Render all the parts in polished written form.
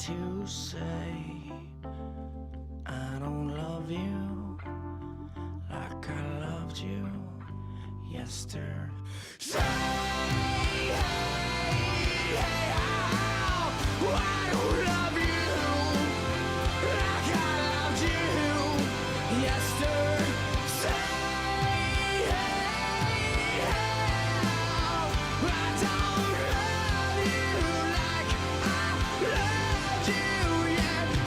to say I don't love you like I loved you yesterday. Say, hey, hey, oh, I don't love you like I loved you yesterday. Say, hey, hey, oh, I don't love you like I loved you yesterday.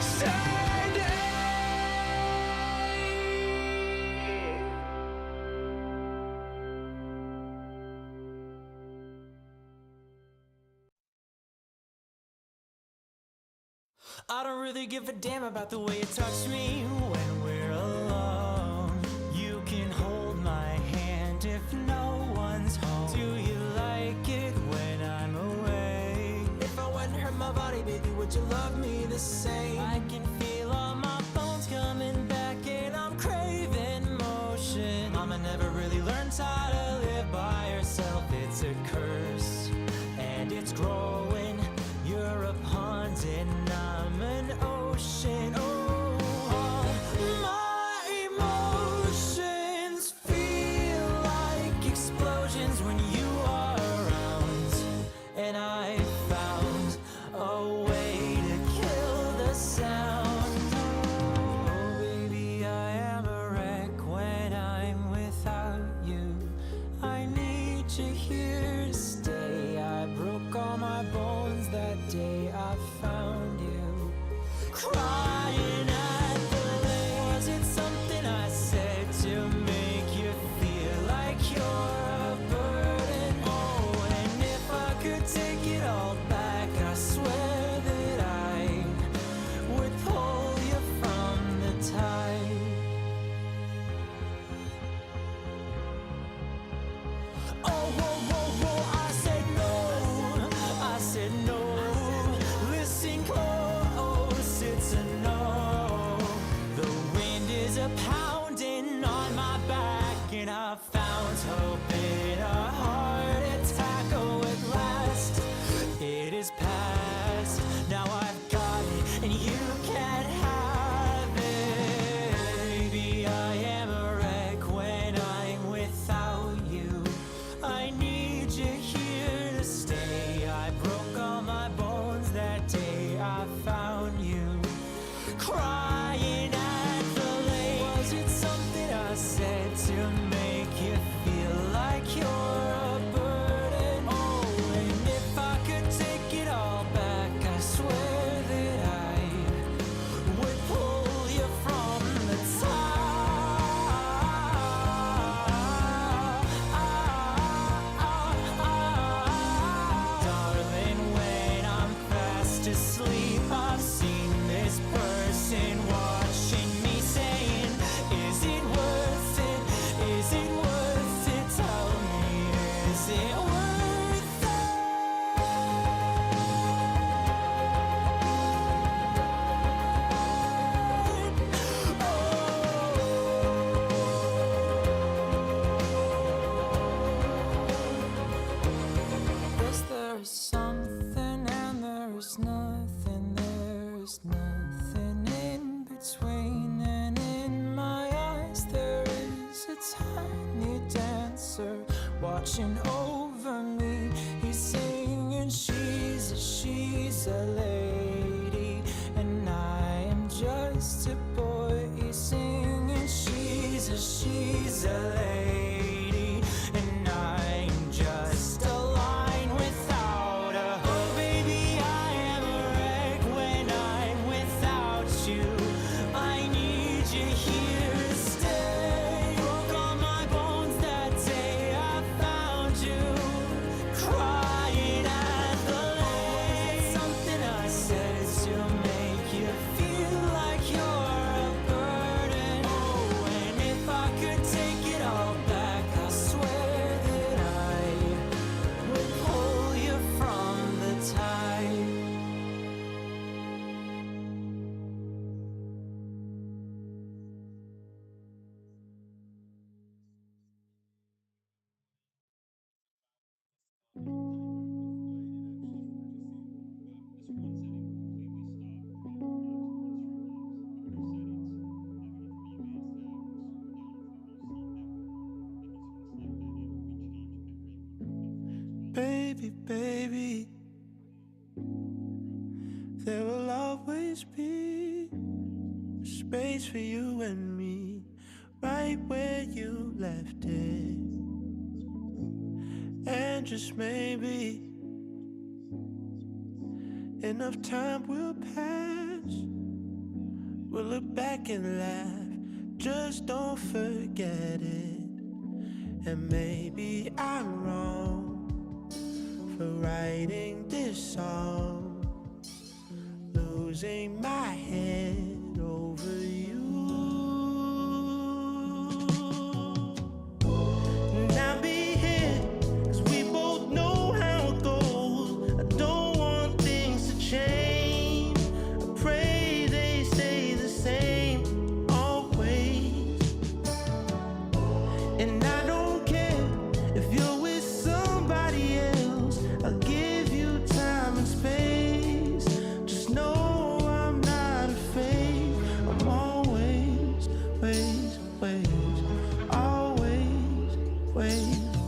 I don't really give a damn about the way you touch me when we're alone. You can hold my hand if no one's home. Do you like it when I'm away? If I wouldn't hurt my body, baby, would you love me the same? I can feel all my bones coming back and I'm craving motion. Mama never really learned how to live by herself. It's a curse and it's growing. You're a pond and I'm an ocean. Oh, all my emotions feel like explosions when you are around. And I found a way to kill the sound. Oh, baby, I am a wreck when I'm without you. I need you here to stay. I broke all my bones that day I found you. Crying at the lake. Was it something I said to make you feel like you're a burden? Oh, and if I could take it all back, I swear that I would pull you from the tide. Oh, whoa, whoa, whoa, I said no, I said no. Listen close, it's a no. The wind is a pounding on my back, and I found hope in a heart attack. Oh, at last, it is past. Now I've got it, and you can't have it. Baby, I am a wreck when I'm without you. I need you here to stay. I broke all my bones that day I found you. Crying at the lake. Was it something I said to make you feel like you're a burden? Oh, and if I could take it all back, I swear that I would pull you from the top. Darling, when I'm fast asleep, I've seen this person watching me saying, is it worth it? Is it worth it? Tell me, is it worth it? Yes, there's something and there's nothing. There's nothing in between. And in my eyes there is a tiny dancer watching over me. He's singing, she's a lady, and I am just a boy. He's singing, she's a lady, and I'm just a line without a. Oh, baby, I am a wreck when I'm without you. I need you here to stay. Broke all my bones that day I found you. Crying at the lake. Something I There will always be space for you and me, right where you left it. And just maybe enough time will pass. We'll look back and laugh, just don't forget it. And maybe I'm wrong for writing this song, losing my head over you. And I'll be here, 'cause we both know how it goes. I don't want things to change. I pray they stay the same always. And I don't care if you're with somebody else, I'll give you time and space. Just know I'm not afraid. I'm always, always,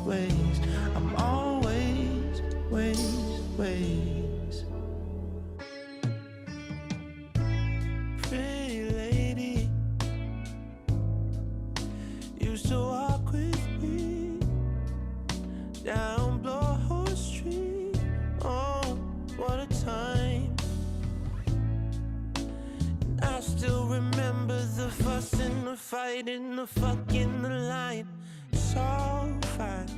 ways. I'm always, ways. Pretty lady, used to walk with me down Blowhole Street. Oh, what a time. And I still remember the fuss and the fight and the fucking the line. It's all fine,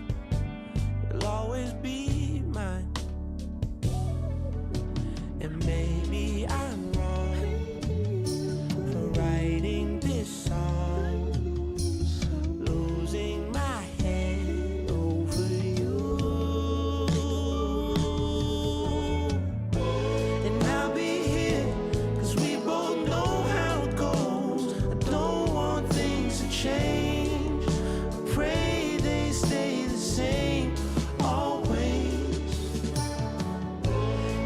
you'll always be mine. And maybe I'm wrong for writing this song, losing my head over you. And I'll be here, 'cause we both know how it goes. I don't want things to change. I pray they stay the same always.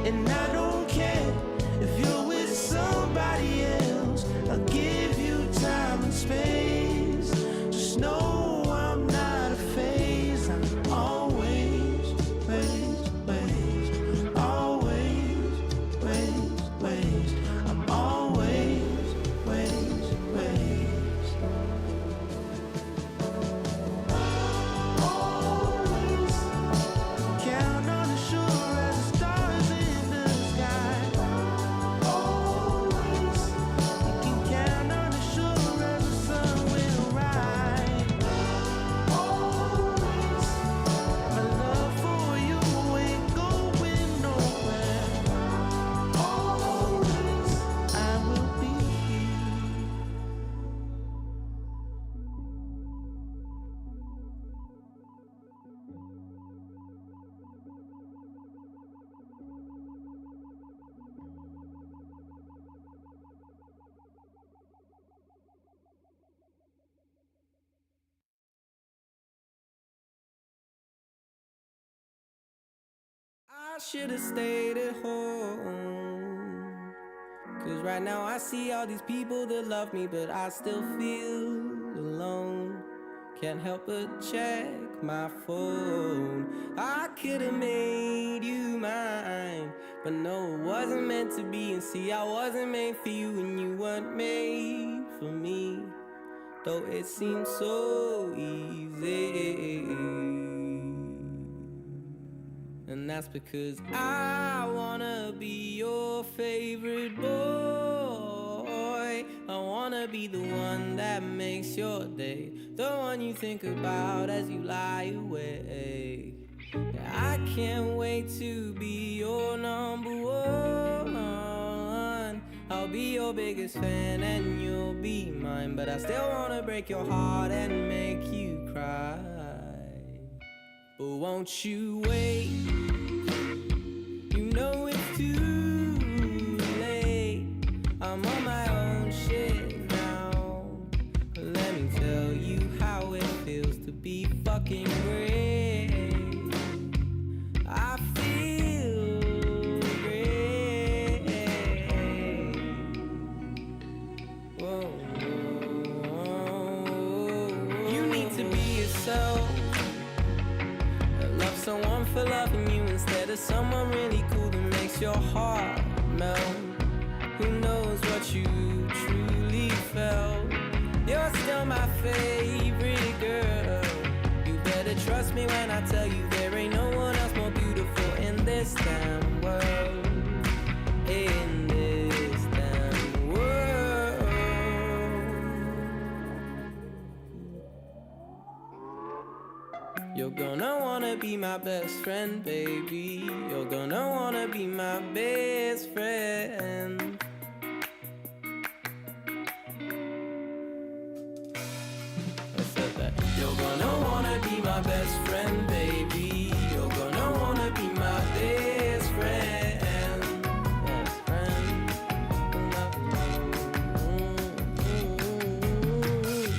And I don't care if you're with somebody else, I'll give you time and space. Just know I'm not a phase. I'm always, always, I'm always, always. Count on the shore as the stars in the sky. Always. You can count on the shore as the sun will rise. Always. My love for you ain't going nowhere. Always. I will be here. I should've stayed at home, 'cause right now I see all these people that love me, but I still feel alone. Can't help but check my phone. I could've made you mine, but no, it wasn't meant to be. And see, I wasn't made for you, and you weren't made for me, though it seemed so easy. And that's because I wanna be your favorite boy. I wanna be the one that makes your day, the one you think about as you lie awake. I can't wait to be your number one. I'll be your biggest fan and you'll be mine, but I still wanna break your heart and make you cry. But won't you wait? You know it's too late. I'm on my own shit now. Let me tell you how it feels to be fucking great. I feel great. Whoa, you need to be yourself. Love someone for loving you instead of someone really cool that makes makes your heart melt. Who knows what you truly felt? You're still my favorite girl. You better trust me when I tell you there ain't no one else more beautiful in this damn world. In this damn world. You're gonna wanna be my best friend, baby. You're gonna wanna be my best friend. I said that. You're gonna wanna be my best friend, baby. You're gonna wanna be my best friend. Best friend.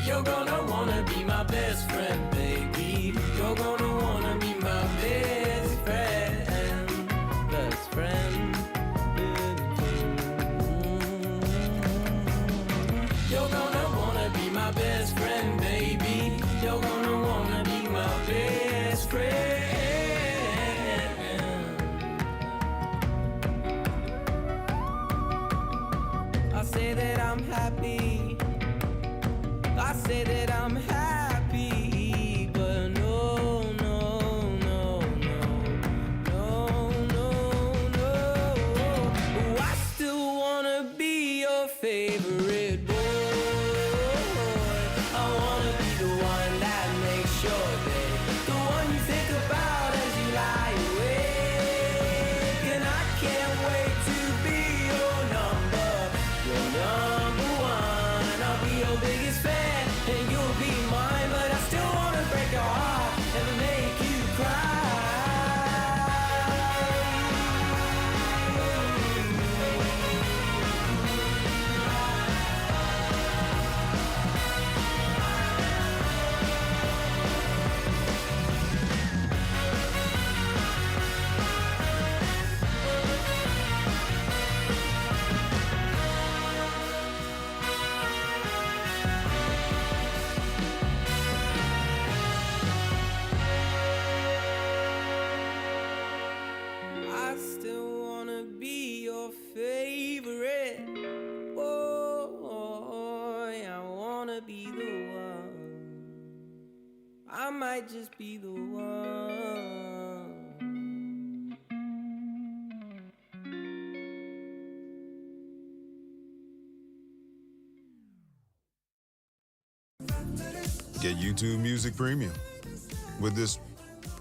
You're gonna wanna be my best friend, baby. You're gonna wanna be my best friend. Best friend. You're gonna wanna be my best friend, baby. You're gonna wanna be my best friend. I say that I'm happy. I say that I'm happy, but no, no, no, no, no, no, no. Oh, I still wanna be your favorite boy. I wanna be the one that makes your day, the one you think about as you lie awake. And I can't wait to be your number one. I'll be your biggest fan, and you'll be mine. But I still wanna break your heart and make you cry. I still wanna be your favorite boy. I wanna be the one. I might just be the one. Get YouTube Music Premium with this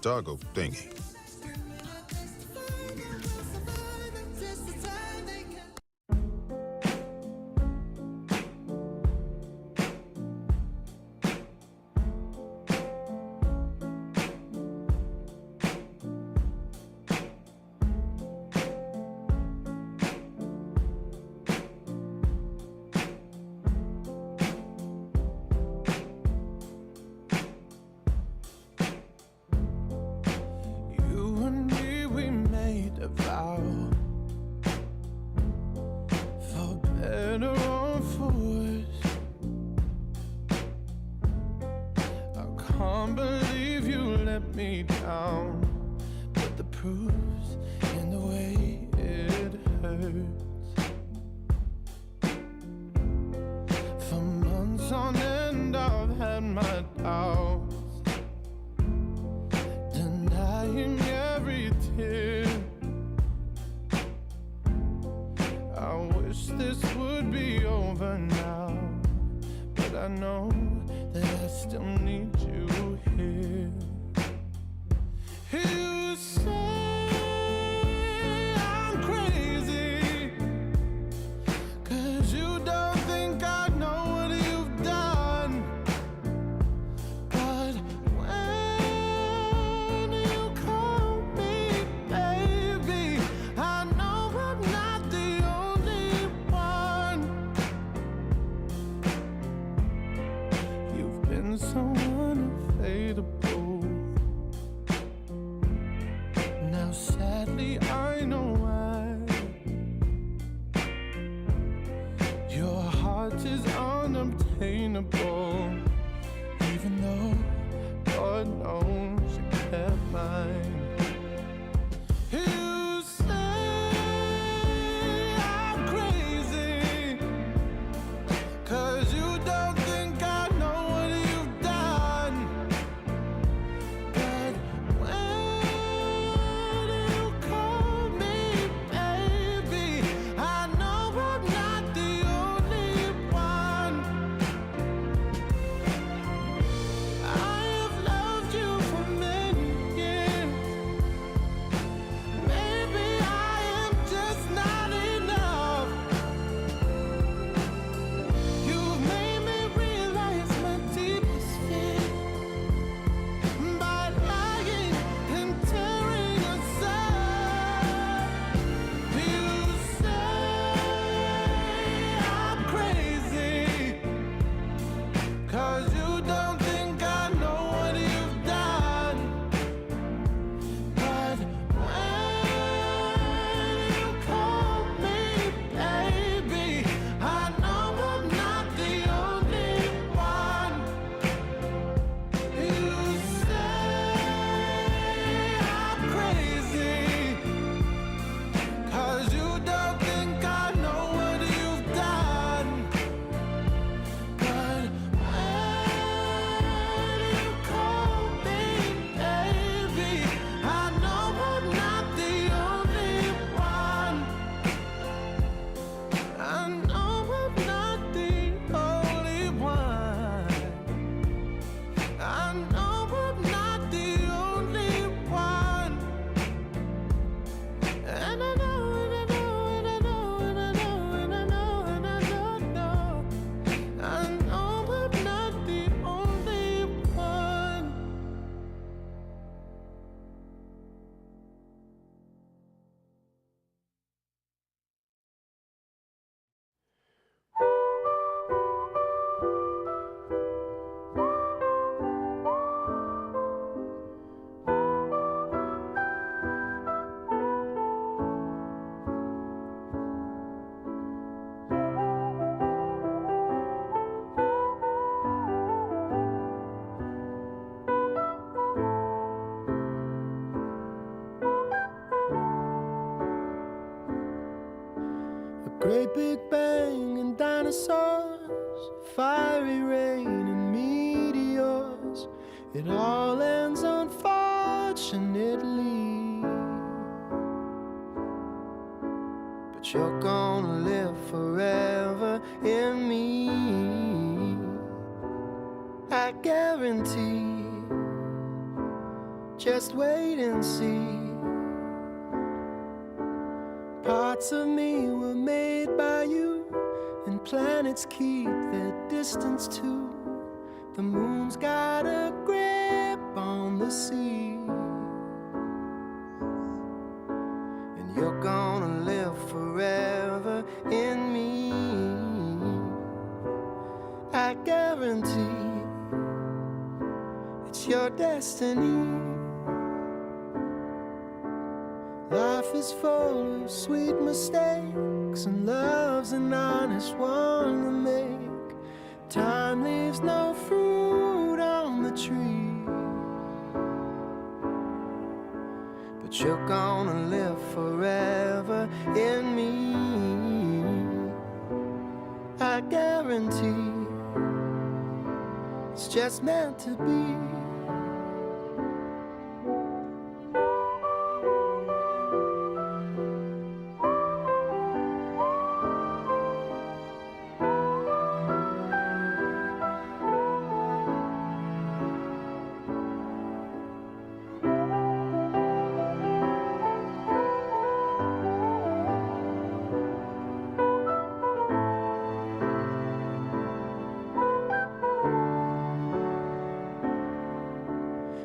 toggle thingy. You and me, we made a vow, for better or for worse. I can't believe you let me down, but the proof's in the way it hurts. For months on end, I've had my doubts, denying every tear. I wish this would be over now, but I know that I still need you here. You say I'm crazy, 'cause you don't think I know what you've done. But when you call me baby, I know I'm not the only one. You've been so unavailable. Now sadly I know why. Your heart is unobtainable, even though God knows you kept mine. You say Great big bang and dinosaurs, fiery rain and meteors. It all ends unfortunately, but you're gonna live forever in me, I guarantee. Just wait and see. Parts of me were made by you, and planets keep their distance too. The moon's got a grip on the sea, and you're gonna live forever in me, I guarantee. It's your destiny. Life is full of sweet mistakes, and love's an honest one to make. Time leaves no fruit on the tree, but you're gonna live forever in me, I guarantee. It's just meant to be.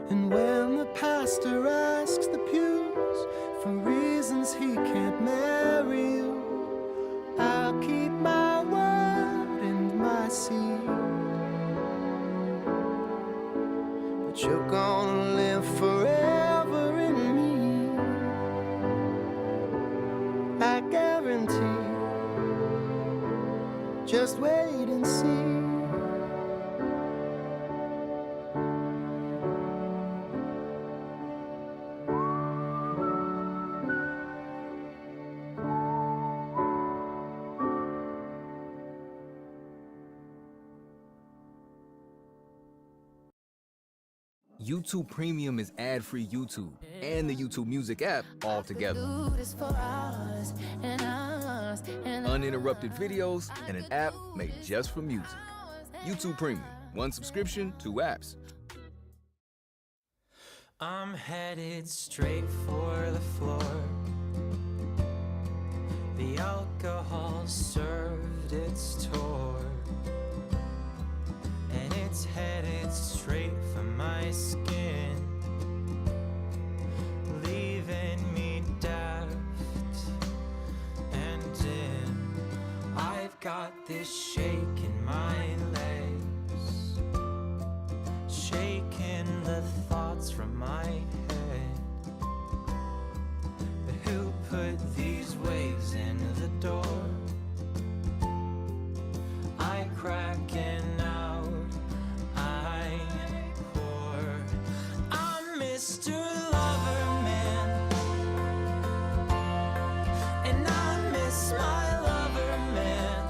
And when the pastor asks the pews for reasons he can't marry you, I'll keep my word and my seed. But you're gonna live forever in me, I guarantee. Just wait and see. YouTube Premium is ad-free YouTube and the YouTube Music app all together. Uninterrupted videos and an app made just for music. YouTube Premium, one subscription, 2 apps. I'm headed straight for the floor. The alcohol served its tour, and it's headed straight for my skin, leaving me daft and dim. I've got this shake in my legs, shaking the thoughts from my head. Who put these waves in the door? I crack and out I pour. I'm Mr. Loverman, and I miss my lover man.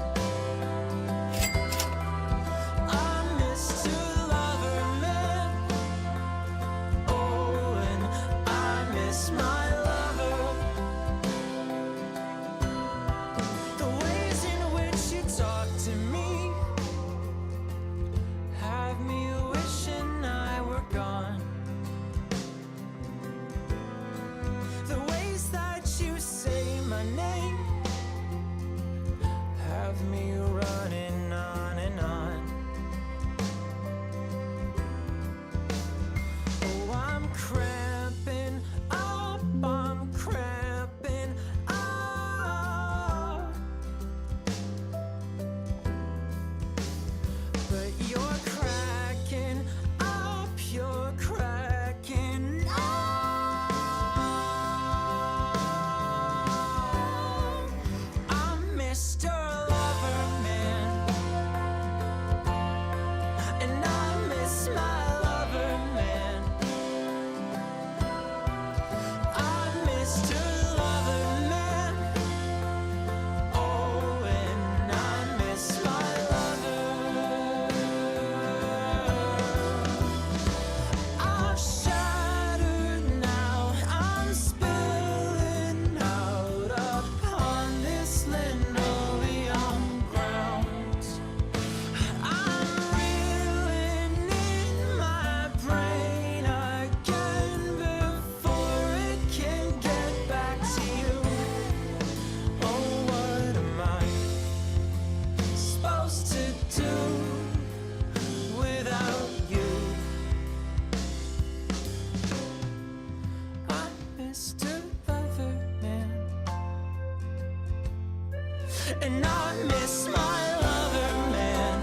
And I miss my lover, man.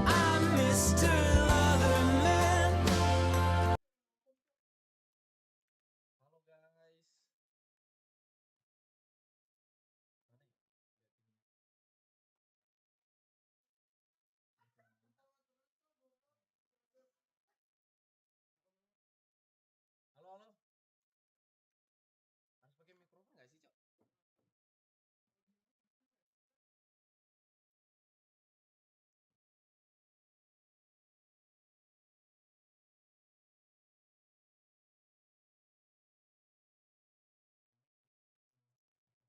I Mr. Lover, man. Halo guys. Halo, halo. Harus pakai mikrofon nggak sih, Cok?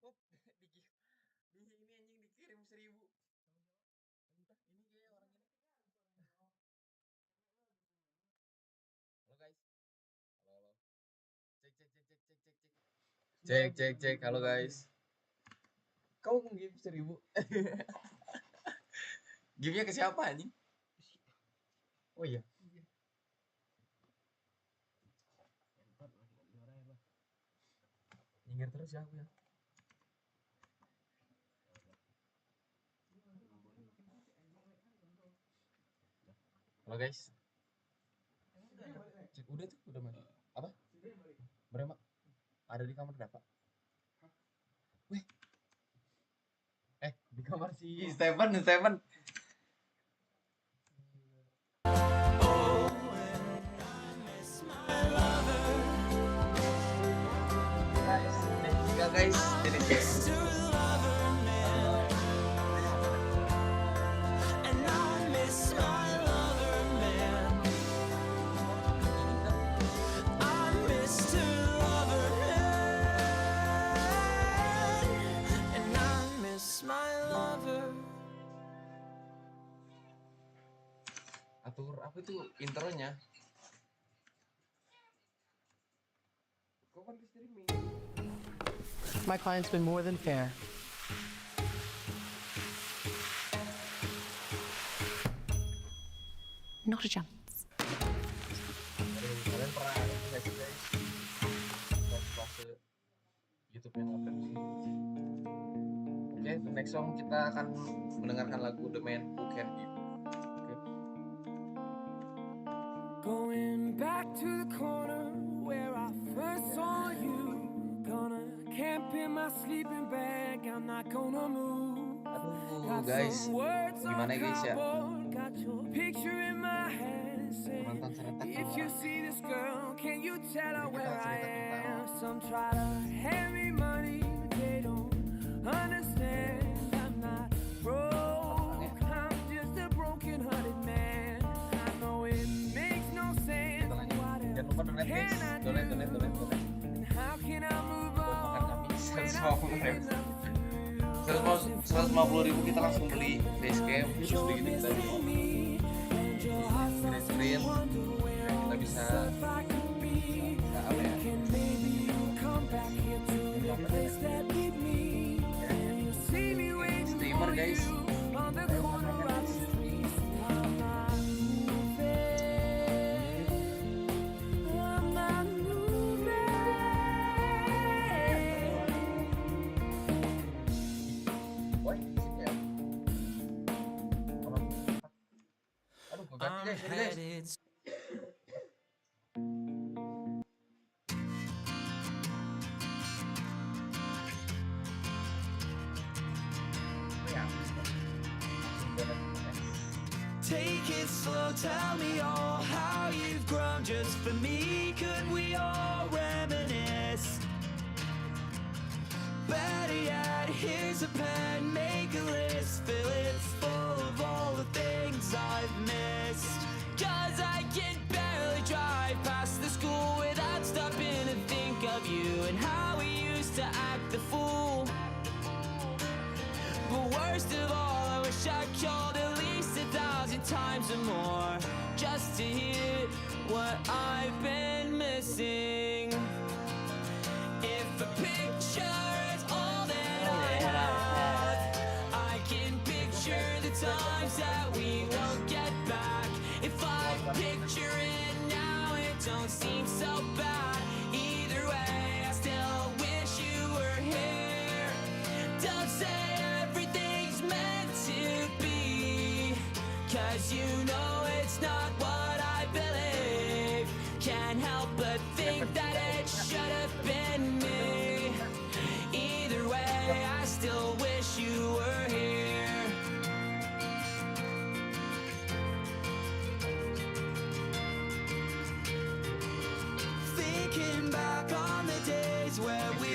Oh, di ini anjing dikirim 1000. Entah, ini kayaknya orang ini. Halo guys. Halo, halo. Cek, cek, cek, cek, cek, cek, cek. Cek, cek, cek. Halo guys. Kau nge-game 1000. Game-nya ke siapa anjing? Oh iya. Nyinggir terus ya aku ya. Halo guys. Cek udah tuh, udah mana? Apa? Berapa? Ada di kamar berapa? Wih. Di kamar si Stephen. Guys, ini Mr. Lover, man. And I miss my lover, man. I Mr. Lover, man. And I miss my lover. atur apa itu intronya? Kok kan di streaming? My client's been more than fair. Not a chance. Kalian pernah nggak sih guys? Fase YouTube yang upload sih. Oke, the next song kita akan mendengarkan lagu The Man Who Can Give. Oke. Going back to the corner where I first saw you. Gonna camp in my sleeping bag. I'm not gonna move. Aduh guys, gimana guys ya? Got your picture in my hand. Penonton serentak If you see this girl, can you tell her Jadi where kita I cerita am? tentang Some try to hand me money, but they don't understand. I'm not broke, I'm just a broken-hearted man. I know it makes no sense. Jangan lupa donate guys, donate. And how can I move Makan on kami when 150.000 kita langsung beli facecam, terus begitu kita beli green screen, kita bisa apa ya? Streamer guys. Aduh, gue ganti I'm guys, sorry guys. headed. Take it slow, tell me all how you've grown just for me. Could we all reminisce? Better yet, here's a pen, make a list, fill it full of all the things I've missed. 'Cause I can barely drive past the school without stopping to think of you and how we used to act the fool. But worst of all, I wish I called at least 1,000 times or more just to hear what I've been missing. If a picture is all that I have, I can picture the times that we won't get back. If I picture it now, it don't seem so bad. Either way, I still wish you were here.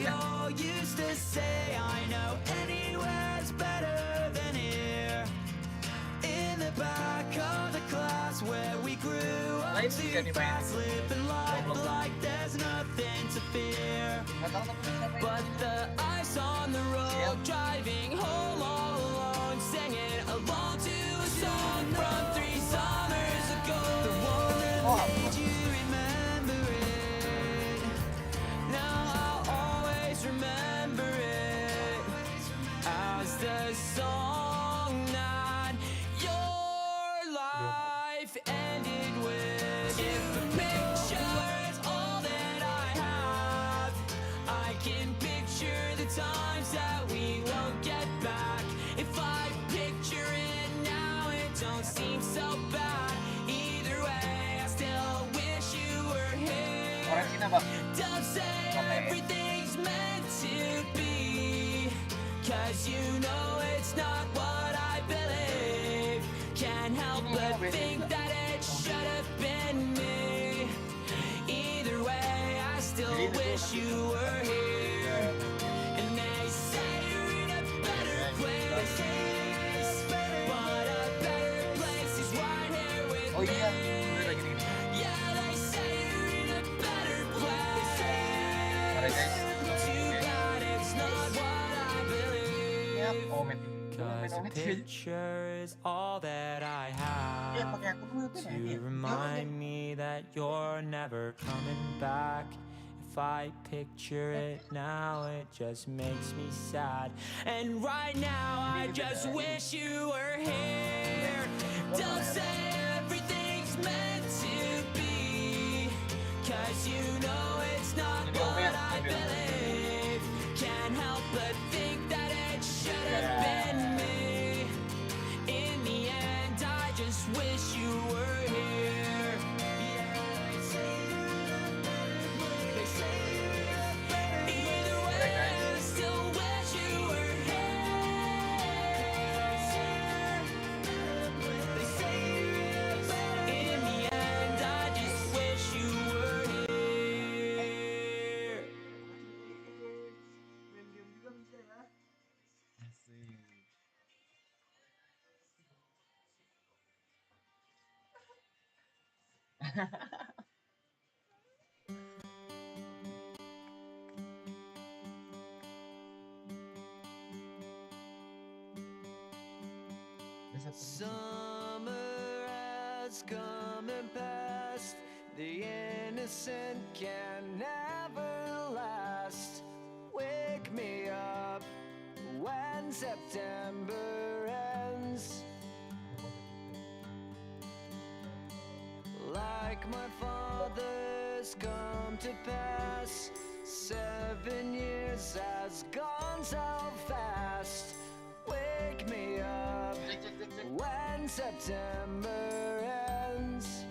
We all used to say, I know anywhere's better than here. In the back of the class where we grew up Lain sih too jadi main fast, living life Roblox. like there's nothing to fear. Nggak tahu tapi siapa But yang the ice on the road, Yeah. driving home all alone, singing along to a song from 3 summers ago. The one that made you remember it. Now I'll always remember it as the song that your life ended with. If a picture is all that I have, I can picture the times that we won't get back. If I picture it now, it don't seem so bad. Either way, I still wish you were here. koreksi apa? Don't say everything's meant to be, 'cause you know it's not what I believe. Can't help but think that it should have been me. Either way, I still wish you were here. And they say you're in a better place, but a better place is right here with Oh iya, me. udah lagi nih. Yeah, they say you're in a better place. Mari guys. Too bad it's not what I believe. Ya, oh Met. Cause a picture is all that I Ya have pakai aku dulu to remind me that you're never coming back. If I picture it now, it just makes me sad. And right now, I just wish you were here. Don't say everything's meant to be, 'cause you know it's not what I believe. Can't help but think that it should have been me. In the end, I just wish you were here. Yeah, they say you're in a better place. They say you're in a better place. Either way, I still wish you were here. They say you're in a better place. In the end, I just wish you were here. Summer has come and passed. The innocent can never last. Wake me up when September ends. Like my father's come to pass. 7 years has gone so fast. Wake me up when September ends.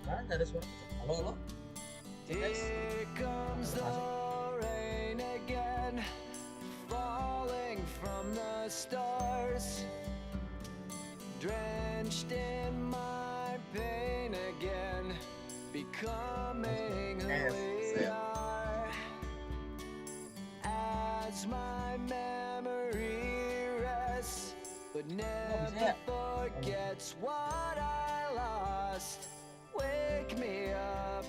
Mana nggak ada suara? Halo, halo. Here comes the rain again, falling from the stars, drenched in my pain again, becoming who we are. As my memory rests, but never forgets what I lost. Wake me up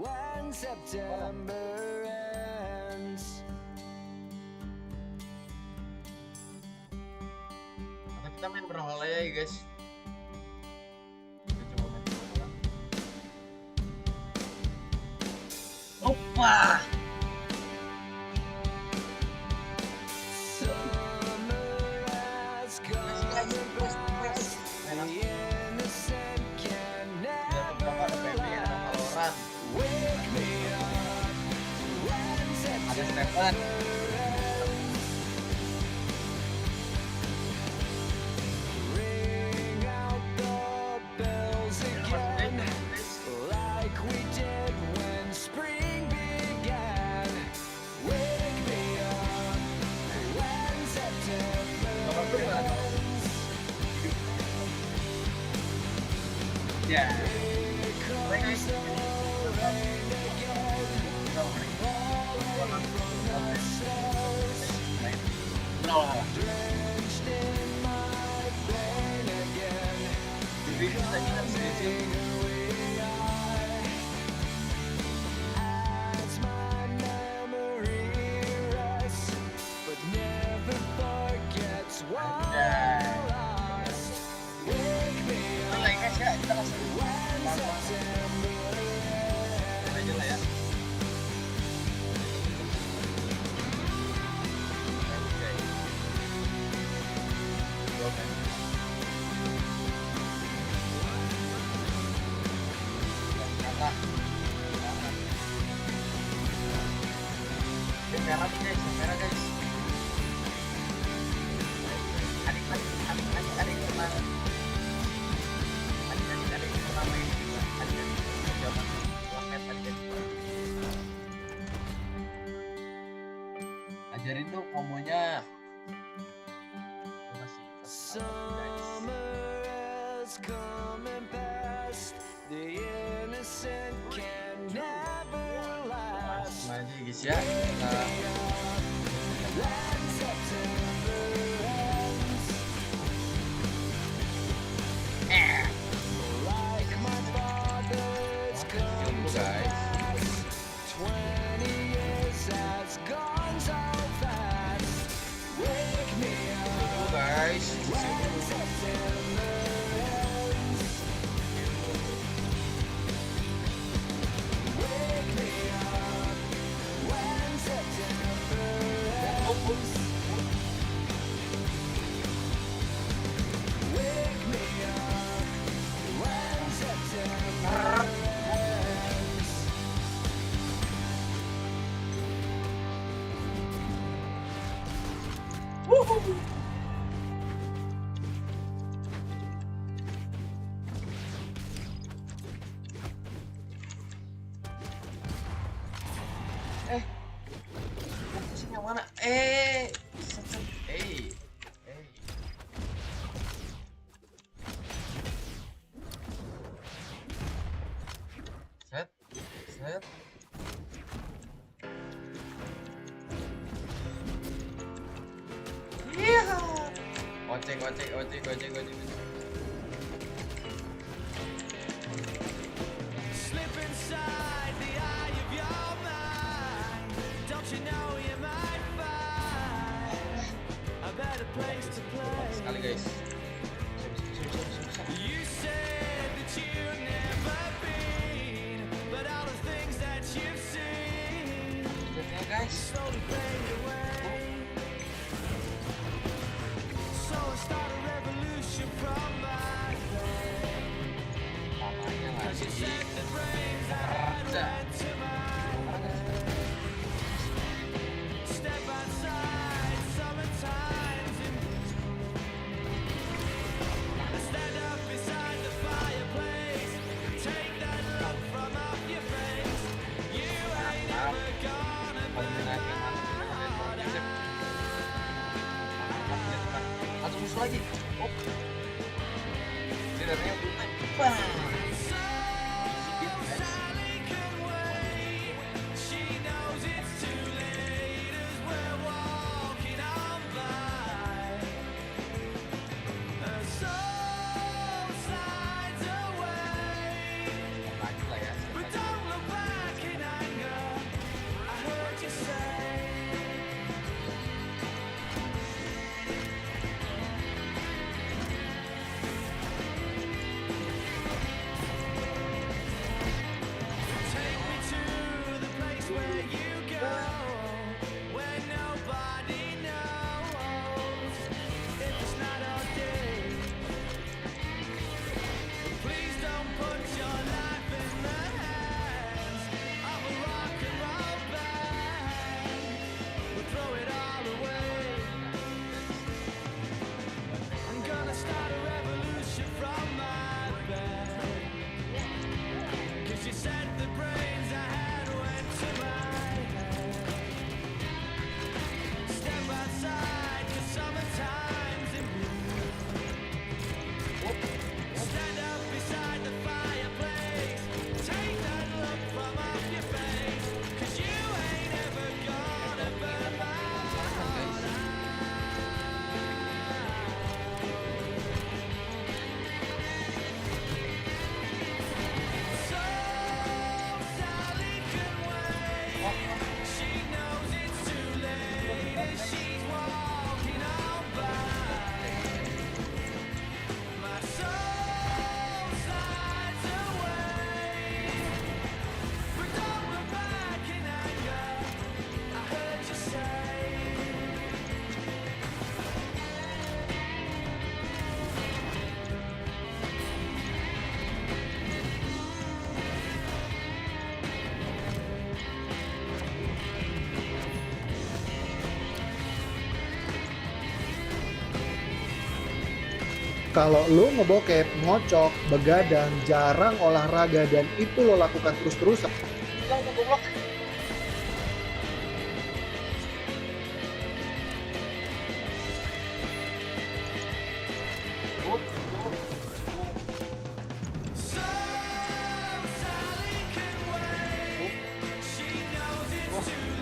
when September ends. Atau kita main berawal aja ya guys. Kita coba main berawal. Opa! Summer has come and passed. The innocent can Udah beberapa ada never PB, ada last. Valorant, Wake me up when ada Stefan. September ring out the bells again, like we did when spring began. Wake me up when September ends. Ya. Here comes the rain again, falling Review tadi kan review. Mulai guys ya, kita langsung aja lah ya. Oke. Kata. Merah nih guys, merah guys. Adik pertama. Adik pertama ini bisa. Adik zaman warnet adik. Ajarin dong komonya. Masih guys. Langsung aja guys ya. Fokusin yang mana? Set. Iya. Ojek. Slip inside the eye of your mind. Don't you know you might find a better place to play? Sekali guys. You said that you've never been, but all the things that you've seen Lihatnya guys. slowly fade away. So I start a revolution from my brain. Namanya Cause you lagi. said the brains that Raja. went to my step outside, summertime's in I stand up beside the fireplace, take that look from off your face. You ain't ever gonna burn my heart out. Langsung musuh lagi. Oh. Lihatnya bukan. Bang. Sally can wait. She knows it's too late as we're walking on by. Her soul slides away, Lagi lah ya. but don't look back in anger. I heard you say Kalau lo ngebokep, ngocok, begadang, jarang olahraga, dan itu lo lakukan terus-terusan, Bilang tuh goblok.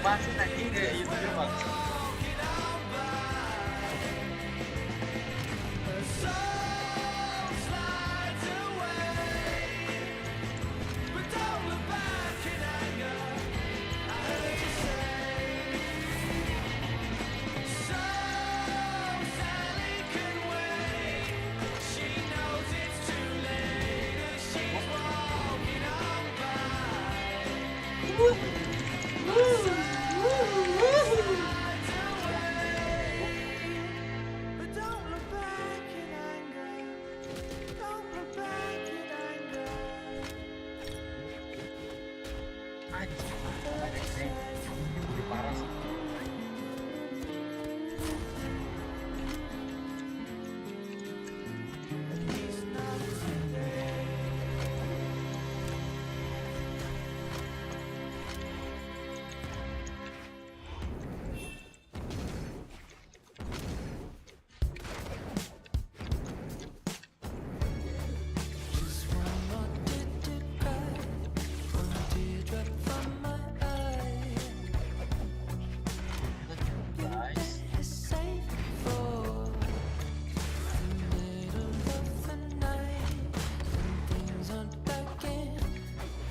Masih anjing kayak YouTuber bang. But don't look back in anger. Don't look back in anger. Anjing, ada sih. Ini parah sih. Just one more tear to cry, one teardrop from my eye. Guys, It's safe for the middle of the night, when things aren't black and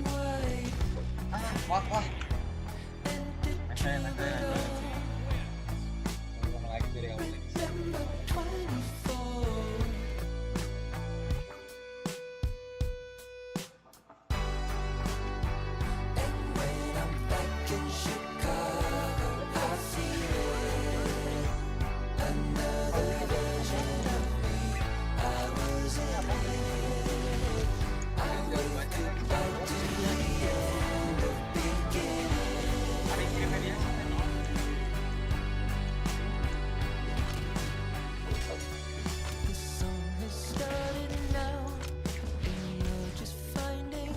white, wah. and it Ngomong lagi dari awal lagi. December 24. And when I'm back in Chicago, I feel it. Another version of me. I was in it. I wake up back to the end of beginning. Ada yang kirim media sih. The song has started now, and you're just finding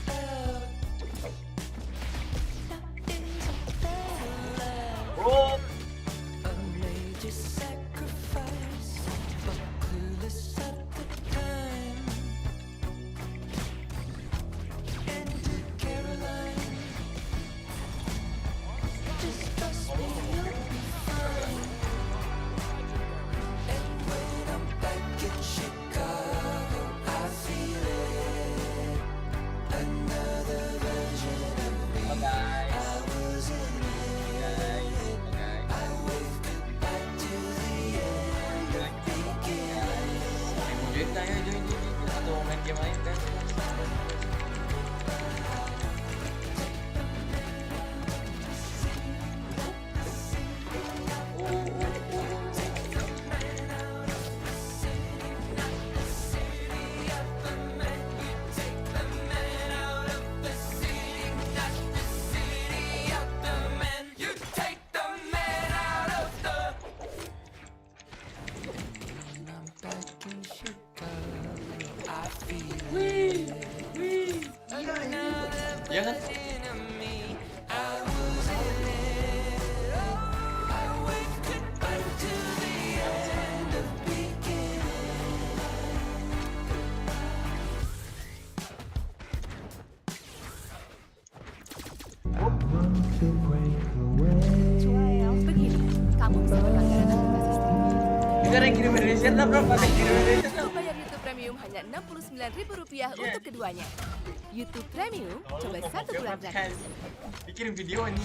out. Now is a better life, Bro, a major sacrifice, but clueless at the time. And to Caroline, just trust me, you'll be fine. And when I'm back in Chicago, I feel it. Another version of me. guys. I was in it. I waved goodbye to the end of beginning. Join tanya join atau main game lain kan? You take the man out of the. When I'm back in Chicago, I feel it. Another Iya kan? version of me. I was in it. I waved goodbye to the end of beginning. Well, begini, kamu bisa berlangganan aplikasi streaming. Juga ada yang kirim Indonesia lah bro, ada yang kirim Indonesia lah. Bayar YouTube Premium hanya Rp69.000 untuk keduanya. YouTube Premium, coba 1 bulan gratis. Dikirim video ini.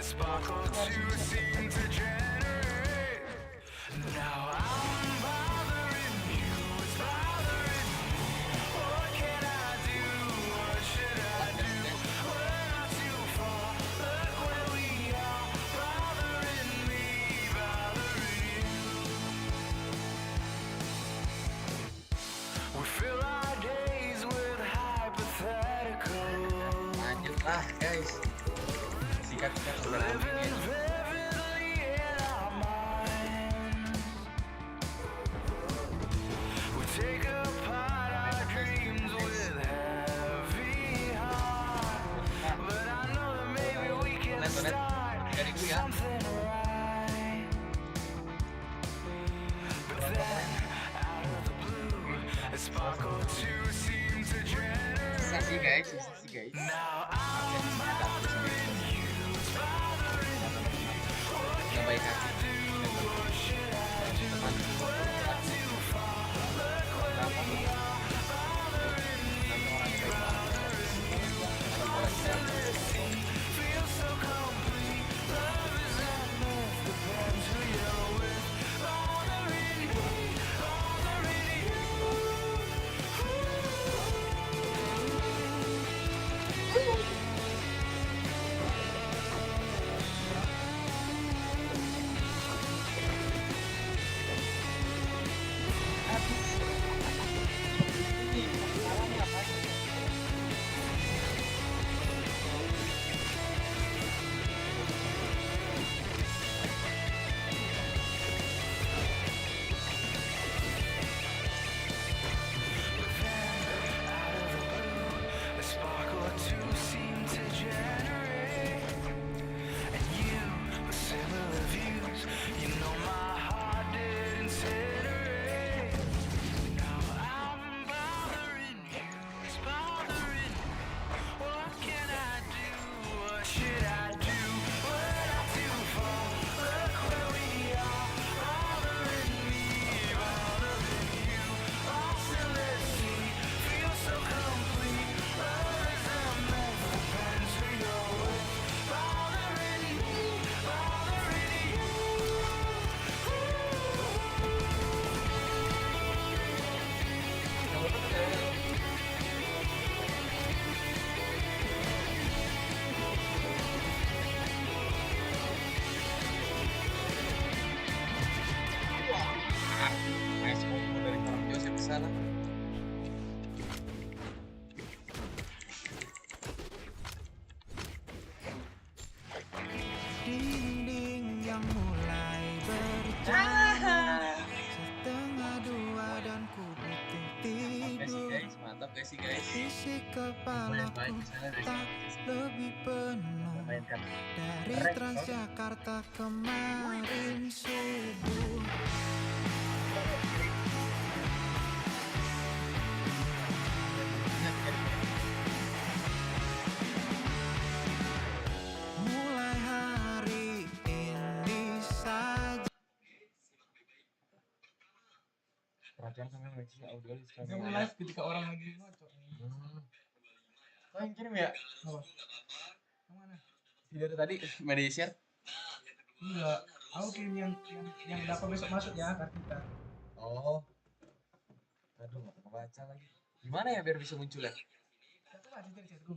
sparkle to seem to generate. Now I'm bothering you, it's bothering me. What can I do? What should I do? We're not too far, look where we are. Bothering me, bothering you. We fill our days with hypotheticals. Lanjut lah guys. Sikat-sikat beberapa menit. Vividly in our minds, we take apart our dreams with heavy heart. But I know that maybe we can start something right. But then, out of the blue, a sparkle to seem to generate. Susah sih guys, susah sih guys. Now I'm bothering you, it's bothering me. Yang baik hati. A sparkle to seem to generate. And you, with similar views, you know my heart did incinerate. Now I'm bothering you, it's bothering me. What can I do? What should I do? We're not too far, look where we are. Bothering me, bothering you. Lost in this sea, feel so complete. Love is a myth that bends to your wish. Bothering me, bothering you. Nice combo dari Bang Joseph ke sana. Dinding yang mulai berjalan setengah dua dan ku butuh tidur. Mantap guys sih guys. Isi Lumayan kepalaku baik di sana dari tak lebih penuh mainkan. dari Transjakarta kemarin subuh. Mulai hari ini saja. Perhatian sampai mixing audio di sekarang. Kamu live ketika orang lagi ngocok. Oh yang kirim ya? Apa? Yang mana? Video tadi media share. Enggak. Aku kirim yang dapat besok masuk ya Kartika. Oh. Aduh nggak kebaca lagi. Gimana ya biar bisa muncul ya? Satu aja dari chatku.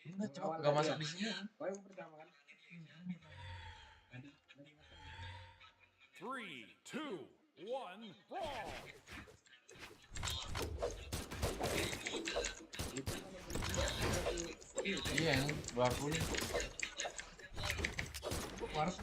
Enggak coba nggak masuk di sini. Oh yang pertama kan? 3, 2, 1, brawl! Iya yang luar kuning. Waras.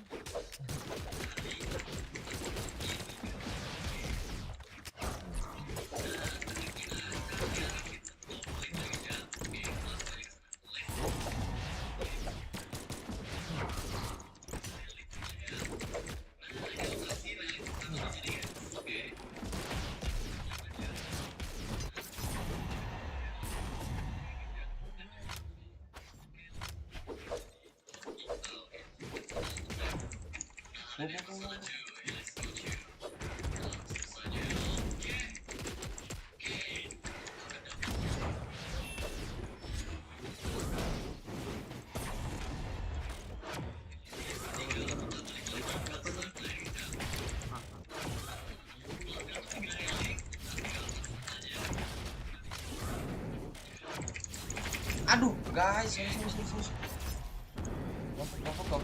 Aduh, guys, sorry. Gapok.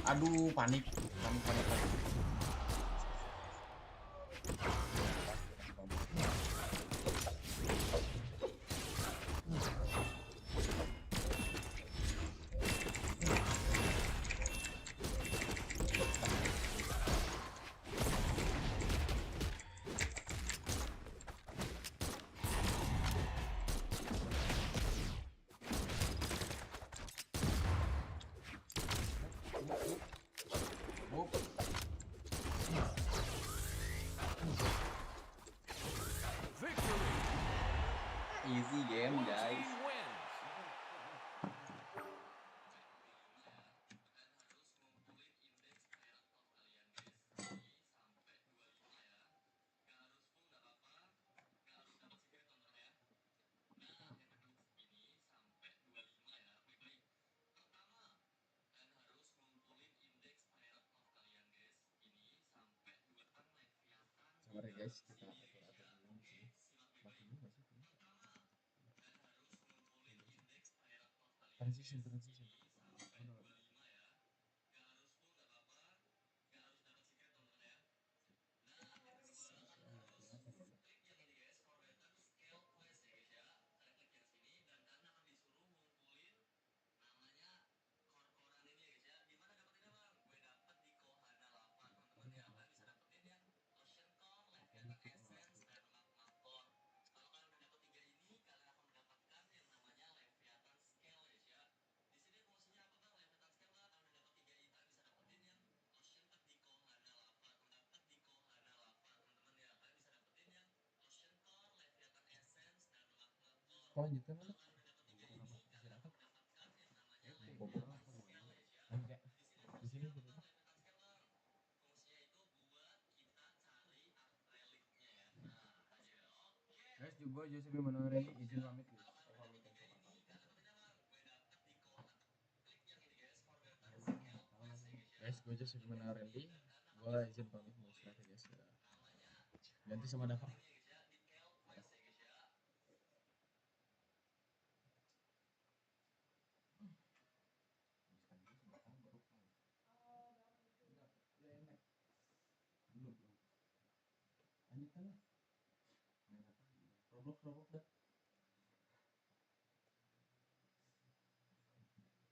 Aduh, panik. Easy game, guys. Sabar ya guys, kita atur dulu di sini. Mati dulu nggak sih? Transition. Lanjutkan mana? Di sini gitu. Guys, coba Josephine Manohar ini izin pamit guys. Guys, gue Josephine Manohar Randy. Gue izin pamit mau istirahat ya guys. Ganti sama Dava. Lanjutkan lah. Roblox dah.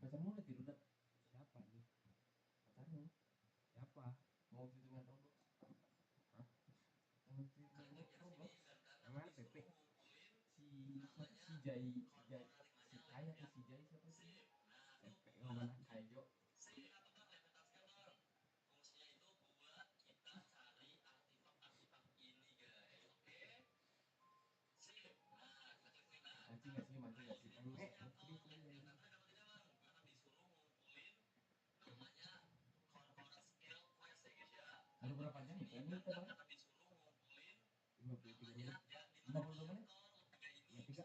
Pacarmu udah tidur dah. Siapa nih? Pacarmu. Siapa? Mau tidur dengan Roblox. Hah? Mau tidur dengan Roblox? Namanya Pepe. Si Jai si Kai atau si Jai siapa sih? Pepe mana Kaijo. Mancing gak sih? Ada berapa jam ya? Ini kita 53 menit. 52 menit? 53.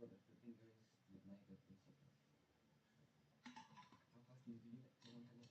udah syuting guys, naik ke atas. Angkat sendiri teman-teman.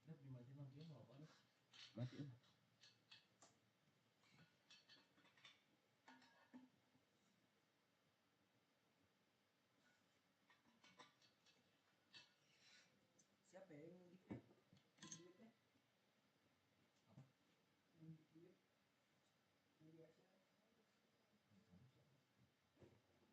Dimatiin lampunya nggak apa-apa. Matiin. Siapa yang duitnya? Apa? Duit. Biasa.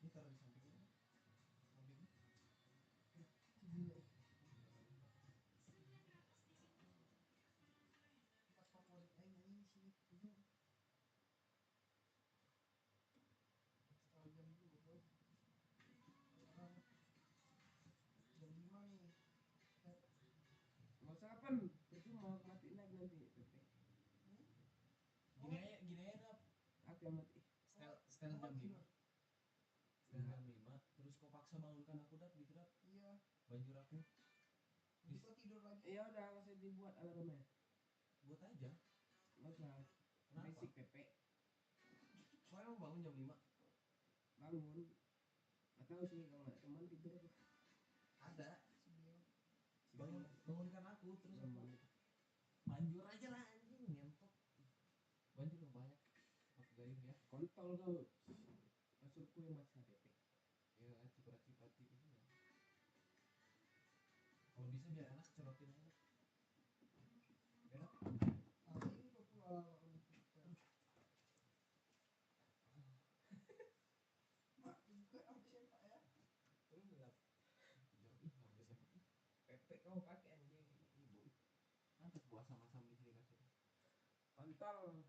Ini taruh di sampingnya. Sampingnya. Tempat favorit aing anjing sini. Setelah jam 2 boy. Sekarang jam 5 nih. Nggak usah kapan, percuma matiin lagi nanti PP. Gini aja Dap. Aku yang mati. Setel jam 5. Setel jam 5. Terus kau paksa bangunkan aku Dap gitu Dap. Iya. Banjur aku. Nanti kau tidur lagi. Ya udah nggak usah dibuat alarmnya. Buat aja. Nggak usah. Kenapa? Basic PP. Kau emang bangun jam 5? Bangun. Nggak tahu sih kalau nggak teman tidur aku. Ada. Bangunkan aku terus aku. Bangun. Banjur aja lah anjing ngentot. Banjur yang banyak. Pakai gayung ya. Kontol kau. Kasurku yang masih PP. Ya cipat-cipati gitu ya. Kalau bisa biar enak cerotin aja. Enak. Ini kok pulang. Mak, juga apa siapa ya? Enggak. Ih, habis apa? PP kau pakai anjing. Ibu. Nanti buah sama-sama di sini kasih. Kontol.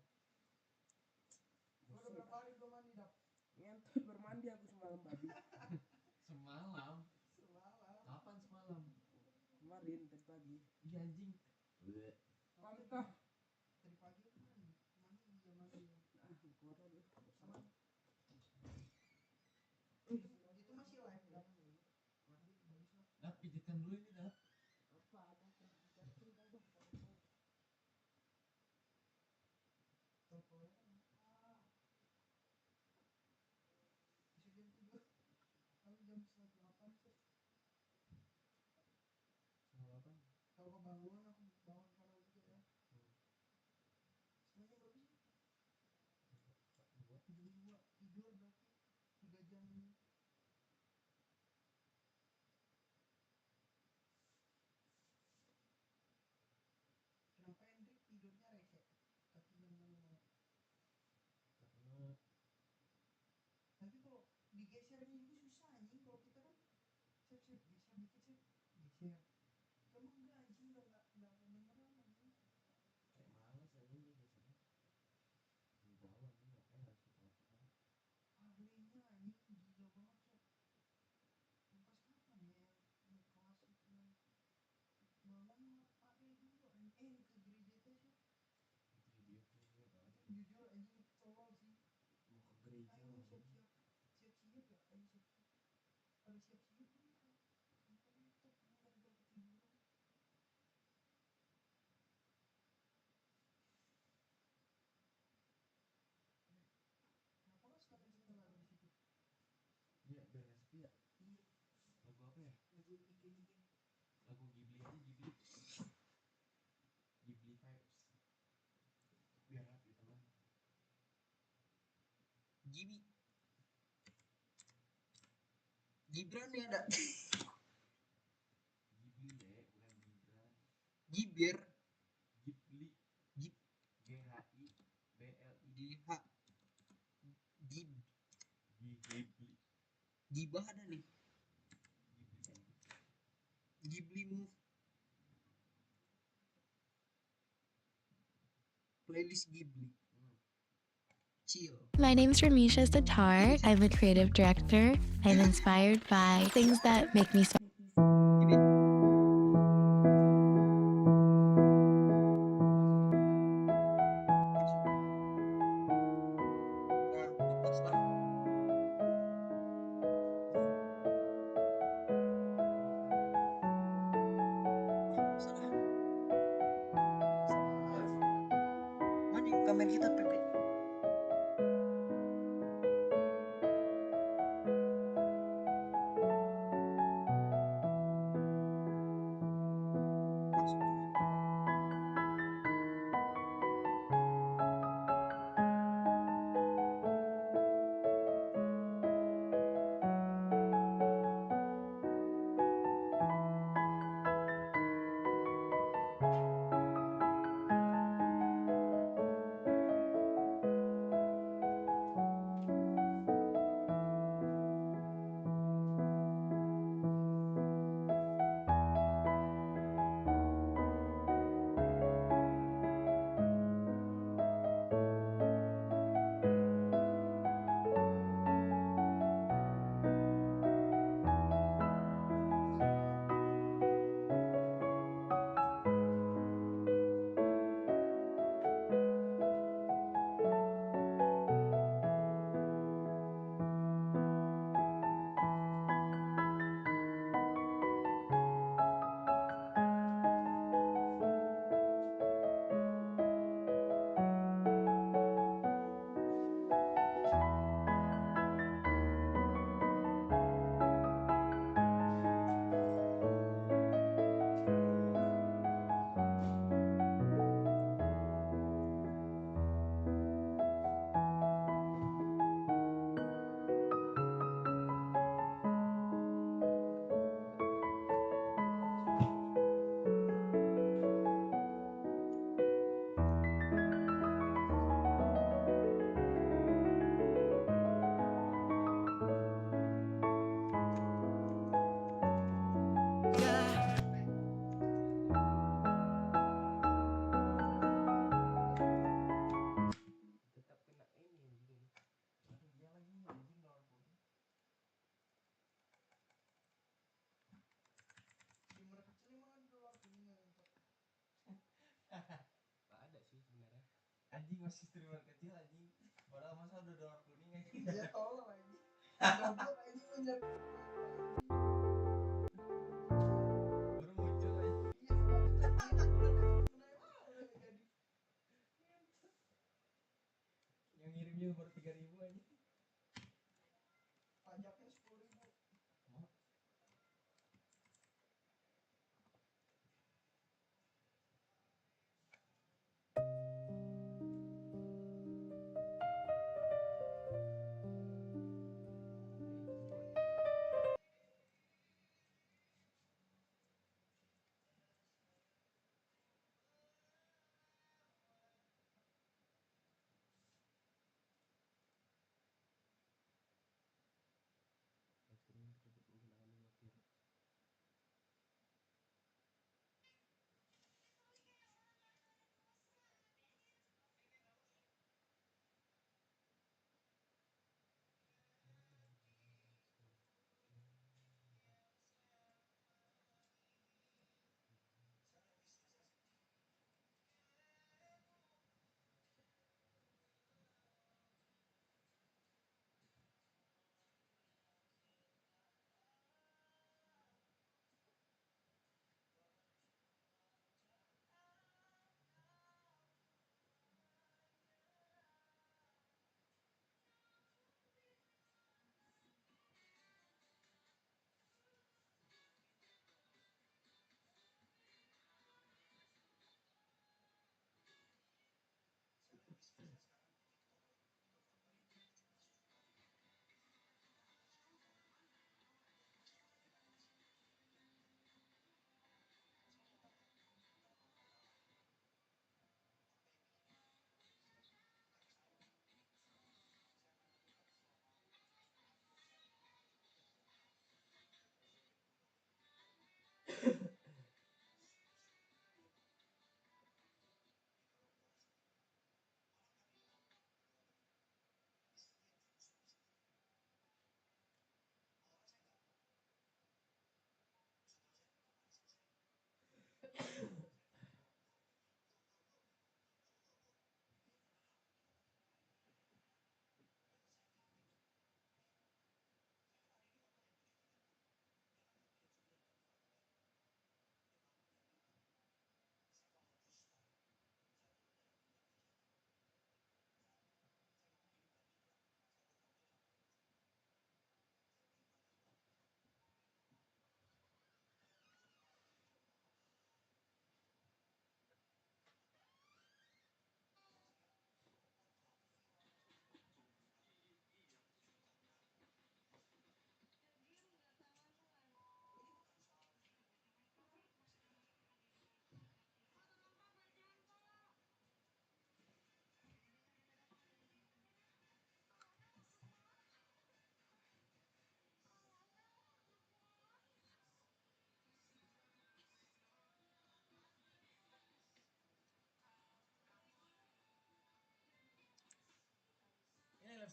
Lu udah berapa hari belum mandi, Dap? Ngentot bermandi aku semalam babi. Semalam. Semalam. Kapan semalam? Kemarin tadi pagi. Iya anjing. Bleh. Pamit toh. Tadi pagi aku mandi. Mandi iya mandi. Keluar dulu. Sama. Itu masih live, Dap. Mandi bagus lah. Dap pijitkan dulu ini Dap. Apa ada Teleponnya kan. Bisa ganti kebangun aku bangun kanal juga ya. Semuanya berapa sih? 72 tidur berarti 3 jam. Kenapa Hendrik tidurnya receh? Kakinya mulu. Tapi kalau digesernya juga susah anjing. Kalau kita kan siap-siap geser dikit sih. Geser. Kamu enggak anjing, enggak beneran anjing. Kayak males aja nih biasanya. Jauh anjing ngapain harus kita. Ahlinya anjing gila banget cok. Pas kapan ya yang kelas itu yang bangun ada dulu anjing ke gereja teh sih. Video tuh banget. Jujur anjing tolol sih. Mau ke gereja Ayo loh. siap-siap ya, ayo siap-siap. Pada siap-siap mereka. Buka laptop gara-gara ketiduran. Kenapa nggak sekalian setel lagu di situ? Iya, biar nggak sepi ya. Iya. Lagu apa ya? Lagu Ike. Lagu Ghibli aja, Ghibli. Ghibli vibes. Biar rapi teman. Gibran ya ada. Ghibli deh, bukan Gibran. Gibir. Ghibli. Gib. Ghibli. Gib. Ghibli. Gibah ada nih. Ghibli kan. Ghibli Move. Playlist Ghibli. Chill. My name's Ramisha Satar. I'm a creative director. I'm inspired by things that make me smile. Mana kamera kita Pepe? Tetap kena ini anjing. Dia lagi anjing lawan pun. Streamer kecil emang ada luar kuningan entar. Tak ada sih sebenarnya. Anjing masih streamer kecil anjing. Padahal masa udah dolar kuning anjing. Iya tolong anjing. Goblok anjing bener. Baru muncul anjing. Iya jadi. Yang ngirim juga baru 3.000 anjing. Pajaknya 10.000.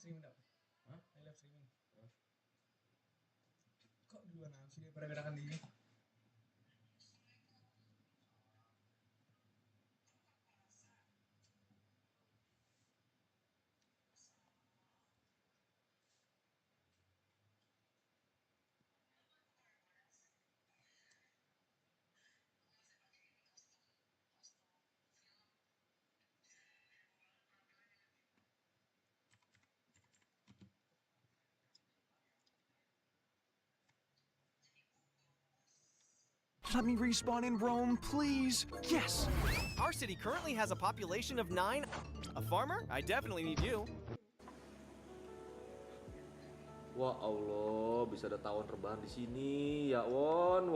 streaming dap? Hah? Live streaming. Kok duluan aku sih daripada gerakan dia? Let me respawn in Rome, please. Yes! Our city currently has a population of 9. A farmer? I definitely need you. Wah Allah, bisa ada tawon rebahan di sini ya Won.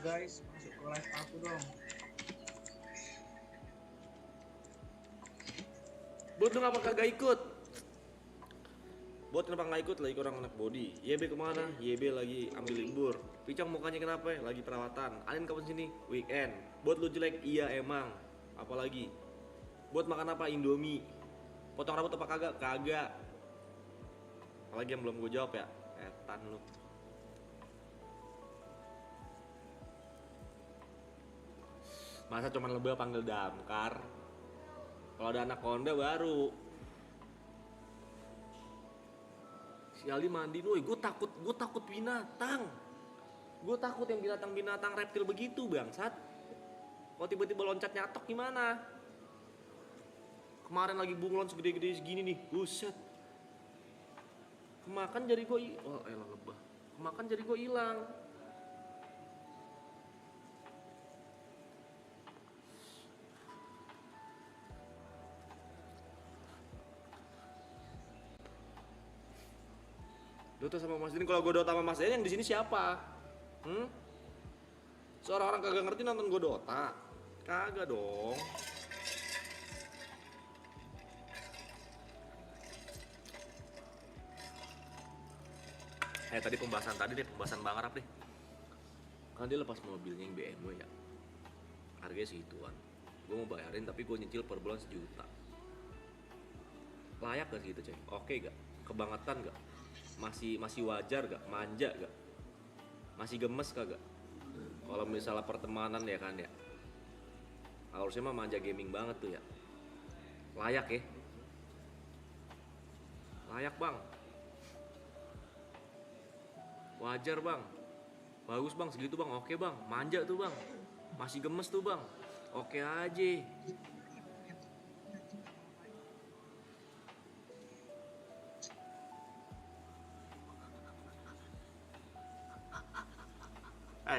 Guys, masuk ke live aku dong. Bot lu ngapa kagak ikut? Bot kenapa nggak ikut? Lagi kurang anak body. YB kemana? YB lagi ambil libur. Picong mukanya kenapa? Lagi perawatan. Alin kapan sini? Weekend. Bot lu jelek? Iya emang. Apalagi? Bot makan apa? Indomie. Potong rambut apa kagak? Kagak. Apalagi yang belum gue jawab ya? Etan lu. Masa cuman lebih panggil damkar? Kalau ada anak konda baru. Si Ali mandi, woi, gue takut binatang. Gue takut yang binatang reptil begitu bangsat. Kalau tiba-tiba loncat nyatok gimana? Kemarin lagi bunglon segede-gede segini nih, buset. Kemakan jari gue, oh elah lebah. Kemakan jari gue hilang. Dota sama Mas Dini, kalau gue Dota sama Mas Dini yang di sini siapa? Seorang orang kagak ngerti nonton gue Dota? Kagak dong. Tadi pembahasan Bang Arab deh. Kan dia lepas mobilnya yang BMW ya. Harganya segituan. Gue mau bayarin tapi gue nyicil per bulan 1 juta. Layak gak segitu coy? Oke gak? Kebangetan gak? Masih wajar gak? Manja gak? Masih gemes kagak? Kalau misalnya pertemanan ya kan ya, harusnya mah manja gaming banget tuh ya. Layak ya? Layak bang. Wajar bang. Bagus bang segitu bang. Oke bang. Manja tuh bang. Masih gemes tuh bang. Oke aja.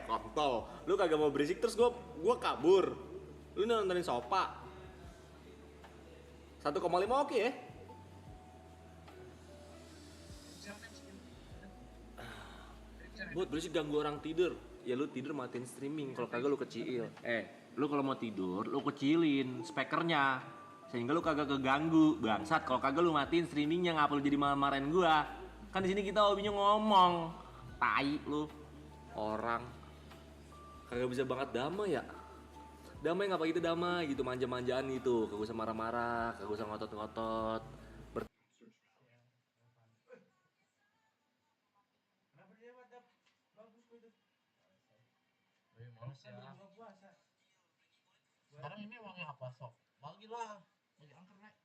Kontol, lu kagak mau berisik terus gua kabur. Lu nontonin Sopa 1,5 oke ya? Buat berisik ganggu orang tidur. Ya lu tidur matiin streaming, kalau kagak lu kecil. Lu kalau mau tidur lu kecilin speakernya sehingga lu kagak keganggu. Bangsat, kalau kagak lu matiin streamingnya, ngapa lu jadi marah-marahin gua? Kan di sini kita hobinya ngomong. Tai lu. Orang kagak bisa banget damai ya. Damai ngapa gitu damai gitu, manja-manjaan gitu. Kagak usah marah-marah, kagak usah ngotot-ngotot. Males ya. Sekarang ini uangnya apa sok? Bagilah, bagi angker naik.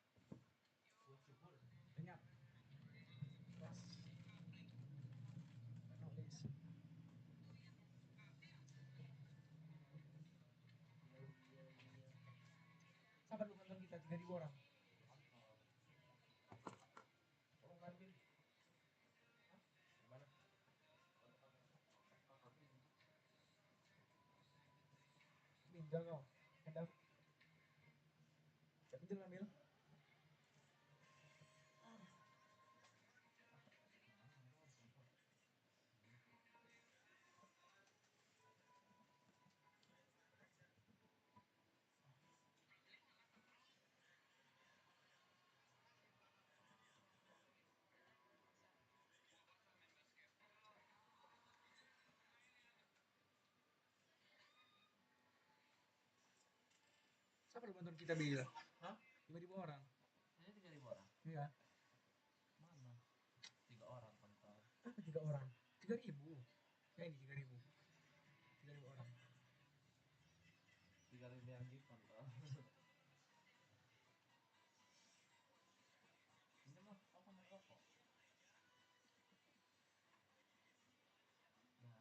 Banyak. Sabar lu nonton kita 3.000 orang. Pinjam kau. Hendak. Pinjam ambil. Siapa lu nonton kita bila? Hah? 5.000 orang. Ini 3.000 orang. Iya. 3.000. Ini 3.000. 3.000 orang. 3.000 yang di kontol. Ini mah apa mau rokok?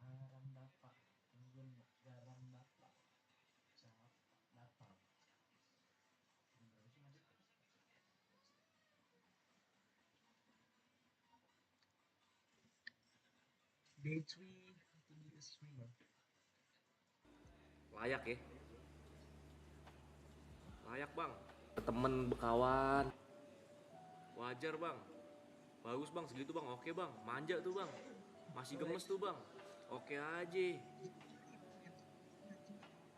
Garam bapak, tunggu garam bapak. Siapa bapak? Berapa sih nanti? Day 3 to be a streamer. Layak ya. Layak bang. Temen berkawan. Wajar bang. Bagus bang segitu bang. Oke bang. Manja tuh bang. Masih gemes tuh bang. Oke aja.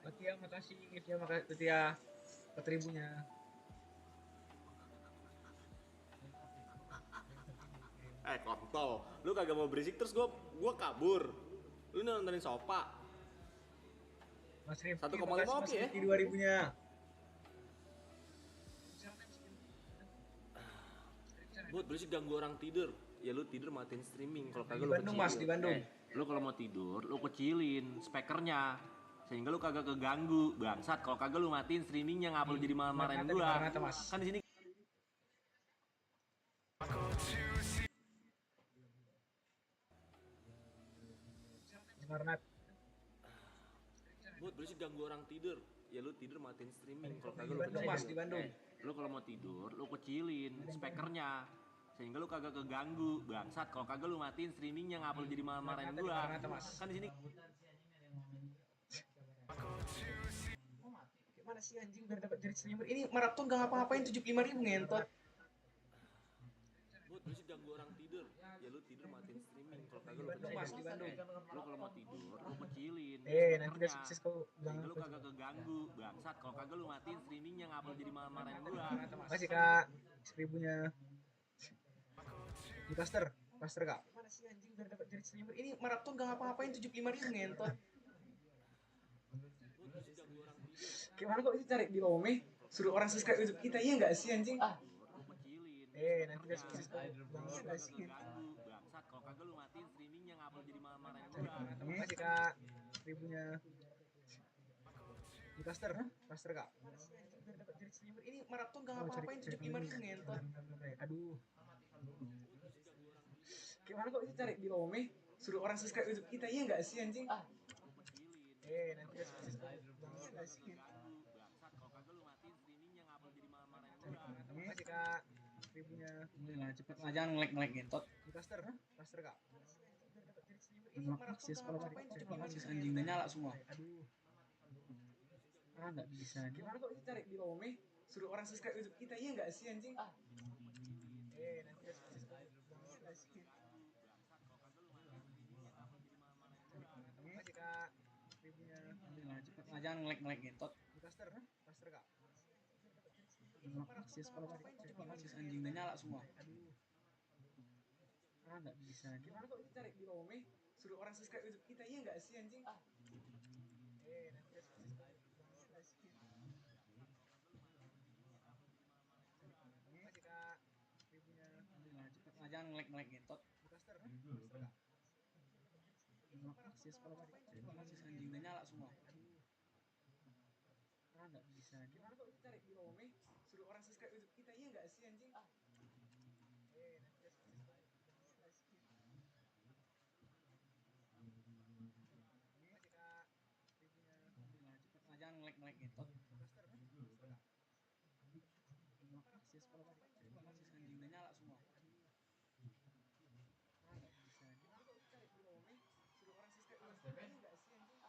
Latia makasih, Latia makasih, Latia 4.000-nya. Kontol. Lu kagak mau berisik terus gua kabur. Lu nontonin Sopa. Mas Rifki 1,5 oke ya. 2.000-nya. Buat berisik ganggu orang tidur. Ya lu tidur matiin streaming. Kalau kagak Di lu Bandung, kecilin. Mas, di Bandung. Lu kalau mau tidur, lu kecilin spekernya. Sehingga lu kagak keganggu. Bangsat, kalau kagak lu matiin streamingnya ngapa lu jadi marah-marahin gua. Kan di sini Karena buat berisik ganggu orang tidur. Ya lu tidur matiin streaming. Kalau kagak di lu Bandung, Mas, di Bandung. Lu kalau mau tidur, lu kecilin spekernya. Sehingga lu kagak keganggu. Bangsat, kalau kagak lu matiin streamingnya ngapa lu jadi marah-marahin gua. Kan di sini gimana sih anjing biar dapat jadi streamer? Ini maraton gak ngapa-ngapain 75.000 ngentot. buat berisik ganggu orang tidur. Ya lu tidur matiin streaming. Kalau kagak lu Bandung, Mas, di Bandung. Lu kalau mau tidur, lu kecilin Nanti udah sukses kau bilang sehingga lu kagak keganggu. Bangsat, kalau kagak lu matiin streamingnya ngapa lu jadi marah-marahin gua. Makasih Kak 1.000-nya. Di Pastor Kak. Gimana sih anjing biar dapat jadi streamer? Ini maraton gak ngapa-ngapain 75.000 ngentot. Gimana kok itu cari di Ome? Suruh orang subscribe YouTube kita, iya nggak sih anjing? Nanti udah sukses kau bilang iya nggak sih? Bangsat, kalau kagak lu matiin streamingnya ngapa lu jadi marah-marahin gua. Makasih Kak 1.000-nya. Di Pastor Kak. Gimana sih anjing biar dapat jadi streamer? Ini maraton gak ngapa-ngapain 75.000 ngentot. Aduh. Gimana kok itu cari di Ome? Suruh orang subscribe YouTube kita, iya nggak sih anjing? Nanti udah sukses kau bilang iya nggak sih? Bangsat, kalau kagak lu matiin streamingnya ngapa lu jadi marah-marahin gua. Makasih Kak 1.000-nya. Lah cepet lah jangan ngelek-ngelek gentot. Di Pastor Kak. Akses kalau akses anjing udah nyala semua. Aduh. Nggak bisa. Gimana kok itu cari di Ome? Suruh orang subscribe YouTube kita, iya nggak sih anjing? Nanti udah sukses kau bilang iya nggak sih? Makasih Kak 1.000-nya. Lah cepet lah jangan ngelek-ngelek gentot. Di Pastor Kak. Akses kalau akses anjing udah nyala semua. Aduh. Nggak bisa. Gimana kok itu cari di Ome? Suruh orang subscribe YouTube kita, iya nggak sih anjing? Nanti udah sukses kau bilang iya nggak sih? Makasih Kak 1.000-nya. Lah cepet lah jangan ngelek-ngelek gentot. Di Pastor Kak. Akses kalau akses anjing udah nyala semua. Nggak bisa. Gimana kok itu cari di Ome? Suruh orang subscribe YouTube kita, iya nggak sih anjing? Nanti udah sukses kau bilang iya nggak sih? Makasih Kak 1.000-nya. Lah cepet lah jangan ngelek-ngelek gentot. Di Pastor Kak. Akses kalau akses anjing udah nyala semua. Nggak bisa. Gimana kok itu cari di Ome? Suruh orang subscribe YouTube kita, iya nggak sih anjing?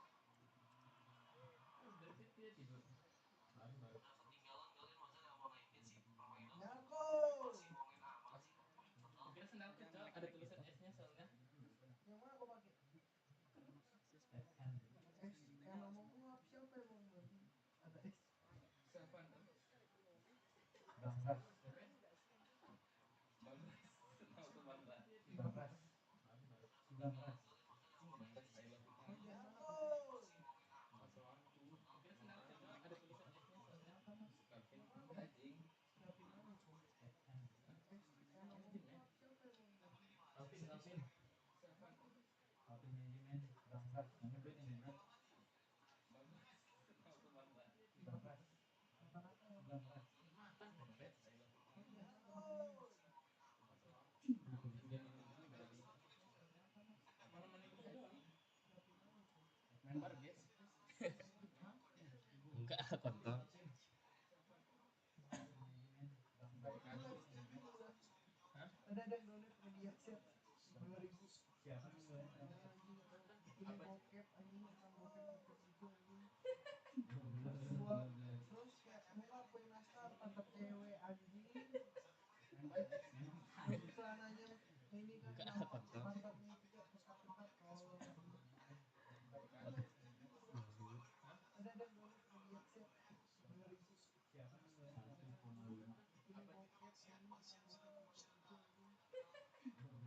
Ada tulisan S-nya soalnya. Yang mana kau pakai? Yang ngomong siapa yang ngomong? Ada X. Siapa? Bangsa. Ini bokep anjing, tentang bokep gitu anjing. Terus kayak mau ngapain nastar pantat cewek anjing. Terus celananya ini kan pantatnya itu kayak ketat-ketat tolong anjing. Ada gue lihat set ngeri. Ini bokep anjing, tentang bokep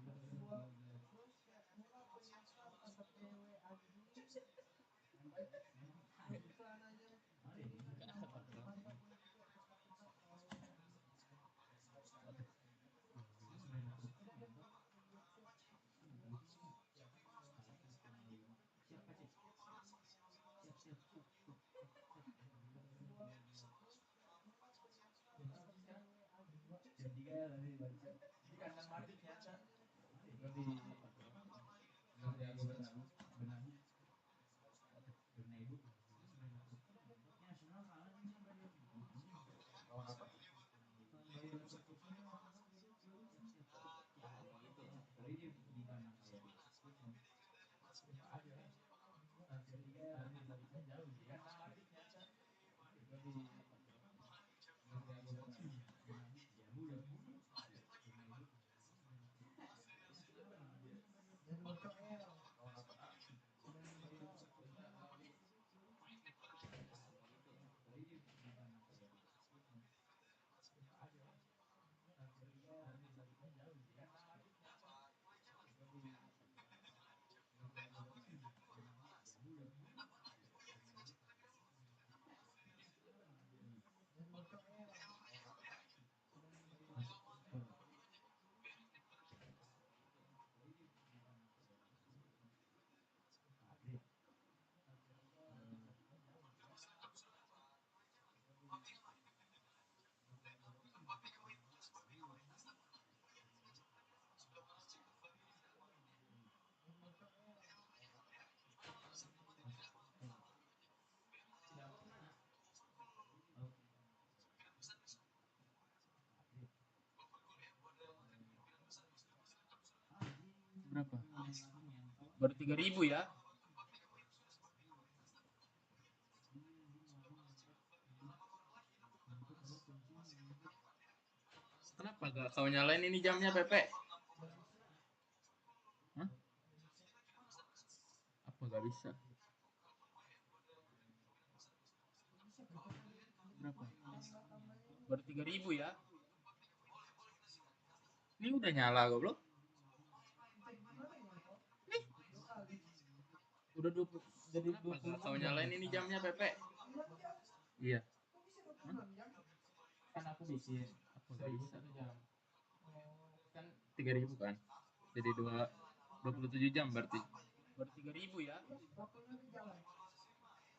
gitu anjing. Terus kayak mau ngapain nastar pantat cewek anjing. Terus celananya ini kan pantatnya itu kayak ketat-ketat tolong anjing. Berapa? Baru 3.000 ya? Kenapa gak kau nyalain ini jamnya, Pepe? Hah? Apa gak bisa? Berapa? Baru 3.000 ya? Ini udah nyala goblok. Udah 20. Jadi 20. Kau nyalain ini jamnya, Pepe? Iya. Hah? Kan aku bikin. Apa gak bisa? Kan 3.000 kan? Jadi 27 jam berarti. Baru 3.000 ya?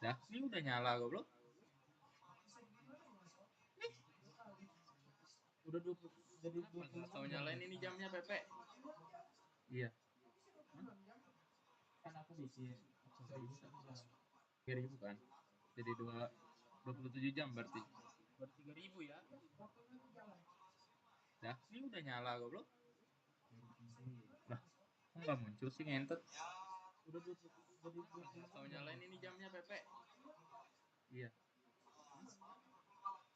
Dah, ini udah nyala goblok. Udah 20. Jadi 20. Kau nyalain ini jamnya, Pepe? Iya. Hah? Kan aku bikin. Apa gak bisa? 3.000 kan? Jadi 27 jam berarti. Baru 3.000 ya? Dah, ini udah nyala goblok. Lah, kok nggak muncul sih ngentot? Udah 20. Jadi 20. Kau nyalain ini jamnya, Pepe? Iya.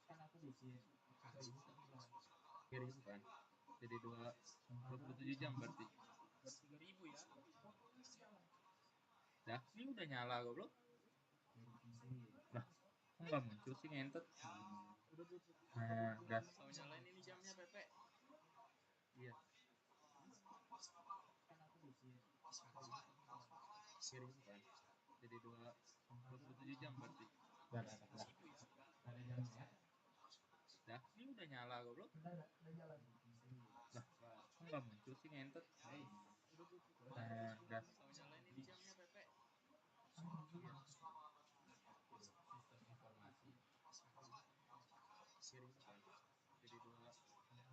Kan aku bikin. Apa gak bisa? 3.000 kan? Jadi 27 jam berarti. Baru 3.000 ya? Dah, ini udah nyala goblok. Lah, kok nggak muncul sih ngentot? Udah 20. Nah, dah. Kau nyalain ini jamnya, Pepe? Iya. Kan aku bikin. 3.000 kan? Jadi 27 jam berarti. Dah. Ada jamnya. Dah, ini udah nyala goblok. Lah, kok nggak muncul sih ngentot? Nah, dah. Kau nyalain ini jamnya, Pepe? Iya. Sistem informasi. 3.000 kan? Jadi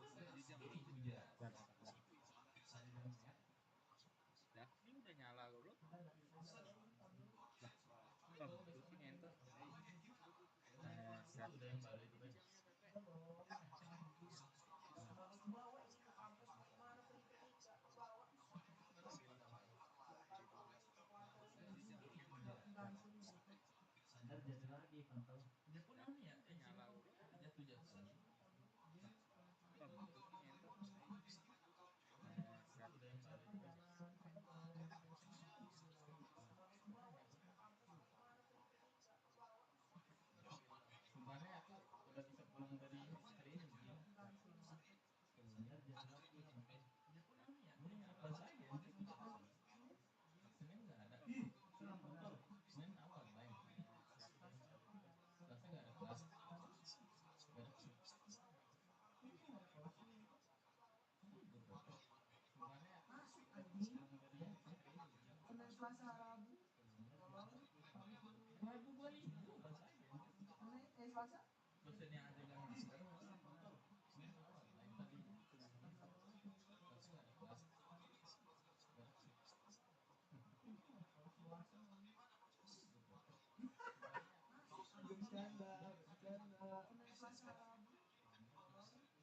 27 jam berarti. Dah. Dah, ini udah nyala goblok. Lah, kok nggak muncul sih ngentot? Nah, dah. Dia pun anu ya, nyala jatuh. Sebenarnya aku udah bisa pulang dari ini hari ini begini. Sebenarnya dia sampai dia pun anu ya, dia nyapa saya. Senin nggak ada. Senin awal main. Selasa nggak ada kelas. Senin, Selasa, Rabu. Rabu gua libur saya. Selasa? Dosen yang ada yang Senin awal main tadi. Selasa nggak ada kelas. Bercanda. Selasa, Rabu.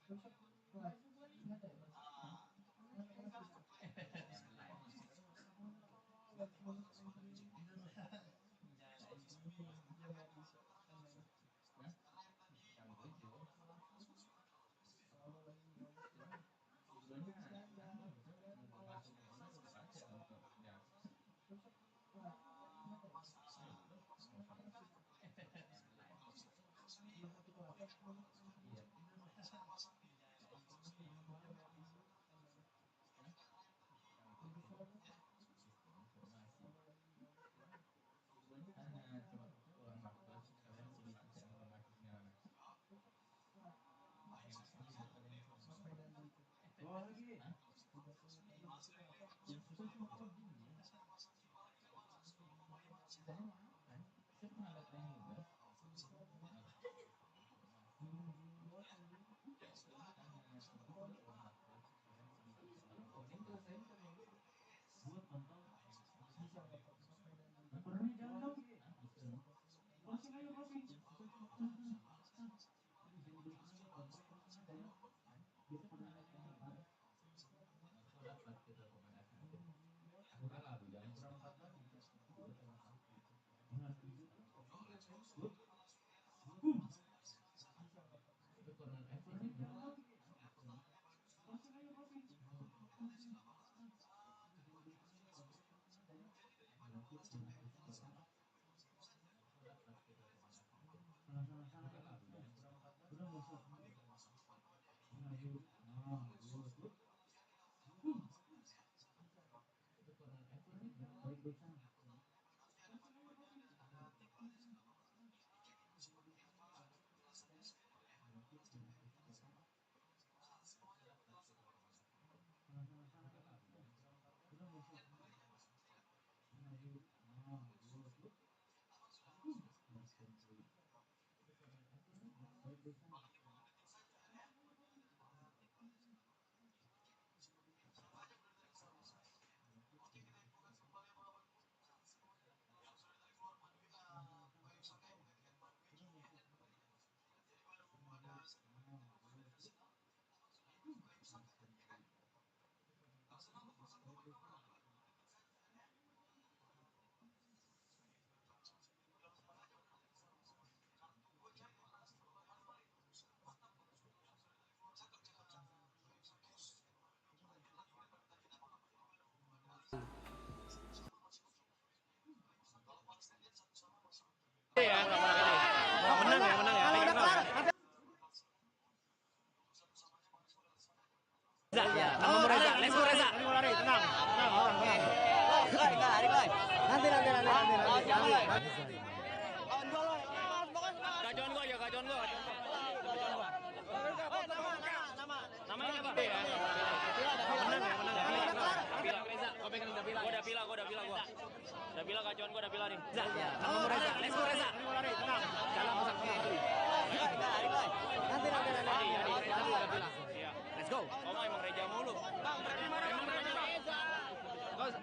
Rabu gua libur.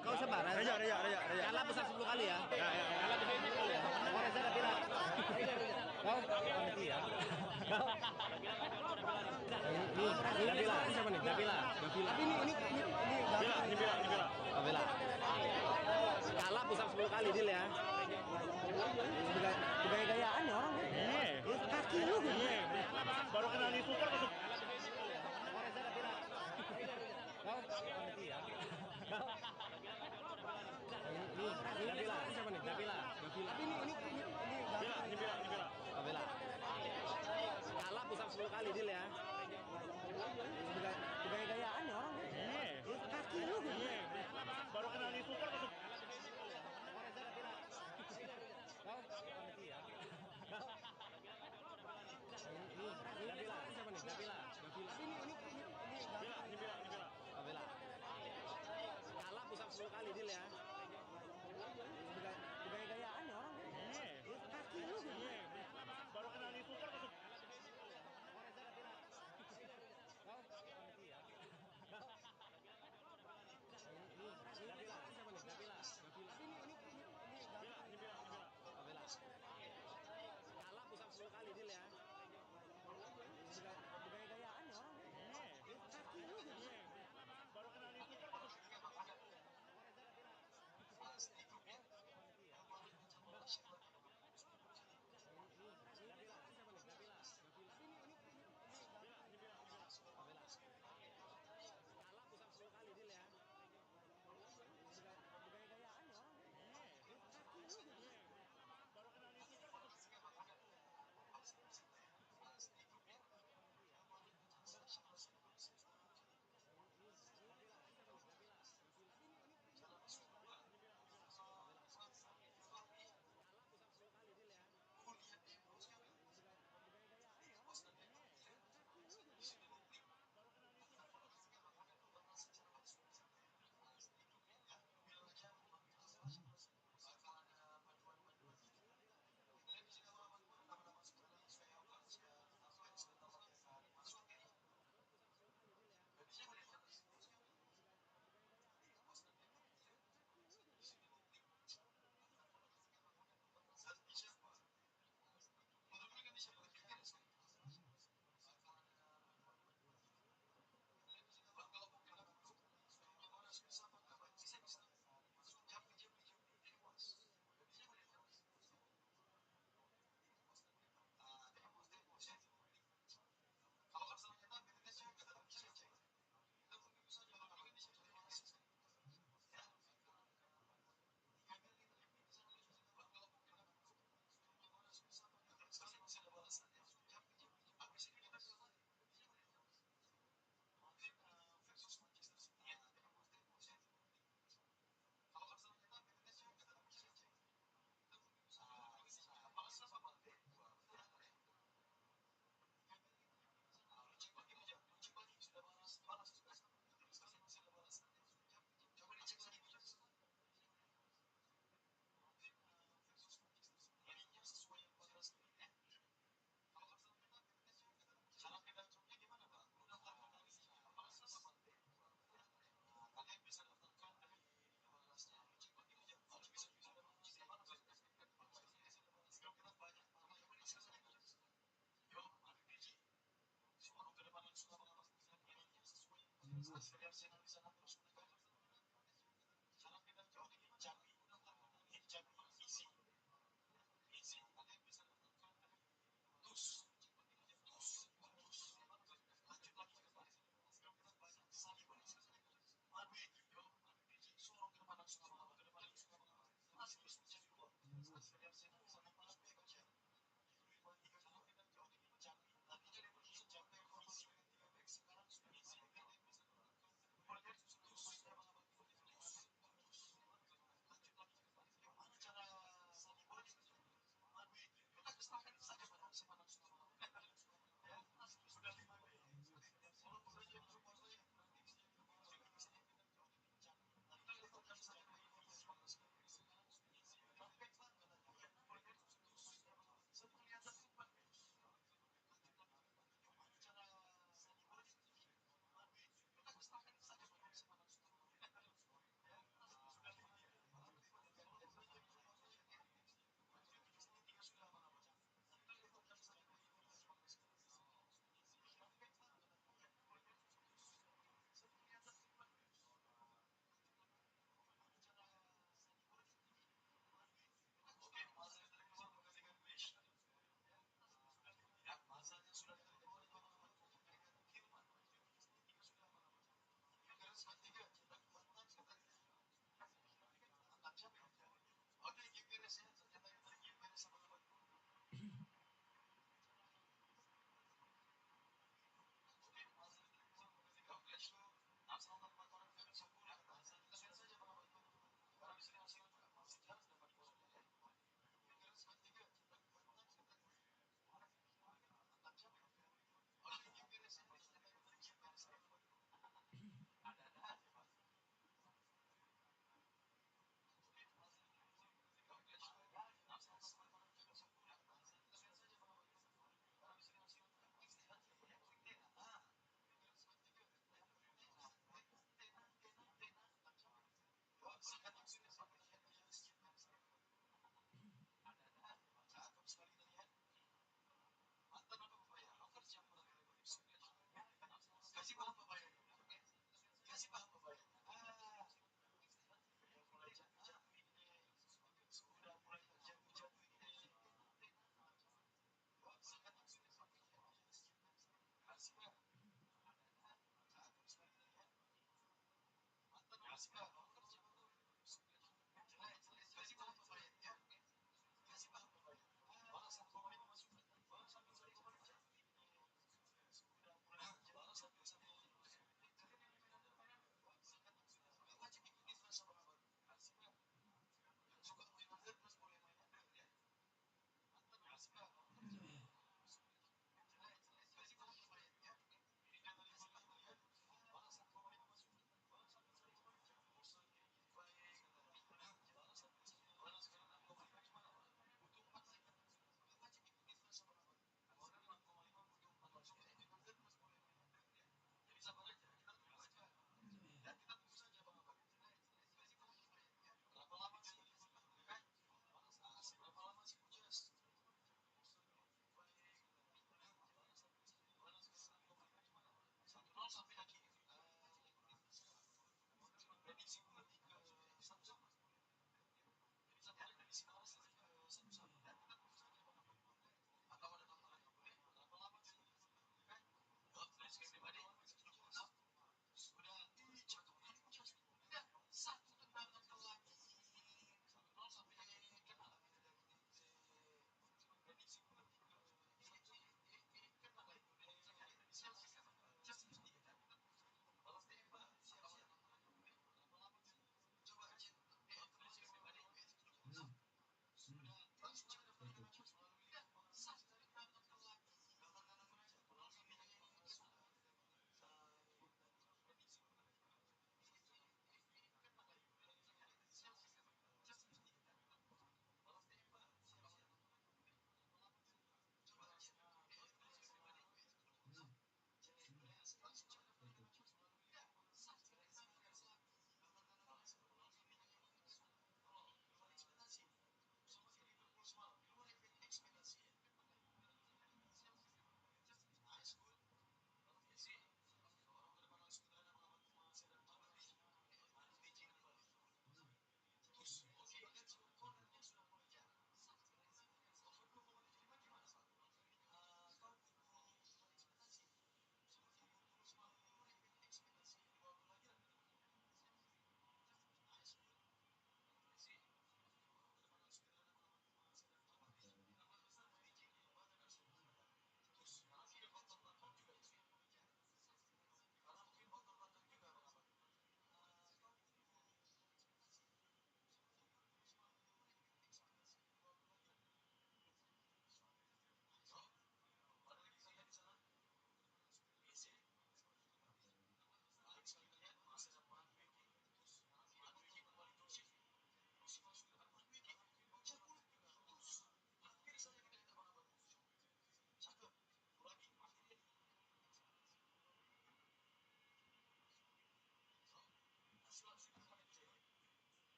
Kau sabar. Reja. Kalah besar 10 kali ya. Kalah besar 10 kali ya. Reza udah bilang. Kau nanti ya. Udah bilang. Siapa nih? Udah bilang. Tapi ini Bila. Kalah besar 10 kali Dil ya. Gaya-gayaan ya orang. Kaki lu. Baru kenal nih super masuk. Nabila, siapa nih? Nabila. Nabila. Kalah pusat 10 kali deal ya. Gaya-gayaan ya orang. Kaki lu. Baru kenal nih super masuk. Nabila, siapa nih? Nabila. Nabila. Kalah pusat 10 kali deal ya. Gaya-gayaan ya orang. Kaki lu. Baru kenal nih super masuk. Nabila, siapa nih? Nabila. Nabila. Kalah pusat 10 kali deal ya. Gaya-gayaan ya orang. Kaki lu. Baru kenal nih super masuk. Kalah pusat 10 kali deal ya. Gaya-gayaan ya orang. Kaki lu. Baru kenal nih super masuk.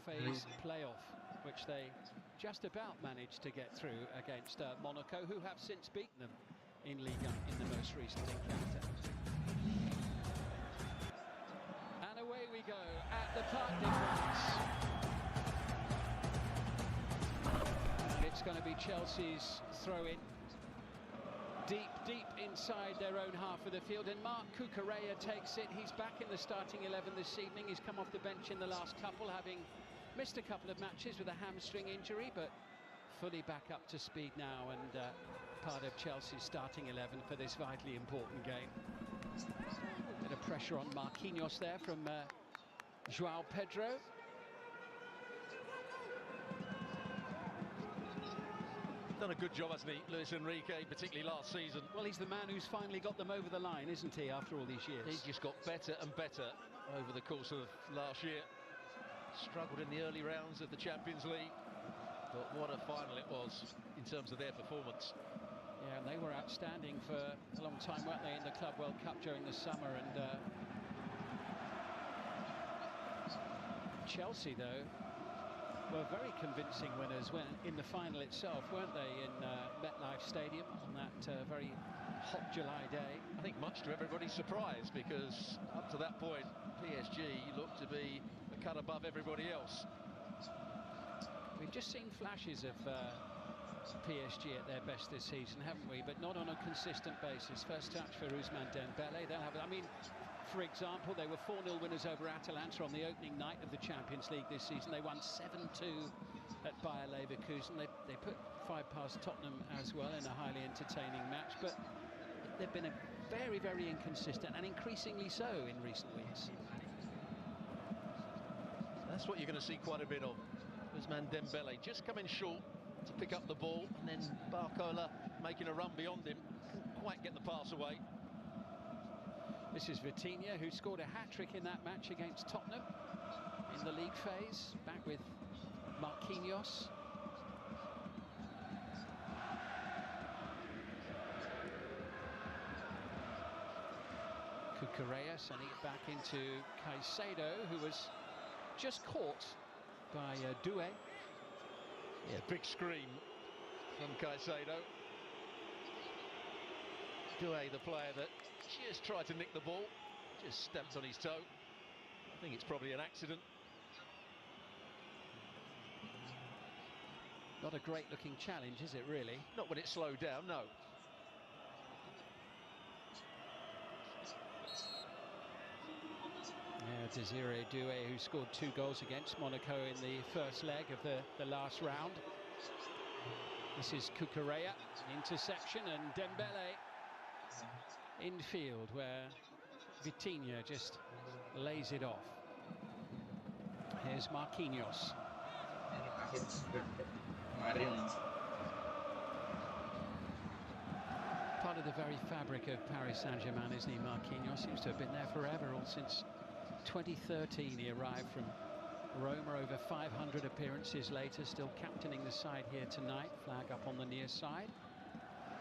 Phase playoff, which they just about managed to get through against Monaco, who have since beaten them in Ligue 1 in the most recent encounter. And away we go at the Parc des Princes. And it's going to be Chelsea's throw-in. Deep inside their own half of the field, and Marc Cucurella takes it. He's back in the starting 11 this evening. He's come off the bench in the last couple, having missed a couple of matches with a hamstring injury, but fully back up to speed now, and part of Chelsea's starting 11 for this vitally important game. Bit of pressure on Marquinhos there from João Pedro. Done a good job, hasn't he, Luis Enrique, particularly last season. Well, he's the man who's finally got them over the line, isn't he, after all these years? He just got better and better over the course of last year. Struggled in the early rounds of the Champions League, but what a final it was in terms of their performance. Yeah, and they were outstanding for a long time, weren't they, in the Club World Cup during the summer. And Chelsea, though, were very convincing winners when in the final itself, weren't they, in MetLife Stadium on that very hot July day. I think much to everybody's surprise, because up to that point PSG looked to be a cut above everybody else. We've just seen flashes of PSG at their best this season, haven't we? But not on a consistent basis. First touch for Ousmane Dembele. They'll have, I mean, for example, they were 4-0 winners over Atalanta on the opening night of the Champions League this season. They won 7-2 at Bayer Leverkusen. They put 5 past Tottenham as well in a highly entertaining match, but they've been a very inconsistent, and increasingly so in recent weeks. That's what you're going to see quite a bit of. Ousmane Dembele just coming short to pick up the ball, and then Barcola making a run beyond him. Couldn't quite get the pass away. This is Vitinha, who scored a hat-trick in that match against Tottenham in the league phase, back with Marquinhos. Cucurella sending it back into Caicedo, who was just caught by Doué. Yeah, big scream from Caicedo. Doué, the player that just tried to nick the ball, just stepped on his toe. I think it's probably an accident. Not a great looking challenge, is it, really? Not when it's slowed down, no. Yeah, Desiree Doué, who scored 2 goals against Monaco in the first leg of the last round. This is Cucurella, interception, and Dembele infield, where Vitinha just lays it off. Here's Marquinhos. Part of the very fabric of Paris Saint-Germain, isn't he, Marquinhos? Seems to have been there forever, all since 2013 he arrived from Roma. Over 500 appearances later, still captaining the side here tonight. Flag up on the near side.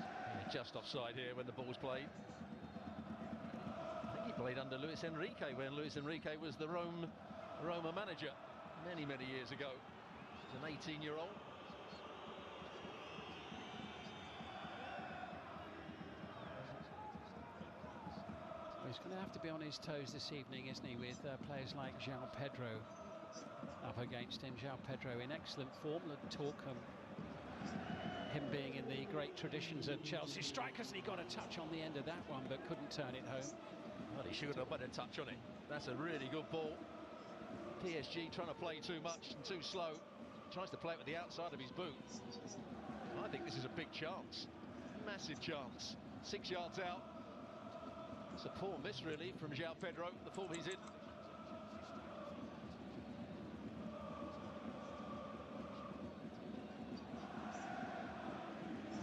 Yeah, just offside here when the ball's played. I think he played under Luis Enrique when Luis Enrique was the Roma manager many years ago. He's an 18-year-old. He's going to have to be on his toes this evening, isn't he, with players like João Pedro up against him. João Pedro in excellent form. The talk him being in the great traditions of Chelsea strikers, and he got a touch on the end of that one, but couldn't turn it home. Well, he should have put a touch on it. That's a really good ball. PSG trying to play too much and too slow. Tries to play it with the outside of his boot. I think this is a big chance. Massive chance. 6 yards out. It's a poor miss, really, from João Pedro, the form he's in.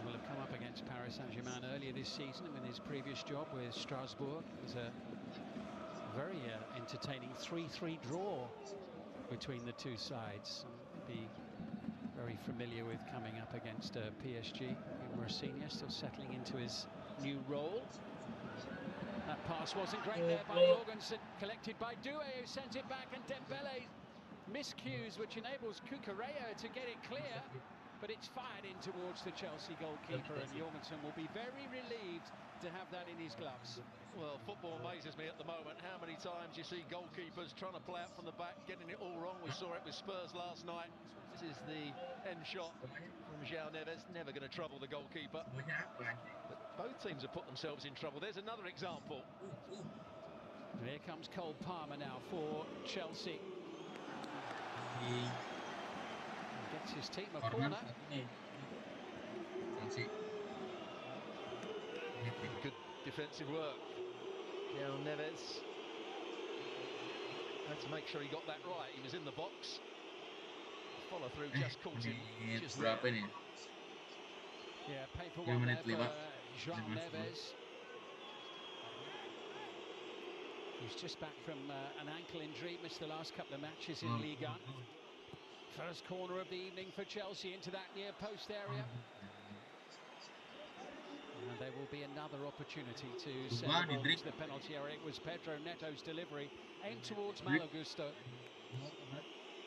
Will have come up against Paris Saint-Germain earlier this season, and in his previous job with Strasbourg. It was a very entertaining 3-3 draw between the two sides. Be very familiar with coming up against PSG. Mourinho still settling into his new role. That pass wasn't great there by Jorgensen, collected by Doué, who sends it back, and Dembele miscues, which enables Cucurella to get it clear, but it's fired in towards the Chelsea goalkeeper, and Jorgensen will be very relieved to have that in his gloves. Well, football amazes me at the moment. How many times you see goalkeepers trying to play out from the back, getting it all wrong. We saw it with Spurs last night. This is the end shot from João Neves. Never going to trouble the goalkeeper. But both teams have put themselves in trouble. There's another example. Here comes Cole Palmer now for Chelsea. Gets his team a corner. Good defensive work. João Neves had to make sure he got that right. He was in the box. Follow through just caught him. Just there. Yeah, paper one there for João Neves. He's just back from an ankle injury, missed the last couple of matches in Liga. First corner of the evening for Chelsea into that near post area. And there will be another opportunity to send the ball into the penalty area. It was Pedro Neto's delivery, aimed towards Malo Gusto.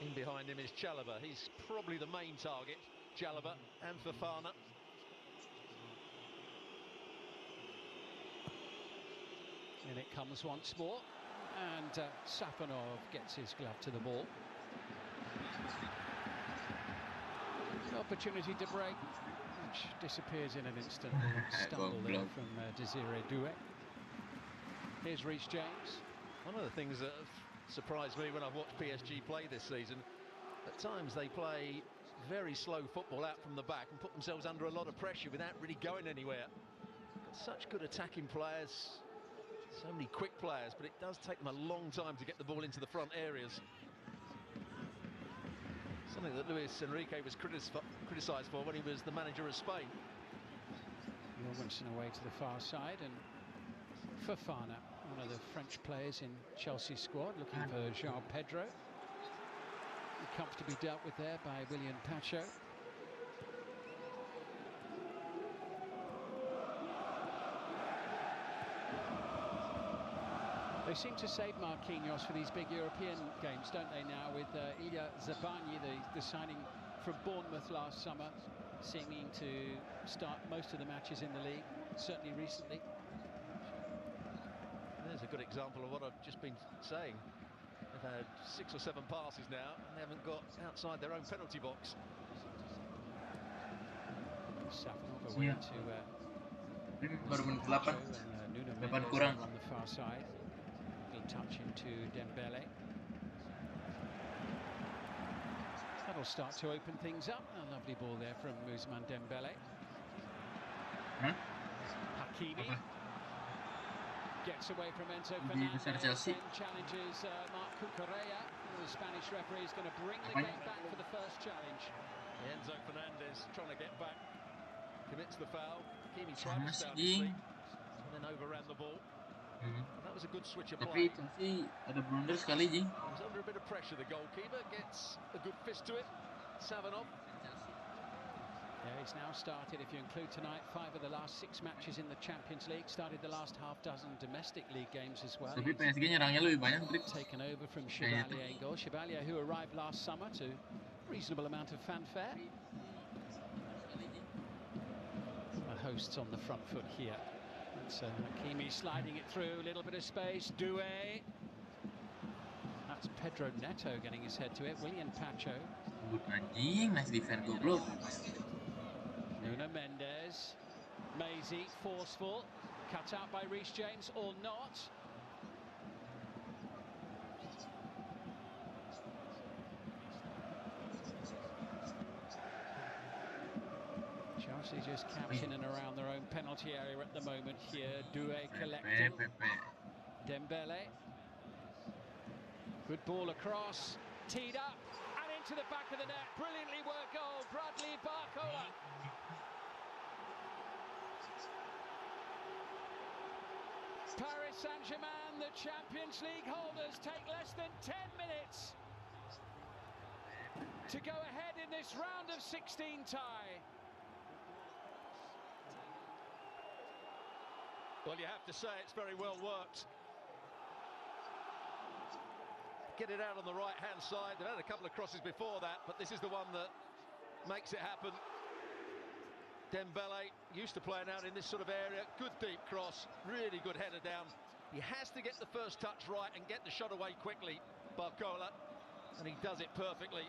In behind him is Chalobah. He's probably the main target, Chalobah and Fofana. And it comes once more, and Safanov gets his glove to the ball. Opportunity to break, which disappears in an instant. Stumble there from Desiree Doué. Here's Reece James. One of the things that have surprised me when I've watched PSG play this season, at times they play very slow football out from the back and put themselves under a lot of pressure without really going anywhere. Got such good attacking players, so many quick players, but it does take them a long time to get the ball into the front areas. Something that Luis Enrique was criticised for when he was the manager of Spain. Jorgensen away to the far side, and Fofana, one of the French players in Chelsea's squad, looking for João Pedro. Comfortably dealt with there by William Pacho. They seem to save Marquinhos for these big European games, don't they, now, with Ilya Zabani, the signing from Bournemouth last summer, seeming to start most of the matches in the league, certainly recently. There's a good example of what I've just been saying. They've had 6 or 7 passes now, and they haven't got outside their own penalty box. Safanov away to baru menit 8. Nuno 8 Mendes kurang. on the far side. Touch into Dembele. That'll start to open things up. A lovely ball there from Ousmane Dembele. Hakimi gets away from Enzo Fernandez and challenges Marc Cucurella. The Spanish referee is going to bring the game back for the first challenge. Enzo Fernandez trying to get back, commits the foul. Hakimi tried to start his feet and then overran the ball. That was a good switch of play. Tapi Chelsea ada blunder sekali, Ji. He's under a bit of pressure. The goalkeeper gets a good fist to it. Safanov. Yeah, it's now started, if you include tonight, 5 of the last 6 matches in the Champions League. Started the last half dozen domestic league games as well. Tapi PSG nyerangnya lebih banyak, Drik. Taken over from Chevalier in goal. Chevalier, who arrived last summer to reasonable amount of fanfare. The hosts on the front foot here. It's Hakimi sliding it through, a little bit of space. Doué. That's Pedro Neto getting his head to it. William Pacho. Good anjing, nice defense goblok. Nuno Mendes. Maisie, forceful. Cut out by Reece James or not. Chelsea just camped in and around their own penalty area at the moment here. Doué collecting. Dembele. Good ball across. Teed up and into the back of the net. Brilliantly worked goal. Bradley Barcola. Paris Saint-Germain, the Champions League holders, take less than 10 minutes to go ahead in this round of 16 tie. Well, you have to say it's very well worked. Get it out on the right-hand side. They've had a couple of crosses before that, but this is the one that makes it happen. Dembele used to playing out in this sort of area. Good deep cross, really good header down. He has to get the first touch right and get the shot away quickly, Barcola, and he does it perfectly.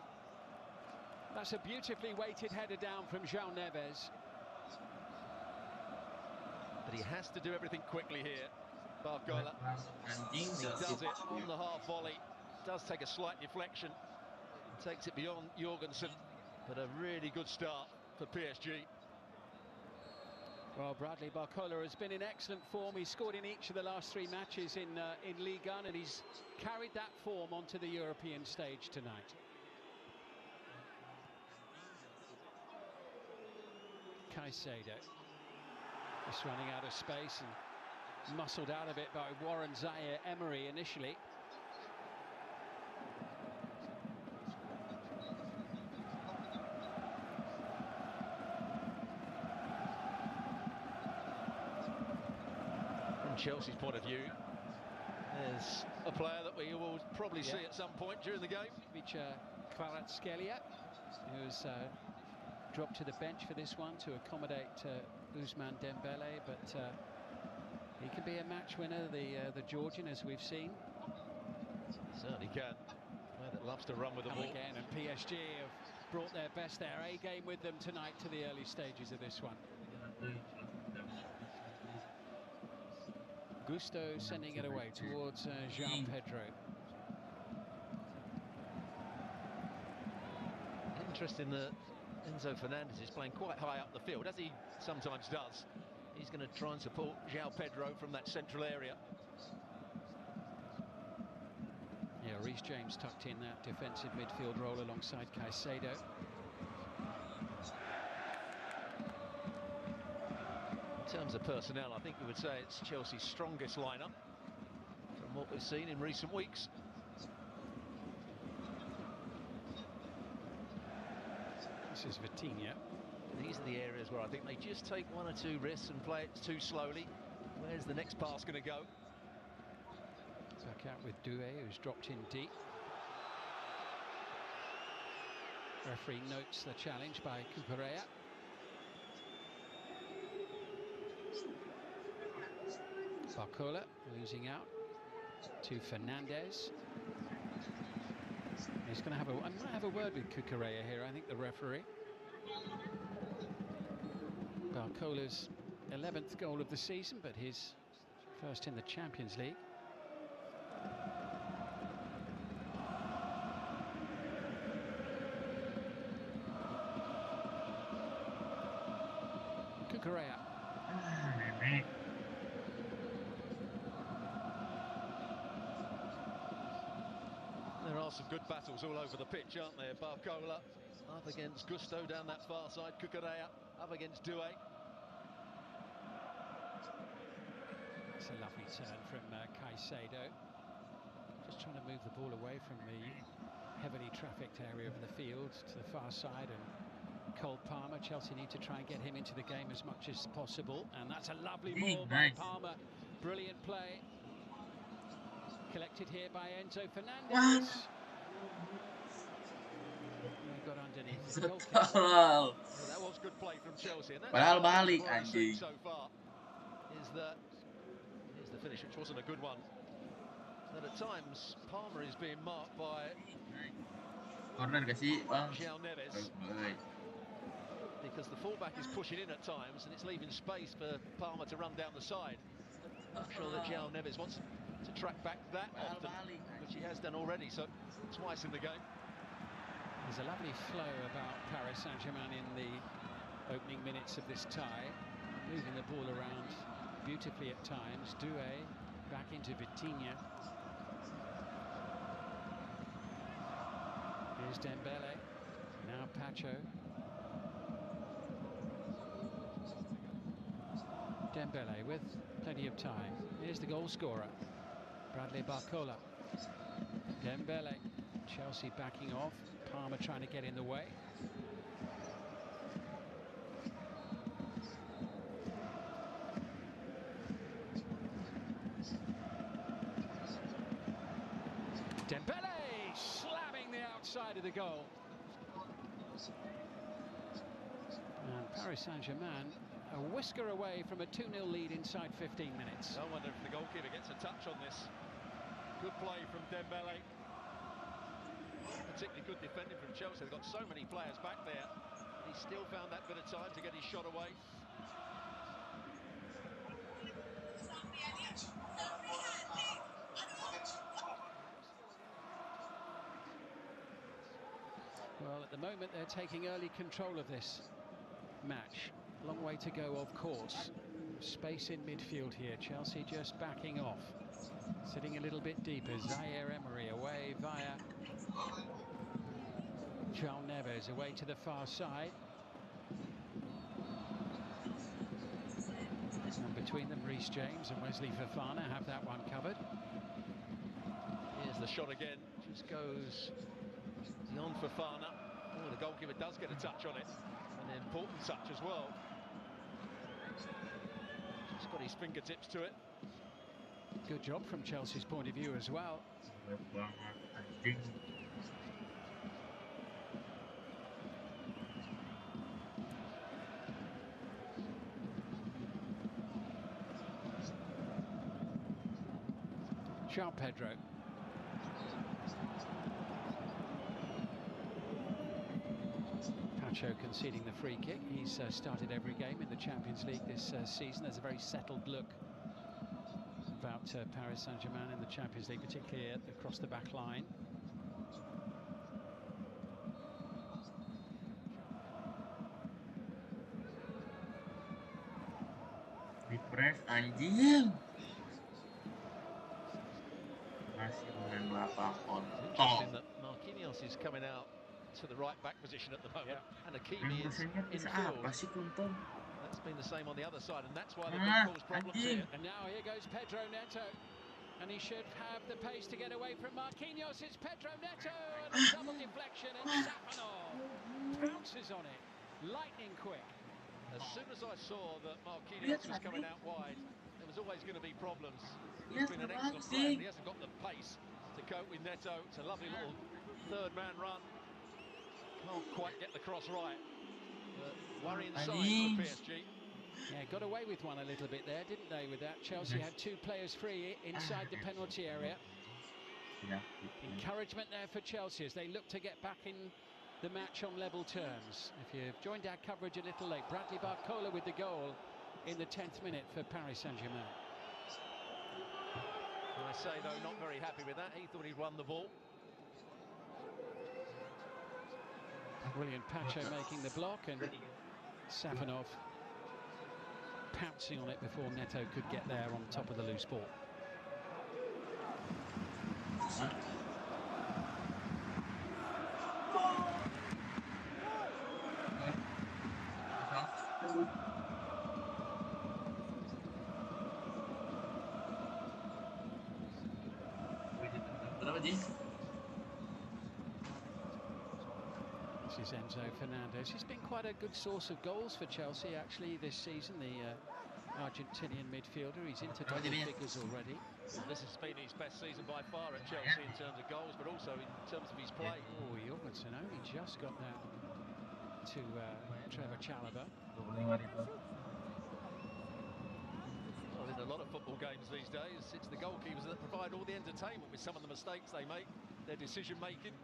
That's a beautifully weighted header down from João Neves. But he has to do everything quickly here, Barcola. He does it on the half volley. Does take a slight deflection. Takes it beyond Jorgensen, but a really good start for PSG. Well, Bradley Barcola has been in excellent form. He scored in each of the last 3 matches in Ligue 1, and he's carried that form onto the European stage tonight. Caicedo just running out of space and muscled out of it by Warren Zaire-Emery initially. Chelsea's point of view, there's a player that we will probably see at some point during the game. Vicha Kvaratskhelia, who's dropped to the bench for this one to accommodate Ousmane Dembele, but he can be a match winner, the Georgian, as we've seen. Certainly can. A player that loves to run with the ball. Again, and PSG have brought their best, their A game with them tonight to the early stages of this one. Gusto sending it away towards João Pedro. Interesting that Enzo Fernandez is playing quite high up the field, as he sometimes does. He's going to try and support João Pedro from that central area. Yeah, Reece James tucked in that defensive midfield role alongside Caicedo. In terms of personnel, I think we would say it's Chelsea's strongest lineup from what we've seen in recent weeks. This is Vitinha. These are the areas where I think they just take 1 or 2 risks and play it too slowly. Where's the next pass going to go? Back out with Doué, who's dropped in deep. Referee notes the challenge by Cucurella. Barcola losing out to Fernandez. He's going to have I might have a word with Cucurella here, I think, the referee. Barcola's 11th goal of the season, but his first in the Champions League. Cucurella. There are some good battles all over the pitch, aren't there? Barcola up against Gusto down that far side. Cucurella up against Doué. It's a lovely turn from Caicedo. Just trying to move the ball away from the heavily trafficked area of the field to the far side, and Cole Palmer. Chelsea need to try and get him into the game as much as possible, and that's a lovely ball by Palmer. Brilliant play. Collected here by Enzo Fernandez. He got underneath the goalkeeper. Well, that was good play from Chelsea. And that's Padahal what balik I've seen anjing. so far is that finish, which wasn't a good one. And at times, Palmer is being marked by Corner gak sih, Bang? João Neves. Because the fullback is pushing in at times and it's leaving space for Palmer to run down the side. I'm sure that João Neves wants to track back that often, which he has done already, so twice in the game. There's a lovely flow about Paris Saint-Germain in the opening minutes of this tie, moving the ball around beautifully at times. Doué back into Vitinha. Here's Dembele, now Pacho. Dembele with plenty of time. Here's the goal scorer, Bradley Barcola. Dembele, Chelsea backing off. Palmer trying to get in the way. Dembele slamming the outside of the goal. And Paris Saint-Germain a whisker away from a 2-0 lead inside 15 minutes. I wonder if the goalkeeper gets a touch on this. Good play from Dembele. Particularly good defending from Chelsea. They've got so many players back there. He still found that bit of time to get his shot away. Well, at the moment they're taking early control of this match. Long way to go, of course. Space in midfield here. Chelsea just backing off. Sitting a little bit deeper. Zaire Emery away via João Neves, away to the far side. And between them, Reece James and Wesley Fofana have that one covered. Here's the shot again. Just goes beyond Fofana. Oh, the goalkeeper does get a touch on it. And an important touch as well. Just got his fingertips to it. Good job from Chelsea's point of view as well. João Pedro. Pacho conceding the free kick. He's started every game in the Champions League this season. There's a very settled look about Paris Saint-Germain in the Champions League, particularly across the back line. Refresh anjing. Masih main belakang on top. Interesting that Marquinhos is coming out to the right back position at the moment, and Hakimi is infield. That's been the same on the other side, and that's why they've been caused problems here. And now here goes Pedro Neto, and he should have the pace to get away from Marquinhos. It's Pedro Neto, and a double deflection, and Safanov pounces on it, lightning quick. As soon as I saw that Marquinhos was coming out wide, there was always going to be problems. He's been an excellent player, but he hasn't got the pace to cope with Neto. It's a lovely little third-man run. Can't quite get the cross right. But worrying signs for PSG. Yeah, got away with one a little bit there, didn't they, with that? Chelsea had two players free inside the penalty area. Encouragement there for Chelsea as they look to get back in the match on level terms. If you've joined our coverage a little late, Bradley Barcola with the goal in the 10th minute for Paris Saint-Germain. I say, though, not very happy with that. He thought he'd won the ball. William Pacho making the block, and Safanov pouncing on it before Neto could get there on top of the loose ball. This is Enzo Fernandez. He's been quite a good source of goals for Chelsea actually this season, the Argentinian midfielder. He's into double figures already. This has been his best season by far at Chelsea in terms of goals, but also in terms of his play. Oh, Jorgensen only just got that to Trevor Chalobah. Well, in a lot of football games these days. It's the goalkeepers that provide all the entertainment with some of the mistakes they make, their decision making.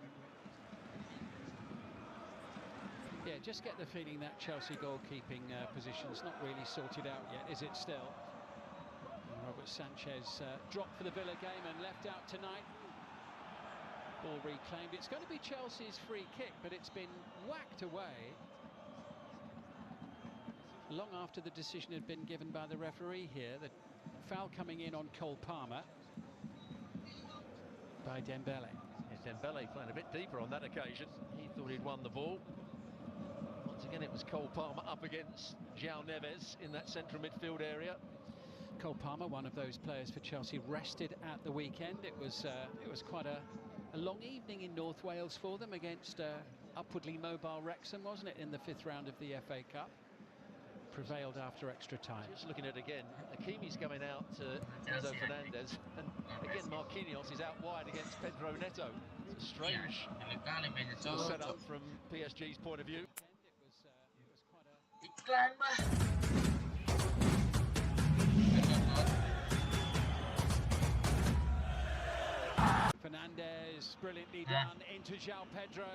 Yeah, just get the feeling that Chelsea goalkeeping position's not really sorted out yet, is it still? And Robert Sanchez dropped for the Villa game and left out tonight. Ball reclaimed. It's going to be Chelsea's free kick, but it's been whacked away long after the decision had been given by the referee here. The foul coming in on Cole Palmer by Dembele. Yeah, Dembele playing a bit deeper on that occasion. He thought he'd won the ball. Once again, it was Cole Palmer up against João Neves in that central midfield area. Cole Palmer, one of those players for Chelsea, rested at the weekend. It was quite a long evening in North Wales for them against upwardly mobile Wrexham, wasn't it, in the 5th round of the FA Cup? Prevailed after extra time. Just looking at it again, Hakimi's coming out to Enzo Fernandez, and again Marquinhos is out wide against Pedro Neto. It's a strange setup from PSG's point of view. Fernandez, brilliantly done, into João Pedro.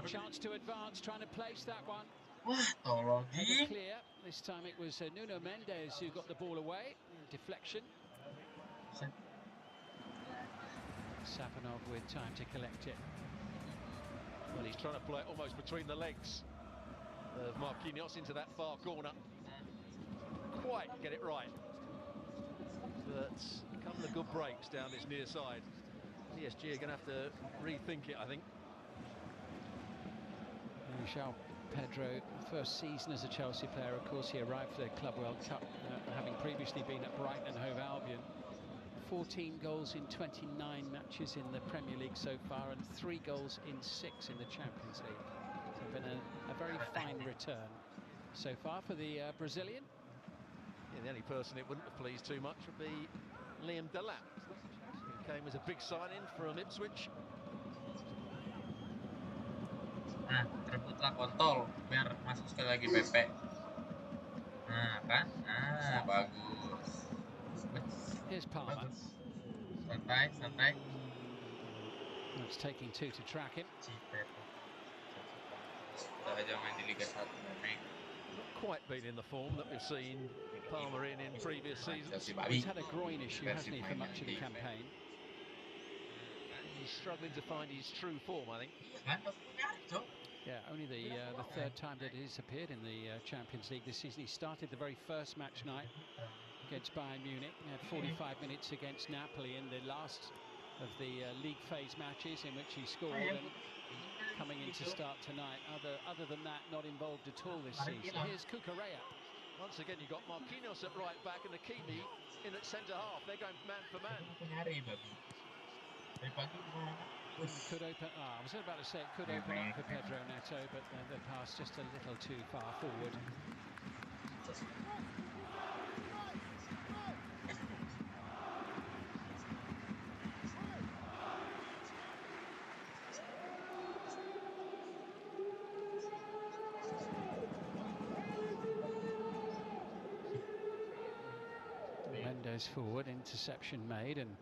Chance to advance, trying to place that one. Header clear. This time it was Nuno Mendes who got the ball away. Deflection. Sapanov with time to collect it. Well, he's trying to play it almost between the legs of Marquinhos into that far corner. Quite get it right. But a couple of good breaks down this near side. PSG are going to have to rethink it, I think. João Pedro, first season as a Chelsea player, of course. He arrived for the Club World Cup, having previously been at Brighton and Hove Albion. 14 goals in 29 matches in the Premier League so far, and 3 goals in 6 in the Champions League. So been a very fine return so far for the Brazilian. Yeah, the only person it wouldn't have pleased too much would be Liam Delap, who came as a big signing from Ipswich. Nah, rebutlah kontol biar masuk sekali lagi PP. Nah, kan? Nah, bagus. Here's Palmer. Bagus. Santai, santai. It's taking 2 to track him. Sudah aja main di Liga 1 nih. Not quite been in the form that we've seen Palmer in previous seasons. He's had a groin issue, hasn't he, for much of the campaign? He's struggling to find his true form, I think. Yeah, only the 3rd time that he's appeared in the Champions League this season. He started the very first match night against Bayern Munich. He had 45 minutes against Napoli in the last of the league phase matches in which he scored. And coming in to start tonight, other than that, not involved at all this season. Here's Cucurella. Once again, you've got Marquinhos at right back and Hakimi in at centre half. They're going man for man. Could open. I was about to say it could open up for Pedro Neto, but the pass just a little too far forward. Mendes forward, interception made, and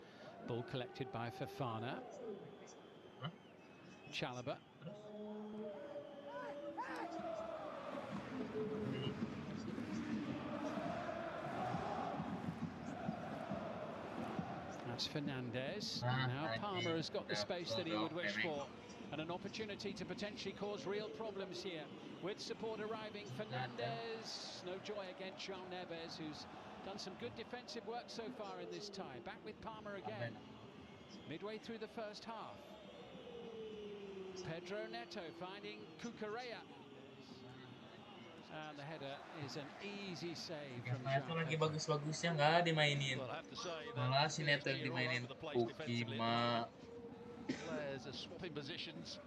ball collected by Fofana. Chalobah. That's Fernandez. Now Palmer has got the space that he would wish for, and an opportunity to potentially cause real problems here. With support arriving, Fernandez. No joy against João Neves, who's done some good defensive work so far in this tie. Back with Palmer again. Midway through the first half. Pedro Neto finding Cucurella. And the header is an easy save from Neto lagi bagus-bagusnya nggak dimainin. Malah si Neto yang dimainin. Gimana? Players are swapping positions.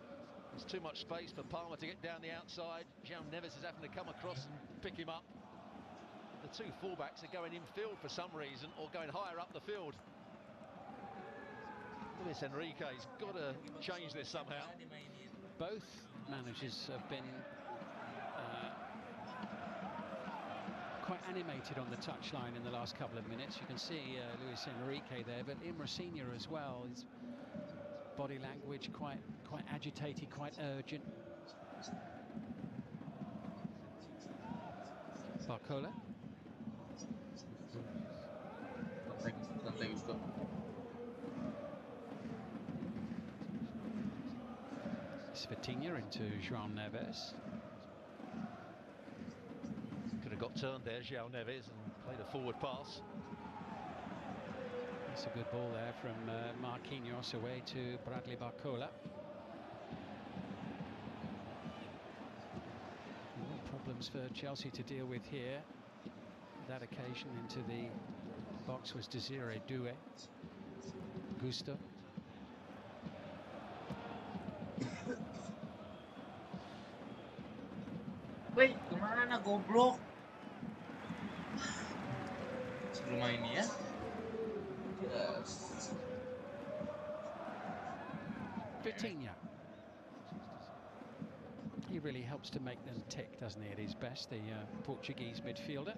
There's too much space for Palmer to get down the outside. João Neves is having to come across and pick him up. The 2 fullbacks are going infield for some reason, or going higher up the field. Luis Enrique's got to change this somehow. Both managers have been quite quite animated on the touchline in the last couple of minutes. You can see Luis Enrique there, but Imre Senior as well. His body language quite agitated, quite urgent. Barcola. Vitinha into João Neves. Could have got turned there, João Neves, and played a forward pass. That's a good ball there from Marquinhos away to Bradley Barcola. Problems for Chelsea to deal with here. That occasion into the box was Desiree Doué. Gusto. Woi, kemana goblok? Sebelum main ya. Yes. Vitinha. He really helps to make them tick, doesn't he, at his best, the Portuguese midfielder.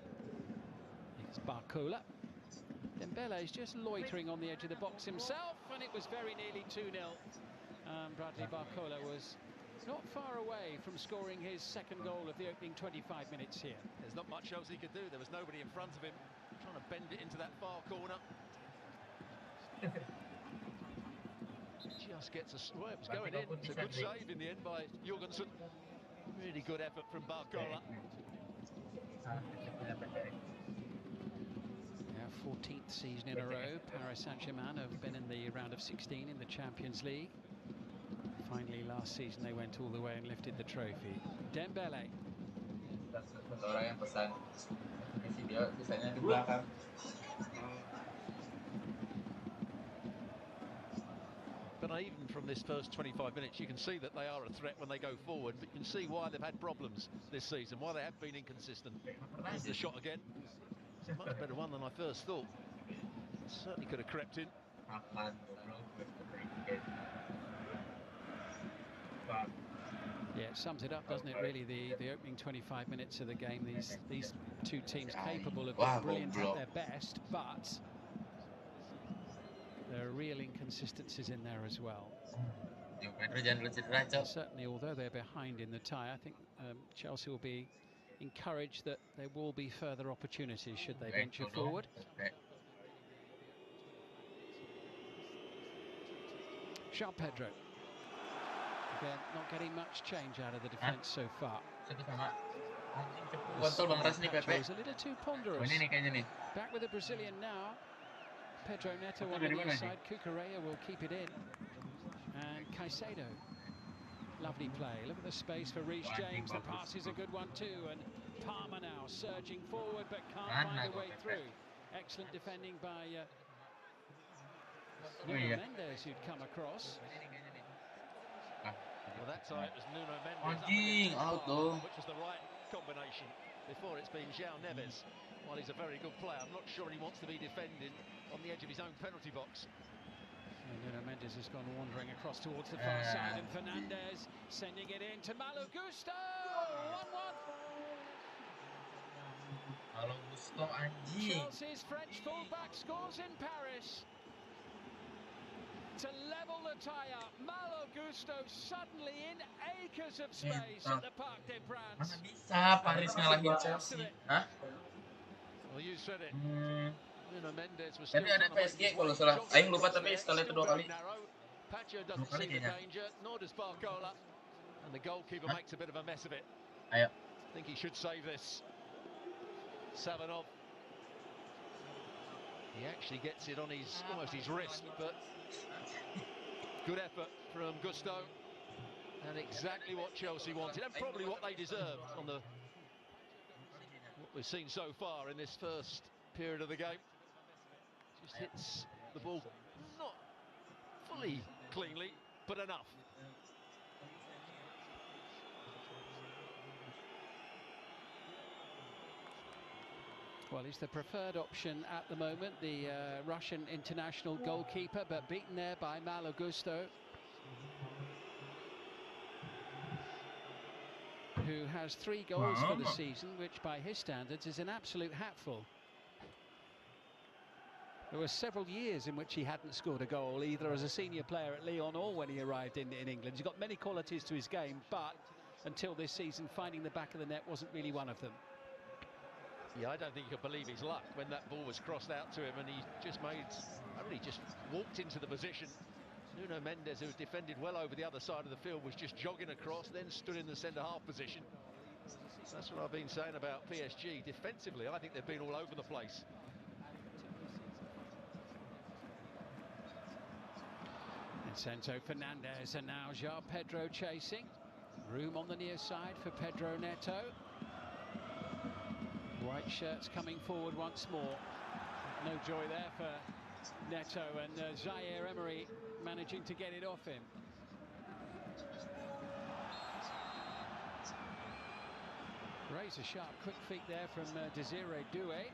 It's Barcola. Dembele's just loitering on the edge of the box himself, and it was very nearly 2-0. Bradley Barcola was not far away from scoring his second goal of the opening 25 minutes here. There's not much else he could do. There was nobody in front of him trying to bend it into that far corner. Just gets a well, it was going in. It's a good save in the end by Jorgensen. Really good effort from Barcola. Our 14th season in a row, Paris Saint-Germain have been in the round of 16 in the Champions League. Finally, last season they went all the way and lifted the trophy. Dembele. Orang yang pesan dia bisanya di belakang. But even from this first 25 minutes, you can see that they are a threat when they go forward. But you can see why they've had problems this season, why they have been inconsistent. Here's the shot again. It's a much better one than I first thought. Certainly could have crept in. Yeah, it sums it up, doesn't it, really, the opening 25 minutes of the game. These two teams capable of being brilliant at their best, but there are real inconsistencies in there as well. Certainly, although they're behind in the tie, I think Chelsea will be encouraged that there will be further opportunities should they venture forward. João Pedro. Again, not getting much change out of the defence so far. Was a little too ponderous. Back with the Brazilian now. Pedro Neto on the near side. Cucurella will keep it in. And Caicedo. Lovely play. Look at the space for Reece James. The pass is a good one too. And Palmer now surging forward but can't find a way through. Excellent defending by Nuno Mendes, who'd come across. Well, that time it was Nuno Mendes which was the right combination. Before it's been João Neves. While he's a very good player, I'm not sure he wants to be defended on the edge of his own penalty box. And Nuno Mendes has gone wandering across towards the far side, and Fernandes sending it in to Malo Gusto. 1-1. Malo Gusto anjing. Chelsea's French fullback scores in Paris to level the tie-up. Malo Gusto suddenly in acres of space at the Parc des Princes. Mana bisa Paris ngalahin Chelsea? Hah? Well, you said it. Nuno Mendes was Tapi ada PSG kalau salah. Aing lupa tapi sekali itu 2 kali. Pacho doesn't see the danger, nor does Barcola. And the goalkeeper makes a bit of a mess of it. Ayo. I think he should save this. Savinov. He actually gets it on his almost his wrist, but good effort from Gusto. And exactly what Chelsea wanted, and probably what they deserved on what we've seen so far in this first period of the game. Just hits the ball not fully cleanly, but enough. Well, he's the preferred option at the moment, the Russian international goalkeeper, but beaten there by Malo Gusto. who has 3 goals for the season, which by his standards is an absolute hatful. There were several years in which he hadn't scored a goal, either as a senior player at Lyon or when he arrived in England. He's got many qualities to his game, but until this season, finding the back of the net wasn't really one of them. Yeah, I don't think he could believe his luck when that ball was crossed out to him, and he just walked into the position. Nuno Mendes, who defended well over the other side of the field, was just jogging across, then stood in the centre-half position. That's what I've been saying about PSG. Defensively, I think they've been all over the place. Enzo Fernandez and now João Pedro chasing. Room on the near side for Pedro Neto. White shirts coming forward once more. No joy there for Neto, and Zaire Emery managing to get it off him. Razor sharp quick feet there from Desiree Doué,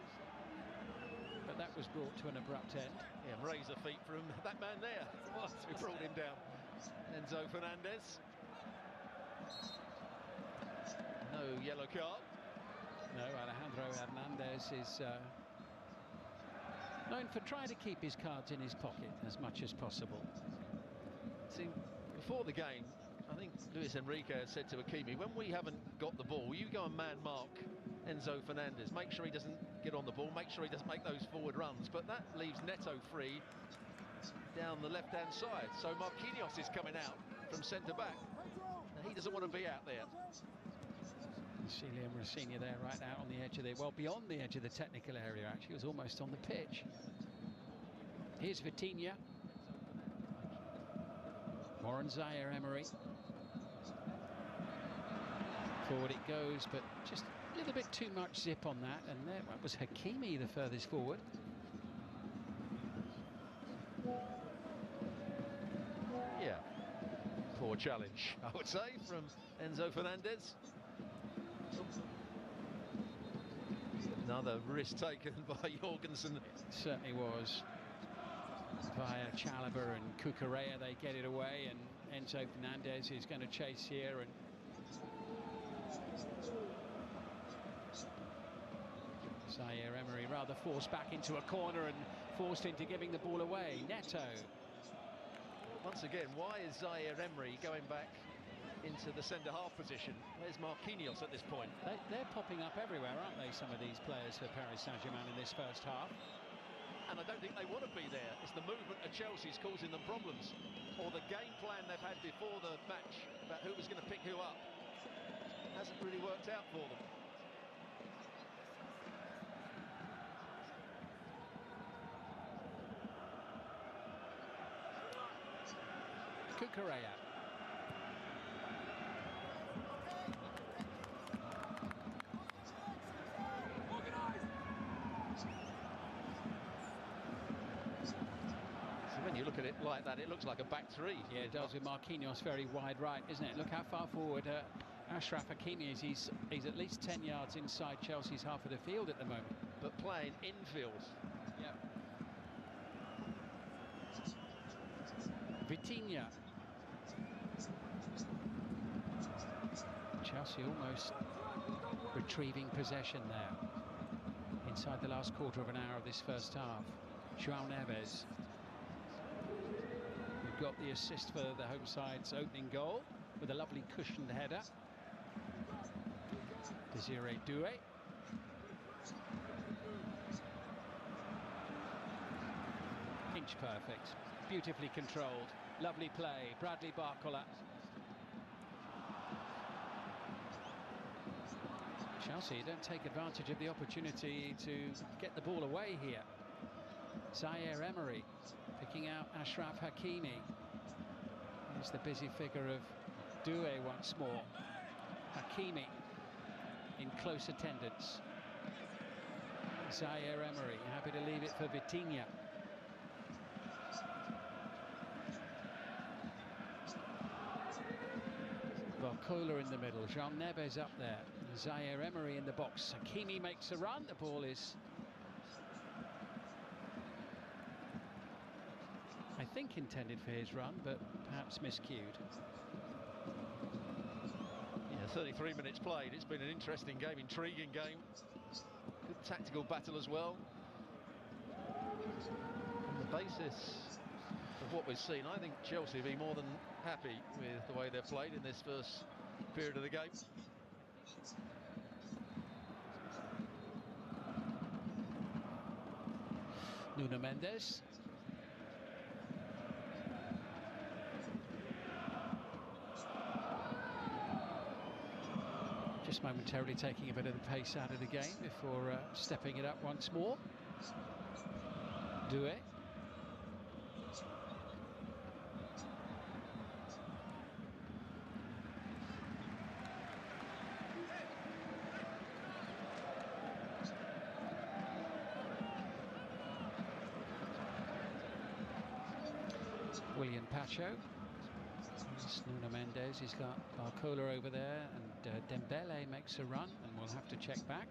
but that was brought to an abrupt end. Yeah, razor feet from that man there. What, who brought him down? Enzo Fernandez. No yellow card. No, Alejandro Hernandez is known for trying to keep his cards in his pocket as much as possible. See, before the game, I think Luis Enrique said to Hakimi, when we haven't got the ball, you go and man mark Enzo Fernandez, make sure he doesn't get on the ball, make sure he doesn't make those forward runs. But that leaves Neto free down the left-hand side. So Marquinhos is coming out from centre-back. He doesn't want to be out there. Celia Messina there, right out on the edge of the, well, beyond the edge of the technical area, actually. It was almost on the pitch. Here's Vitinha. Warren Zaire Emery. Forward it goes, but just a little bit too much zip on that, and there that was Hakimi the furthest forward. Yeah, poor challenge, I would say, from Enzo Fernandez. Another risk taken by Jorgensen. Certainly was. Via Chalobah and Cucurella, they get it away, and Enzo Fernandez is going to chase here, and Zaire Emery rather forced back into a corner and forced into giving the ball away. Neto. Once again, why is Zaire Emery going back into the centre-half position? Where's Marquinhos at this point? They're popping up everywhere, aren't they, some of these players for Paris Saint-Germain in this first half? And I don't think they want to be there. It's the movement of Chelsea's causing them problems, or the game plan they've had before the match about who was going to pick who up hasn't really worked out for them. Cucurella. When you look at it like that, it looks like a back three. Yeah, it does, with Marquinhos very wide right, isn't it? Look how far forward Achraf Hakimi is. He's at least 10 yards inside Chelsea's half of the field at the moment. But playing infield. Yeah. Vitinha. Chelsea almost retrieving possession there. Inside the last quarter of an hour of this first half. João Neves. We've got the assist for the home side's opening goal with a lovely cushioned header. Desiree Doué. Inch perfect, beautifully controlled, lovely play. Bradley Barcola. Chelsea don't take advantage of the opportunity to get the ball away here. Zaire Emery picking out Achraf Hakimi. Here's the busy figure of Doué once more. Hakimi in close attendance. Zaire Emery happy to leave it for Vitinha. Barcola in the middle, João Neves up there, Zaire Emery in the box. Hakimi makes a run, the ball is, I think, intended for his run, but perhaps miscued. Yeah, 33 minutes played. It's been an interesting game, intriguing game. Good tactical battle as well. On the basis of what we've seen, I think Chelsea will be more than happy with the way they've played in this first period of the game. Nuno Mendes. Just momentarily taking a bit of the pace out of the game before stepping it up once more. Doué. William Pacho. Nuno Mendes, he's got Barcola over there, and Dembele makes a run, and we'll have to check back.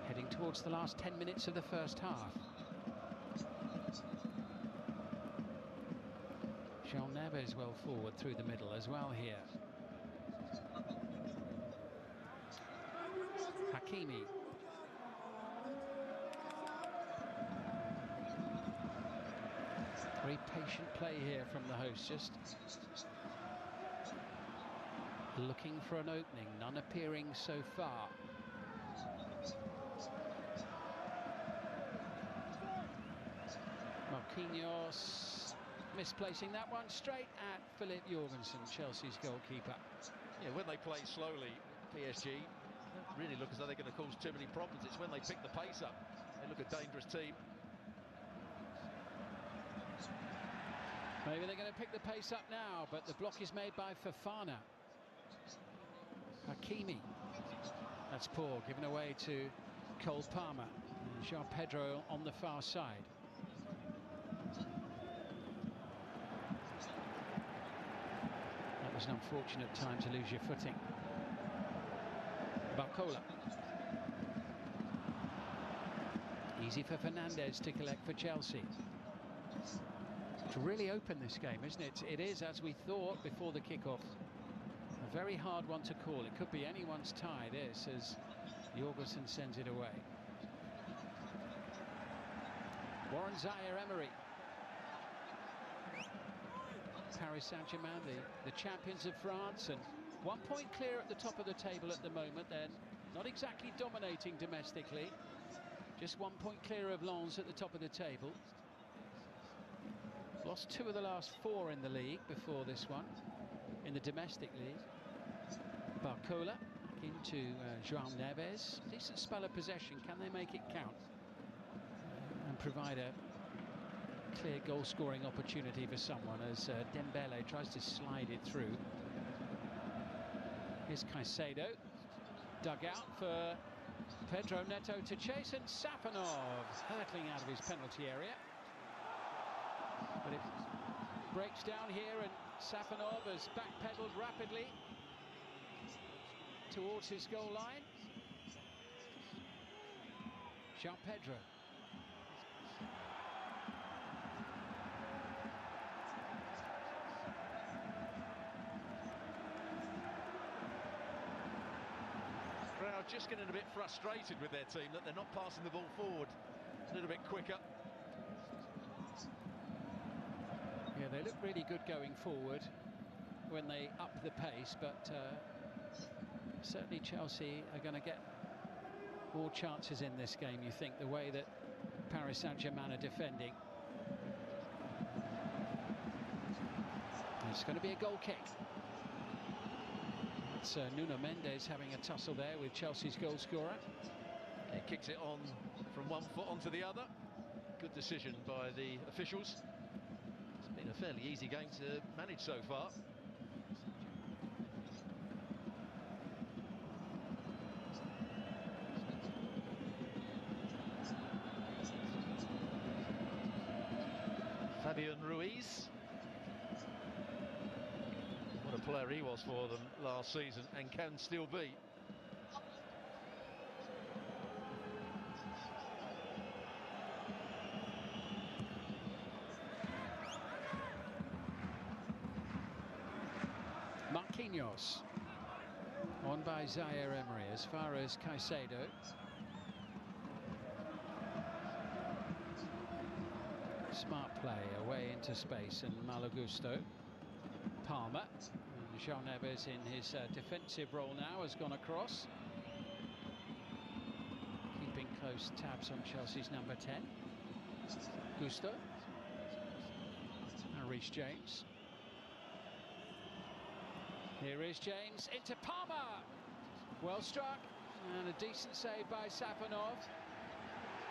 Heading towards the last 10 minutes of the first half. João Neves well forward through the middle as well here. Hakimi. Very patient play here from the host, just looking for an opening, none appearing so far. Marquinhos misplacing that one straight at Philip Jorgensen, Chelsea's goalkeeper. Yeah, when they play slowly, PSG don't really look as though they're going to cause too many problems. It's when they pick the pace up, they look a dangerous team. Maybe they're going to pick the pace up now, but the block is made by Fofana. Hakimi. That's poor, given away to Cole Palmer. And João Pedro on the far side. That was an unfortunate time to lose your footing. Barcola. Easy for Fernandes to collect for Chelsea. It's really open, this game, isn't it? It is, as we thought before the kickoff. A very hard one to call. It could be anyone's tie, this, as Jorgensen sends it away. Warren Zaire-Emery. Paris Saint-Germain, the champions of France, and 1 point clear at the top of the table at the moment. They're not exactly dominating domestically. Just 1 point clear of Lens at the top of the table. Lost 2 of the last 4 in the league before this one, in the domestic league. Barcola into João Neves. Decent spell of possession. Can they make it count and provide a clear goal-scoring opportunity for someone as Dembele tries to slide it through? Here's Caicedo. Dug out for Pedro Neto to chase, and Safanov hurtling out of his penalty area. But it breaks down here, and Safanov has backpedaled rapidly towards his goal line. João Pedro. Crowd just getting a bit frustrated with their team, that they're not passing the ball forward a little bit quicker. Yeah, they look really good going forward when they up the pace, but certainly Chelsea are going to get more chances in this game, you think, the way that Paris Saint-Germain are defending. It's going to be a goal kick. It's Nuno Mendes having a tussle there with Chelsea's goal scorer. He kicks it on from one foot onto the other. Good decision by the officials. It's been a fairly easy game to manage so far. Fabian Ruiz. What a player he was for them last season, and can still be. Marquinhos. On by Zaire Emery as far as Caicedo. Smart play away into space and Malo Gusto. Palmer. And João Neves in his defensive role now has gone across. Keeping close tabs on Chelsea's number 10. Gusto. And Reece James. Here is James into Palmer. Well struck and a decent save by Safanov.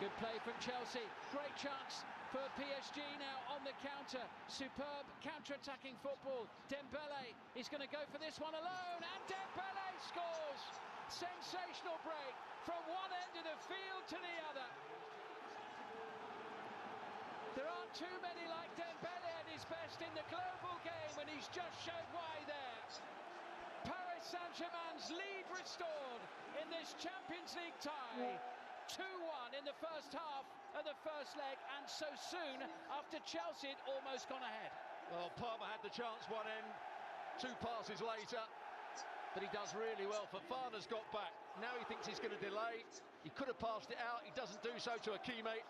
Good play from Chelsea. Great chance for PSG now on the counter. Superb counter-attacking football. Dembele is going to go for this one alone, and Dembele scores. Sensational break from one end of the field to the other. There aren't too many like Dembele at his best in the global game, and he's just showed why there. Paris Saint-Germain's lead restored in this Champions League tie. 2-1 in the first half of the first leg, and so soon after Chelsea had almost gone ahead. Well, Palmer had the chance one end, 2 passes later, but he does really well. Fofana's got back. Now he thinks he's going to delay. He could have passed it out. He doesn't do so to Hakimi.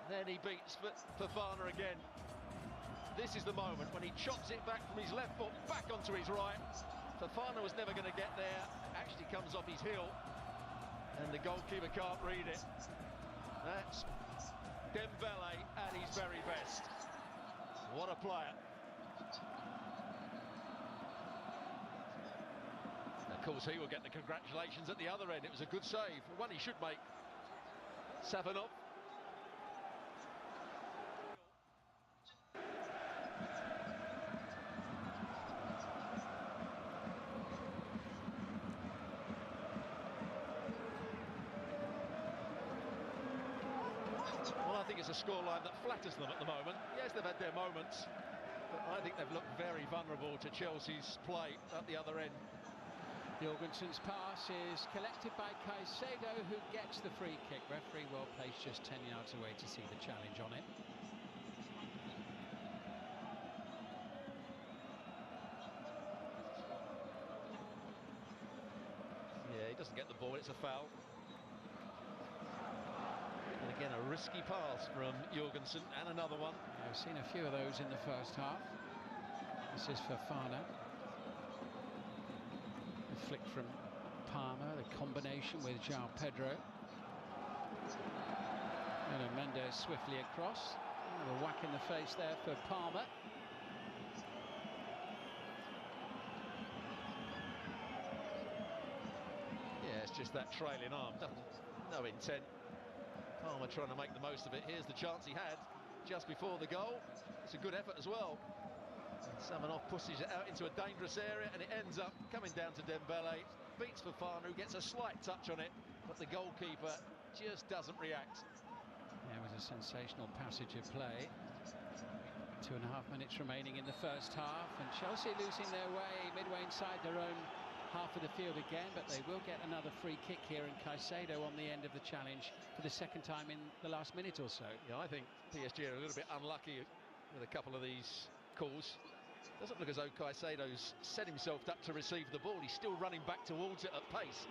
Then he beats Fofana again. This is the moment when he chops it back from his left foot back onto his right. Fofana was never going to get there. Actually comes off his heel, and the goalkeeper can't read it. That's Dembele at his very best. What a player. Of course, he will get the congratulations at the other end. It was a good save, one he should make. Safanov. Well, I think it's a scoreline that flatters them at the moment. Yes, they've had their moments, but I think they've looked very vulnerable to Chelsea's play at the other end. Jorgensen's pass is collected by Caicedo, who gets the free kick. Referee well placed just 10 yards away to see the challenge on it. Yeah, he doesn't get the ball, it's a foul. And again, a risky pass from Jorgensen, and another one. I've seen a few of those in the first half. This is Fofana. The flick from Palmer, the combination with João Pedro. And Mendes swiftly across. A whack in the face there for Palmer. Yeah, it's just that trailing arm. No intent. Palmer trying to make the most of it. Here's the chance he had just before the goal. It's a good effort as well. Safanov pushes it out into a dangerous area, and it ends up coming down to Dembele. Beats Fofana, who gets a slight touch on it, but the goalkeeper just doesn't react. Yeah, it was a sensational passage of play. 2.5 minutes remaining in the first half, and Chelsea losing their way midway inside their own half of the field again, but they will get another free kick here, and Caicedo on the end of the challenge for the second time in the last minute or so. Yeah, I think PSG are a little bit unlucky with a couple of these calls. Doesn't look as though Caicedo's set himself up to receive the ball. He's still running back towards it at pace.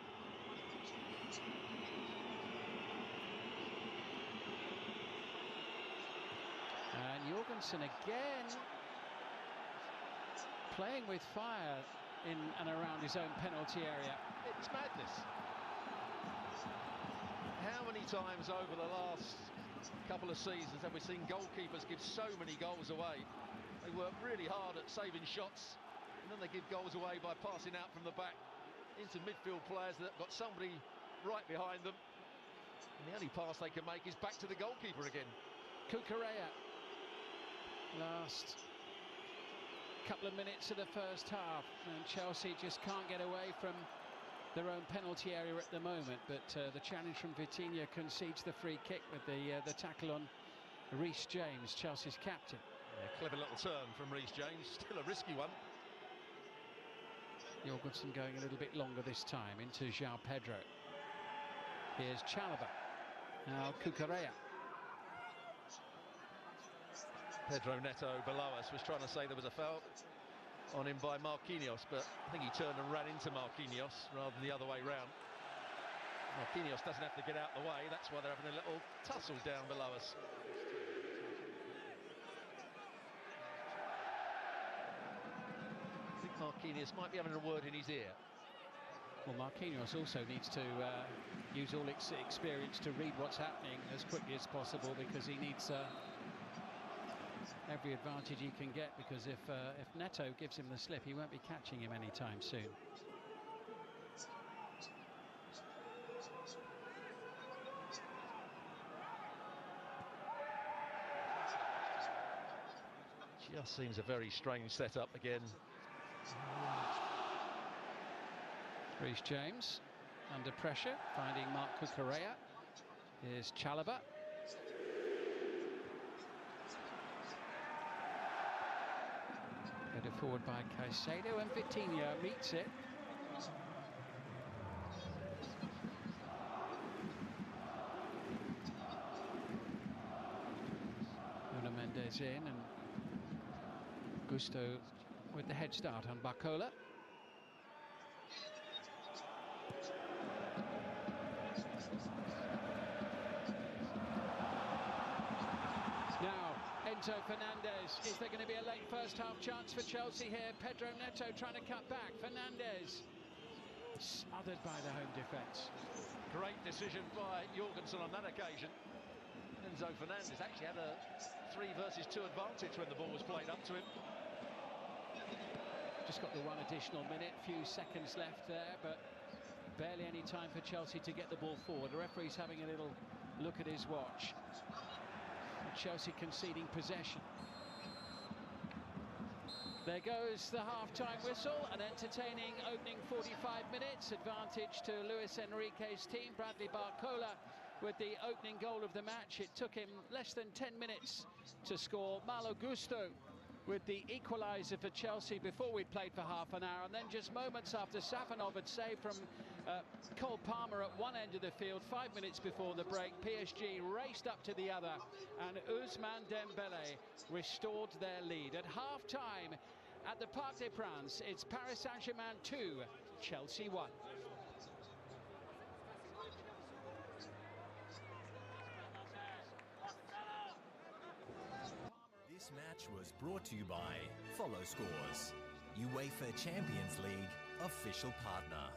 And Jorgensen again playing with fire in and around his own penalty area. It's madness. How many times over the last couple of seasons have we seen goalkeepers give so many goals away? They work really hard at saving shots, and then they give goals away by passing out from the back into midfield players that have got somebody right behind them. And the only pass they can make is back to the goalkeeper again. Cucurella. Last couple of minutes of the first half, and Chelsea just can't get away from their own penalty area at the moment, but the challenge from Vitinha concedes the free kick with the tackle on Reece James, Chelsea's captain. Yeah, clever little turn from Reece James, still a risky one. Jorgensen going a little bit longer this time into João Pedro. Here's Chalobah. Now Cucurella. Pedro Neto below us was trying to say there was a foul on him by Marquinhos, but I think he turned and ran into Marquinhos rather than the other way round. Marquinhos doesn't have to get out the way, that's why they're having a little tussle down below us. I think Marquinhos might be having a word in his ear. Well, Marquinhos also needs to use all its experience to read what's happening as quickly as possible, because he needs every advantage he can get, because if Neto gives him the slip, he won't be catching him anytime soon. Just seems a very strange setup again. Reece James under pressure, finding Marc Cucurella. Here's Chalobah. Headed forward by Caicedo, and Vitinha meets it. Nuno Mendes in, and Gusto with the head start on Barcola. Now, Enzo Fernandez. Is there going to be a late first half chance for Chelsea here? Pedro Neto trying to cut back. Fernandez smothered by the home defence. Great decision by Jorgensen on that occasion. Enzo Fernandez actually had a 3 versus 2 advantage when the ball was played up to him. Just got the one additional minute, few seconds left there, but barely any time for Chelsea to get the ball forward. The referee's having a little look at his watch. Chelsea conceding possession. There goes the half-time whistle, an entertaining opening 45 minutes. Advantage to Luis Enrique's team. Bradley Barcola with the opening goal of the match. It took him less than 10 minutes to score. Malo Gusto with the equaliser for Chelsea before we'd played for half an hour, and then just moments after Safanov had saved from Cole Palmer at one end of the field, 5 minutes before the break, PSG raced up to the other, and Ousmane Dembele restored their lead. At half-time at the Parc des Princes, it's Paris Saint-Germain 2, Chelsea 1. This match was brought to you by Follow Scores, UEFA Champions League official partner.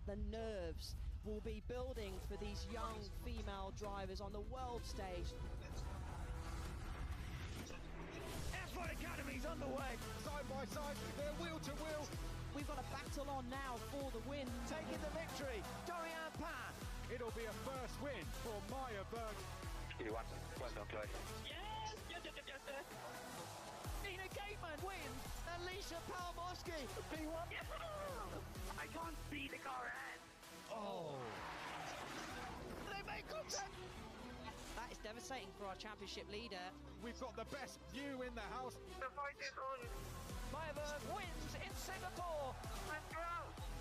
The nerves will be building for these young female drivers on the world stage. F1 Academy's underway, side by side, they're wheel to wheel. We've got a battle on now for the win. Taking the victory, Dorian Pan it'll be a first win for Maya Berg. Well done, Chloe. Yes! Yes! Nina Gateman wins! Alicia Palmorski! P1. I can't see the car ahead. Oh! They make contact! That is devastating for our championship leader. We've got the best view in the house. The fight is on. Maya Berg wins in Singapore! Let's go.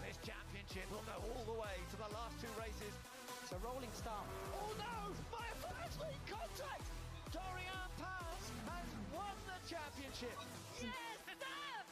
This championship will go all the way to the last two races. It's a rolling start. Oh no! Maya Berg's made contact! Dorian Paz has won the championship! Yes, it's up.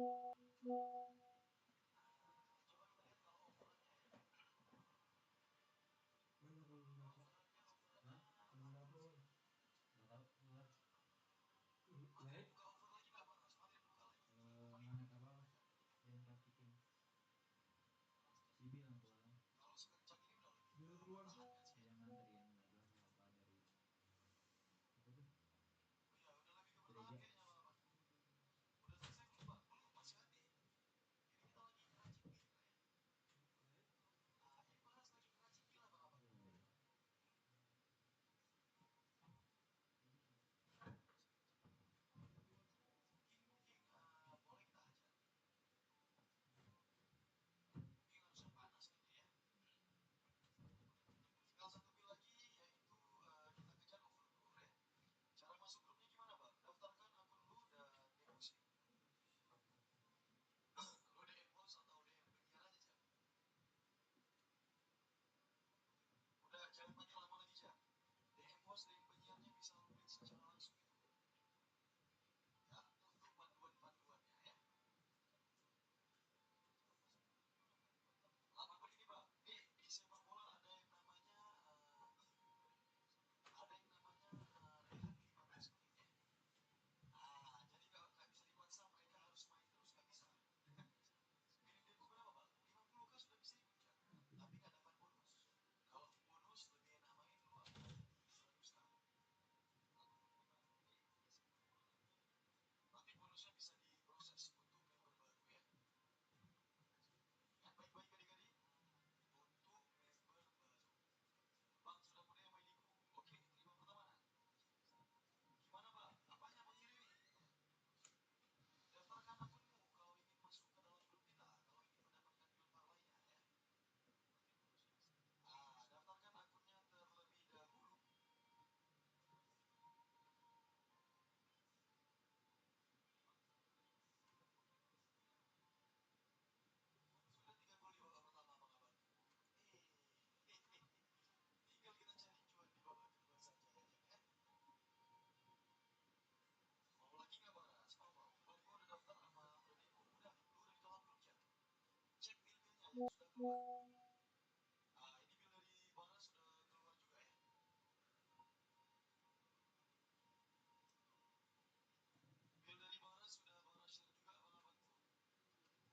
Mana kalau masuk? Hah? Enggak bro. Enggak tahu keluar. Wait.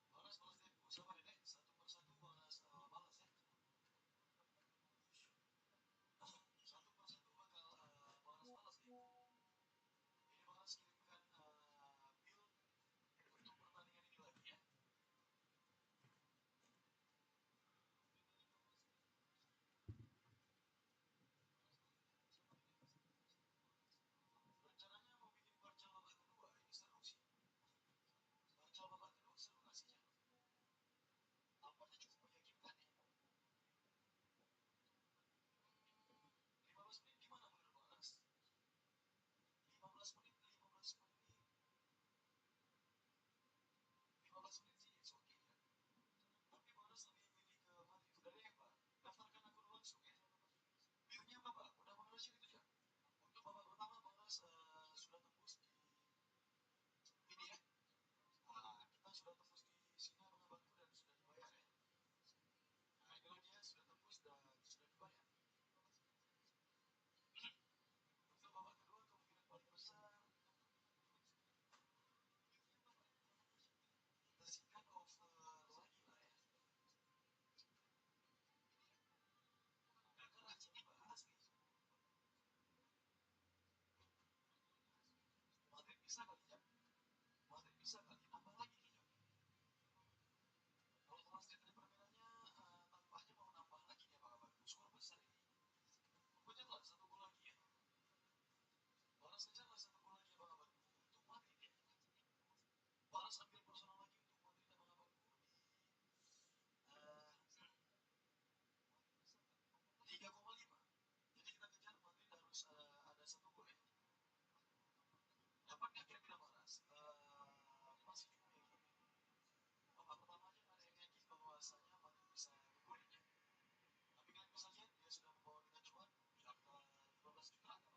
Mana apa? Yang praktikin. Si bilang keluar. Bilang keluar. Yang nganterin nggak bilang apa dari apa tuh? Gereja.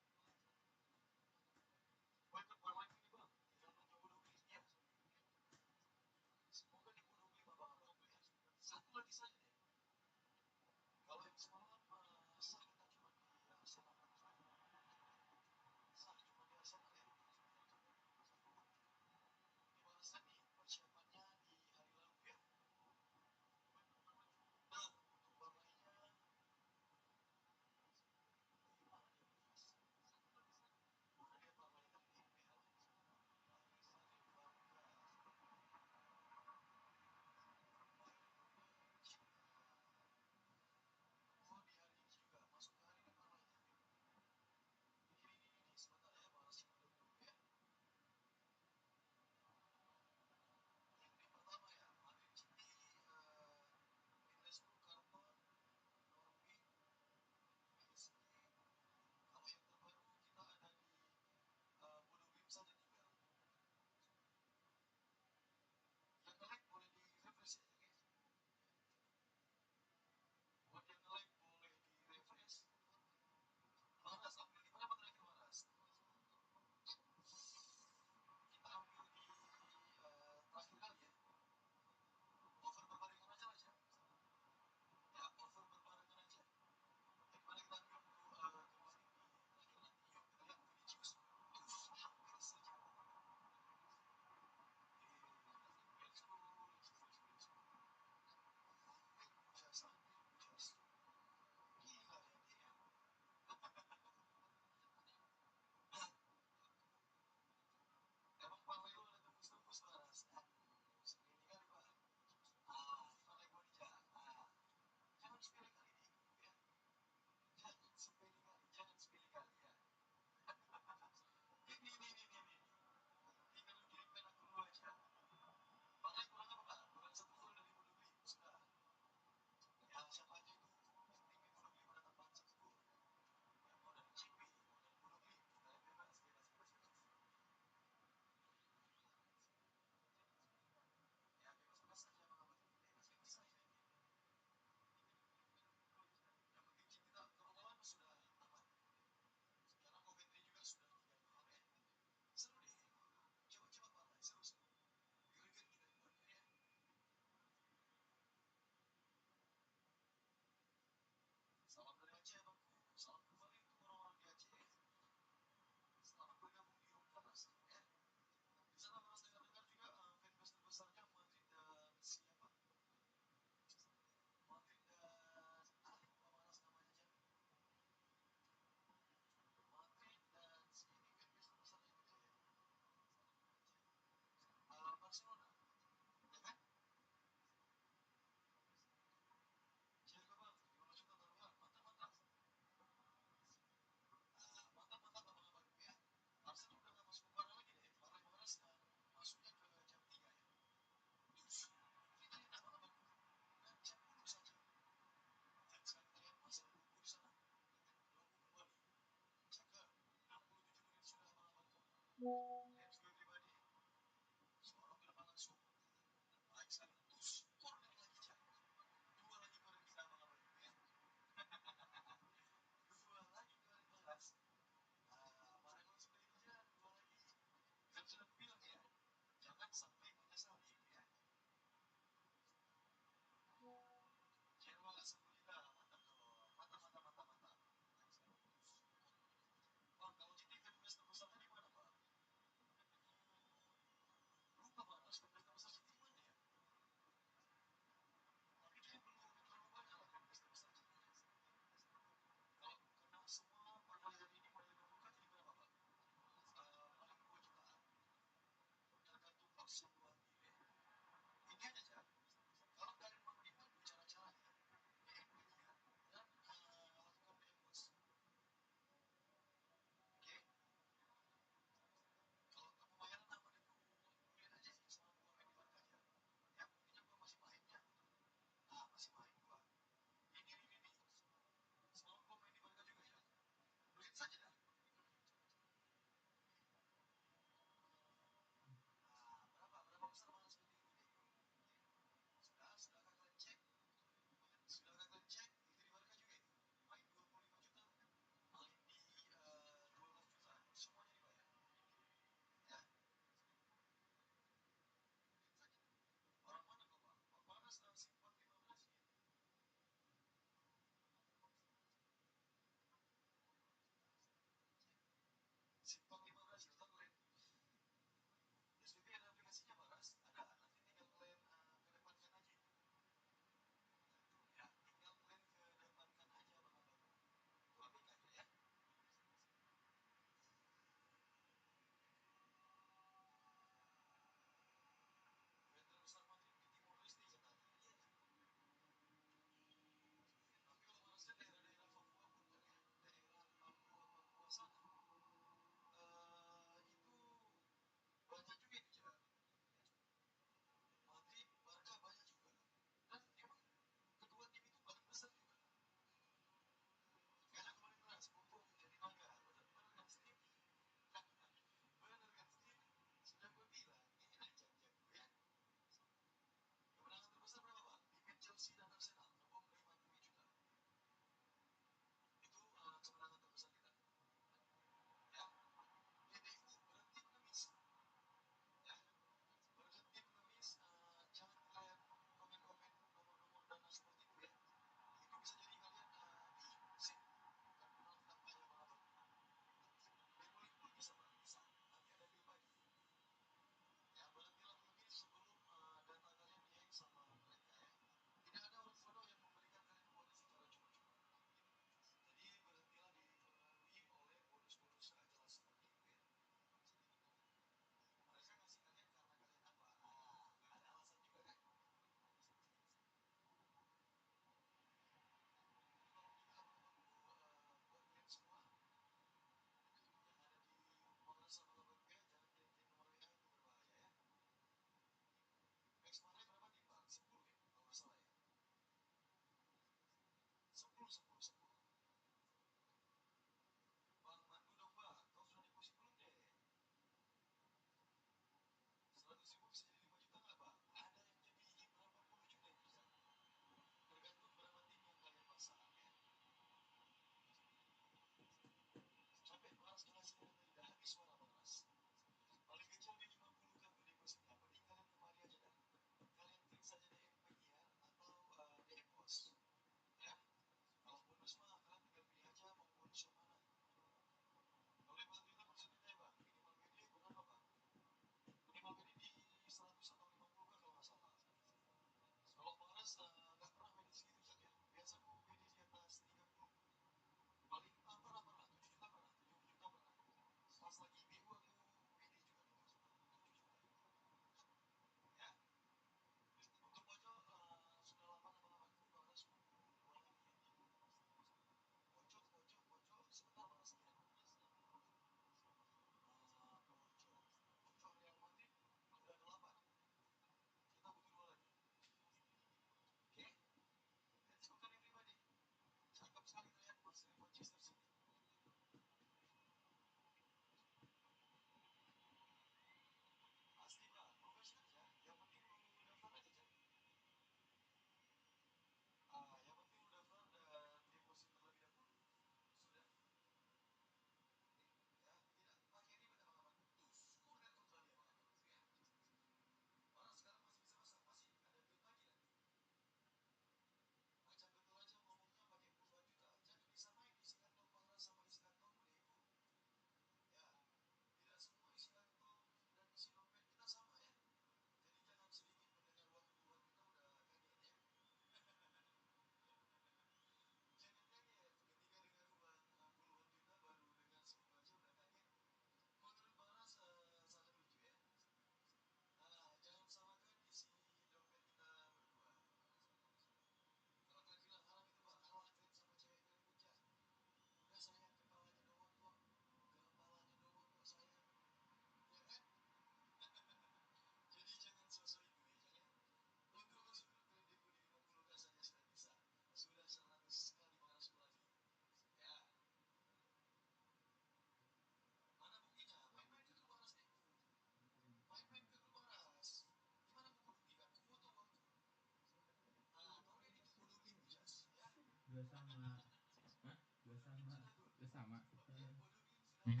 Gak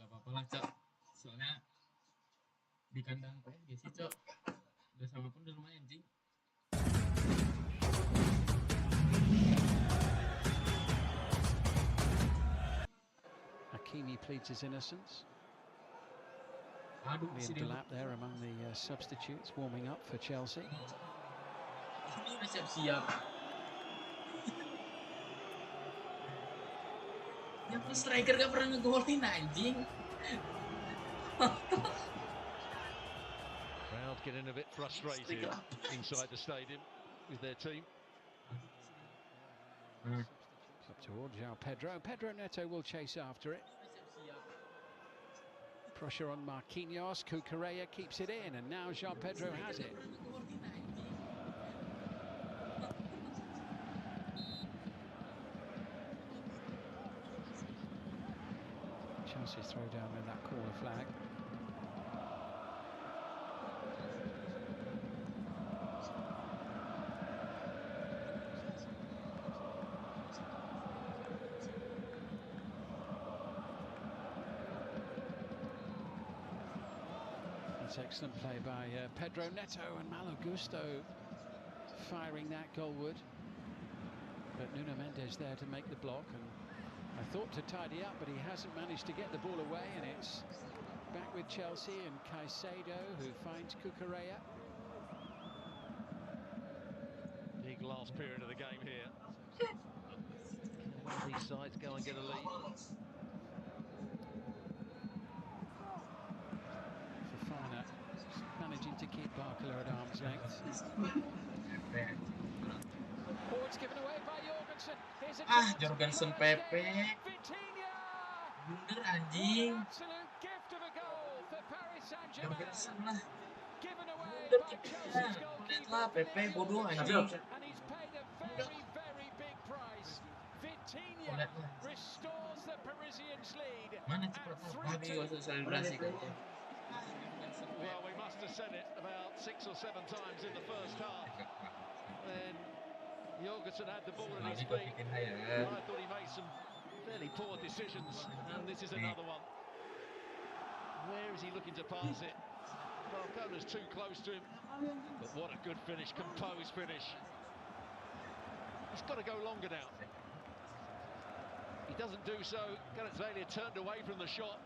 apa-apa lah, Cok. Soalnya di kandang PSG sih, Cok. Udah sama pun udah lumayan, Jing. Hakimi pleads his innocence. Aduh, Liam Delap there among the substitutes warming up for Chelsea. Ini udah siap-siap. Ya pun striker gak pernah ngegolin anjing. Crowd getting a bit frustrated inside the stadium with their team. Up towards João Pedro. Pedro Neto will chase after it. Pressure on Marquinhos. Cucurella keeps it in, and now João Pedro has it. Chelsea throw down with that corner flag. It's excellent play by Pedro Neto, and Malo Gusto firing that goalward. But Nuno Mendes there to make the block, and I thought to tidy up, but he hasn't managed to get the ball away, and it's back with Chelsea and Caicedo, who finds Cucurella. Big last period of the game here. Can one of these sides go and get a lead? Fofana managing to keep Barcola at arm's length. Oh, it's given away by Jorgensen. Here's a Jorgensen Pepe. Blunder anjing. Absolute gift of a goal for Paris Saint-Germain. Jorgensen lah. Given away Blunder by kita. Chelsea's Lihatlah Pepe bodoh goalkeeper. anjing. And he's paid a very, very big price. Vitinha restores the Parisians' lead. Mana cepat lagi waktu selebrasi kayaknya. Well, we must have said it about 6 or 7 times in the first half. Then Jorgensen had the ball at his feet. I thought he made some fairly poor decisions, and this is another one. Where is he looking to pass it? Barcola's too close to him, but what a good finish, composed finish. He's got to go longer now. He doesn't do so. Gareth Bale turned away from the shot.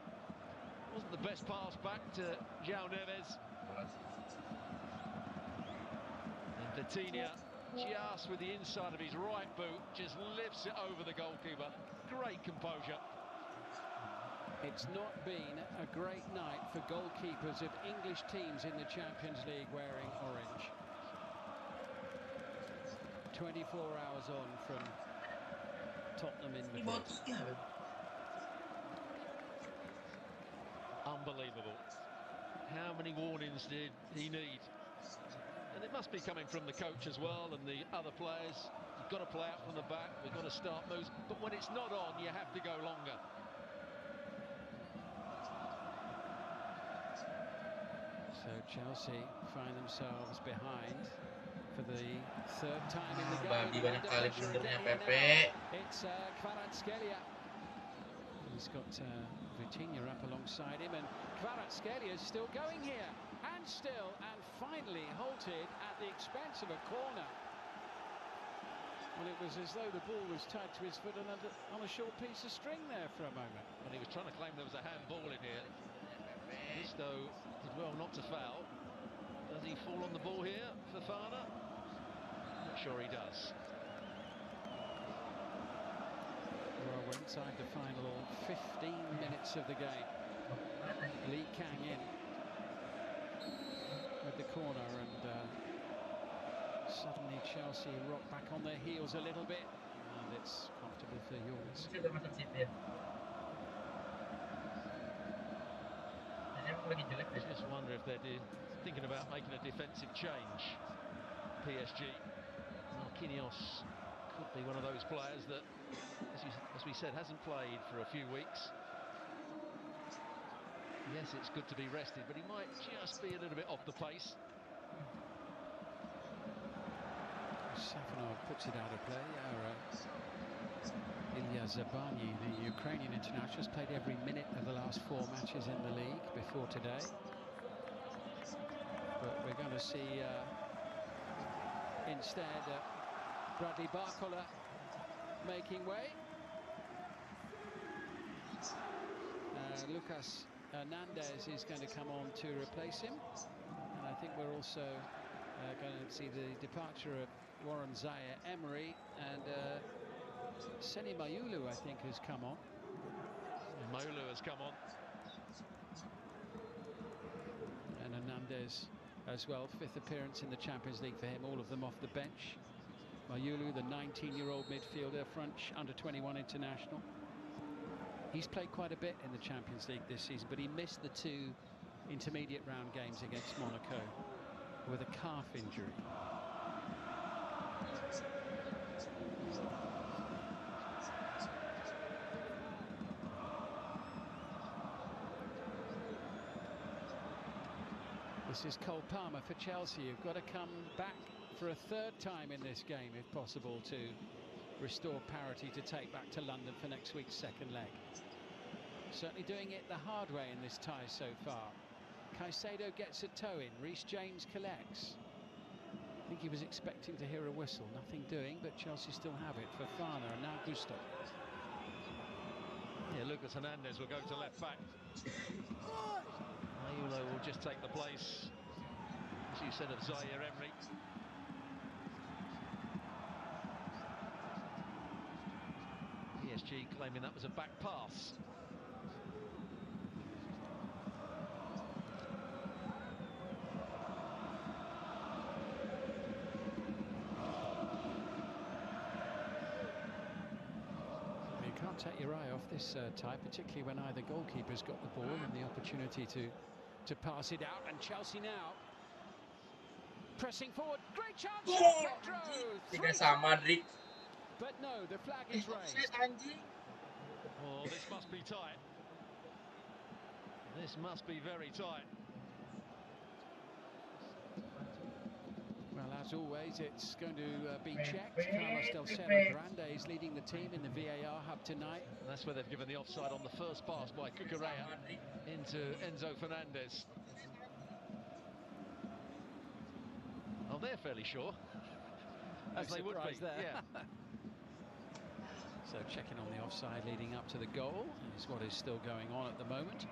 Wasn't the best pass back to João Neves. And Vitinha, just with the inside of his right boot, just lifts it over the goalkeeper. Great composure. It's not been a great night for goalkeepers of English teams in the Champions League wearing orange. 24 hours on from Tottenham in Madrid. Unbelievable. How many warnings did he need? And it must be coming from the coach as well and the other players. You've got to play out from the back, we've got to start moves, but when it's not on, you have to go longer. So Chelsea find themselves behind for the third time in the game. Babi banyak kali blundernya Pepe. It's Kvaratskhelia. He's got Vitinha up alongside him, and Kvaratskhelia is still going here, and finally halted at the expense of a corner. Well, it was as though the ball was tied to his foot on a short piece of string there for a moment. And he was trying to claim there was a handball in here. Gusto did well not to foul. Does he fall on the ball here, Fofana? Not sure he does. Well, we're inside the final 15 minutes of the game. Lee Kang in with the corner, and suddenly Chelsea rock back on their heels a little bit, and it's comfortable for yours. I just wonder if they're thinking about making a defensive change. PSG. Marquinhos could be one of those players that, as we said, hasn't played for a few weeks. Yes, it's good to be rested, but he might just be a little bit off the pace. Safanov puts it out of play. Ilya Zabany, the Ukrainian international, has played every minute of the last 4 matches in the league before today. But we're going to see instead Bradley Barcola making way. Lucas Hernandez is going to come on to replace him. And I think we're also going to see the departure of Warren Zaire-Emery, and Seni Mayulu, I think, has come on. Mayulu has come on. And Hernandez as well, 5th appearance in the Champions League for him, all of them off the bench. Mayulu, the 19-year-old midfielder, French under-21 international. He's played quite a bit in the Champions League this season, but he missed the 2 intermediate round games against Monaco with a calf injury. This is Cole Palmer for Chelsea. You've got to come back for a 3rd time in this game, if possible, to restore parity to take back to London for next week's 2nd leg. Certainly doing it the hard way in this tie so far. Caicedo gets a toe in. Reece James collects. I think he was expecting to hear a whistle. Nothing doing, but Chelsea still have it for Fana, and now Gusto. Yeah, Lucas Hernandez will go to left back. Mayulo will just take the place, as you said, of Zaire-Emery. PSG claiming that was a back pass. You can't take your eye off this tie, particularly when either goalkeeper's got the ball and the opportunity to pass it out. And Chelsea now pressing forward. Great chance for Pedro. Tidak sama, Drik. But no, the flag is raised. Oh, this must be tight. This must be very tight. Well, as always, it's going to be checked. Carlos Del Cerro Grande is leading the team in the VAR hub tonight. And that's where they've given the offside on the first pass by Cucurella into Enzo Fernandez. Oh, they're fairly sure. As they would be. There. Yeah. So checking on the offside leading up to the goal is what is still going on at the moment.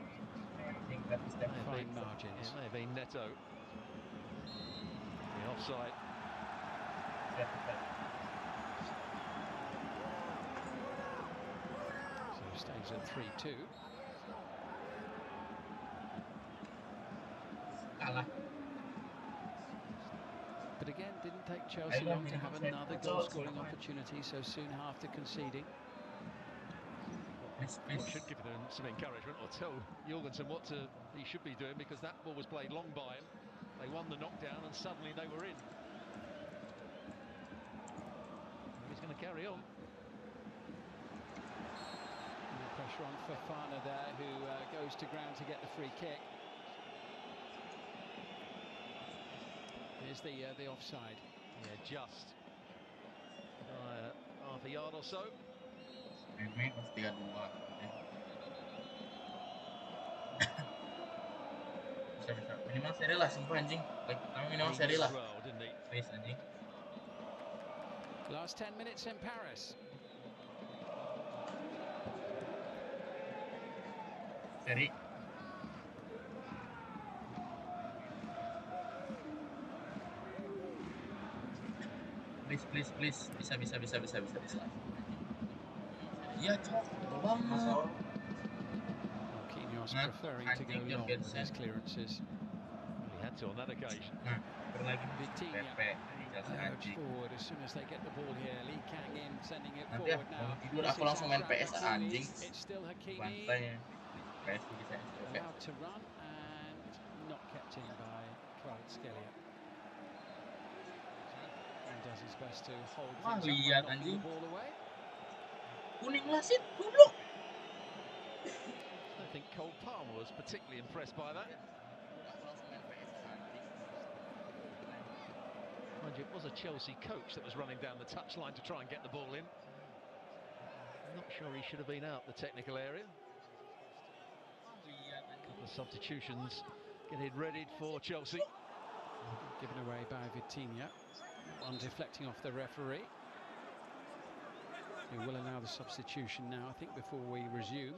Fine margins. It may have been Neto. The offside. So stays at 3-2. But again, didn't take Chelsea long to have another goal-scoring opportunity so soon after conceding. Well, should give them some encouragement, or tell Jorgensen what he should be doing, because that ball was played long by him. They won the knockdown and suddenly they were in. He's going to carry on. And the pressure on Fofana there, who goes to ground to get the free kick. Here's the offside. Yeah, just half a yard or so. Minimal seri lah, sumpah anjing. Minimal seri lah. Please anjing. Last 10 minutes in Paris. Seri. Please. Bisa. Iya, cok. Banget. Marquinhos preferring to go long with his clearances. He had to on that occasion. Vitinha urge forward as soon as they get the ball here. Lee Kang in, sending it forward now. Tidur aku langsung main PS anjing. It's still Hakimi. Bantainya. PS bisa. Allowed to run and not kept in by Kvaratskhelia. And does his best to hold things up by knocking the ball away. Kuning wasit, goblok. I think Cole Palmer was particularly impressed by that. Mind you, it was a Chelsea coach that was running down the touchline to try and get the ball in. Not sure he should have been out the technical area. A couple of substitutions getting readied for Chelsea. Given away by Vitinha. One deflecting off the referee. Who will allow the substitution now, I think, before we resume.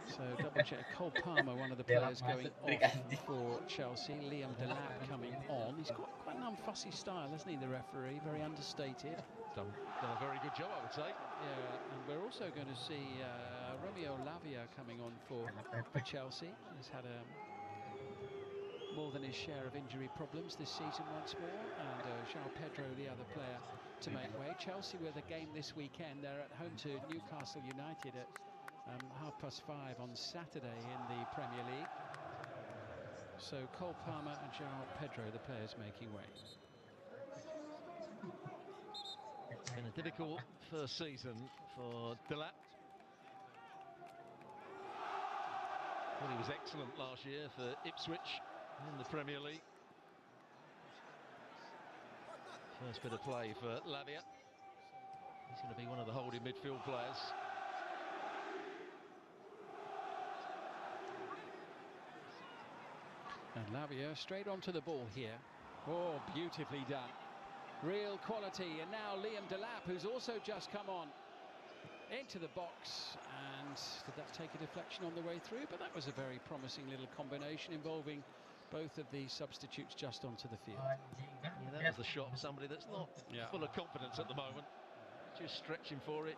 So double check. Cole Palmer, one of the players going off for Chelsea. Liam Delap coming on. He's got quite an unfussy style, hasn't he, the referee? Very understated. Done a very good job, I would say. Yeah, and we're also going to see Romeo Lavia coming on for Chelsea. He's had more than his share of injury problems this season once more. And João Pedro, the other player, to make way. Chelsea with a game this weekend. They're at home to Newcastle United at 5:30 on Saturday in the Premier League. So Cole Palmer and João Pedro, the players making way. It's been a difficult first season for Delap. Well, he was excellent last year for Ipswich in the Premier League. First bit of play for Lavia. He's going to be one of the holding midfield players. And Lavia straight onto the ball here. Oh, beautifully done. Real quality. And now Liam Delap, who's also just come on into the box. And did that take a deflection on the way through? But that was a very promising little combination involving both of these substitutes just onto the field. Yeah, that was the shot of somebody that's not full of confidence at the moment. Just stretching for it.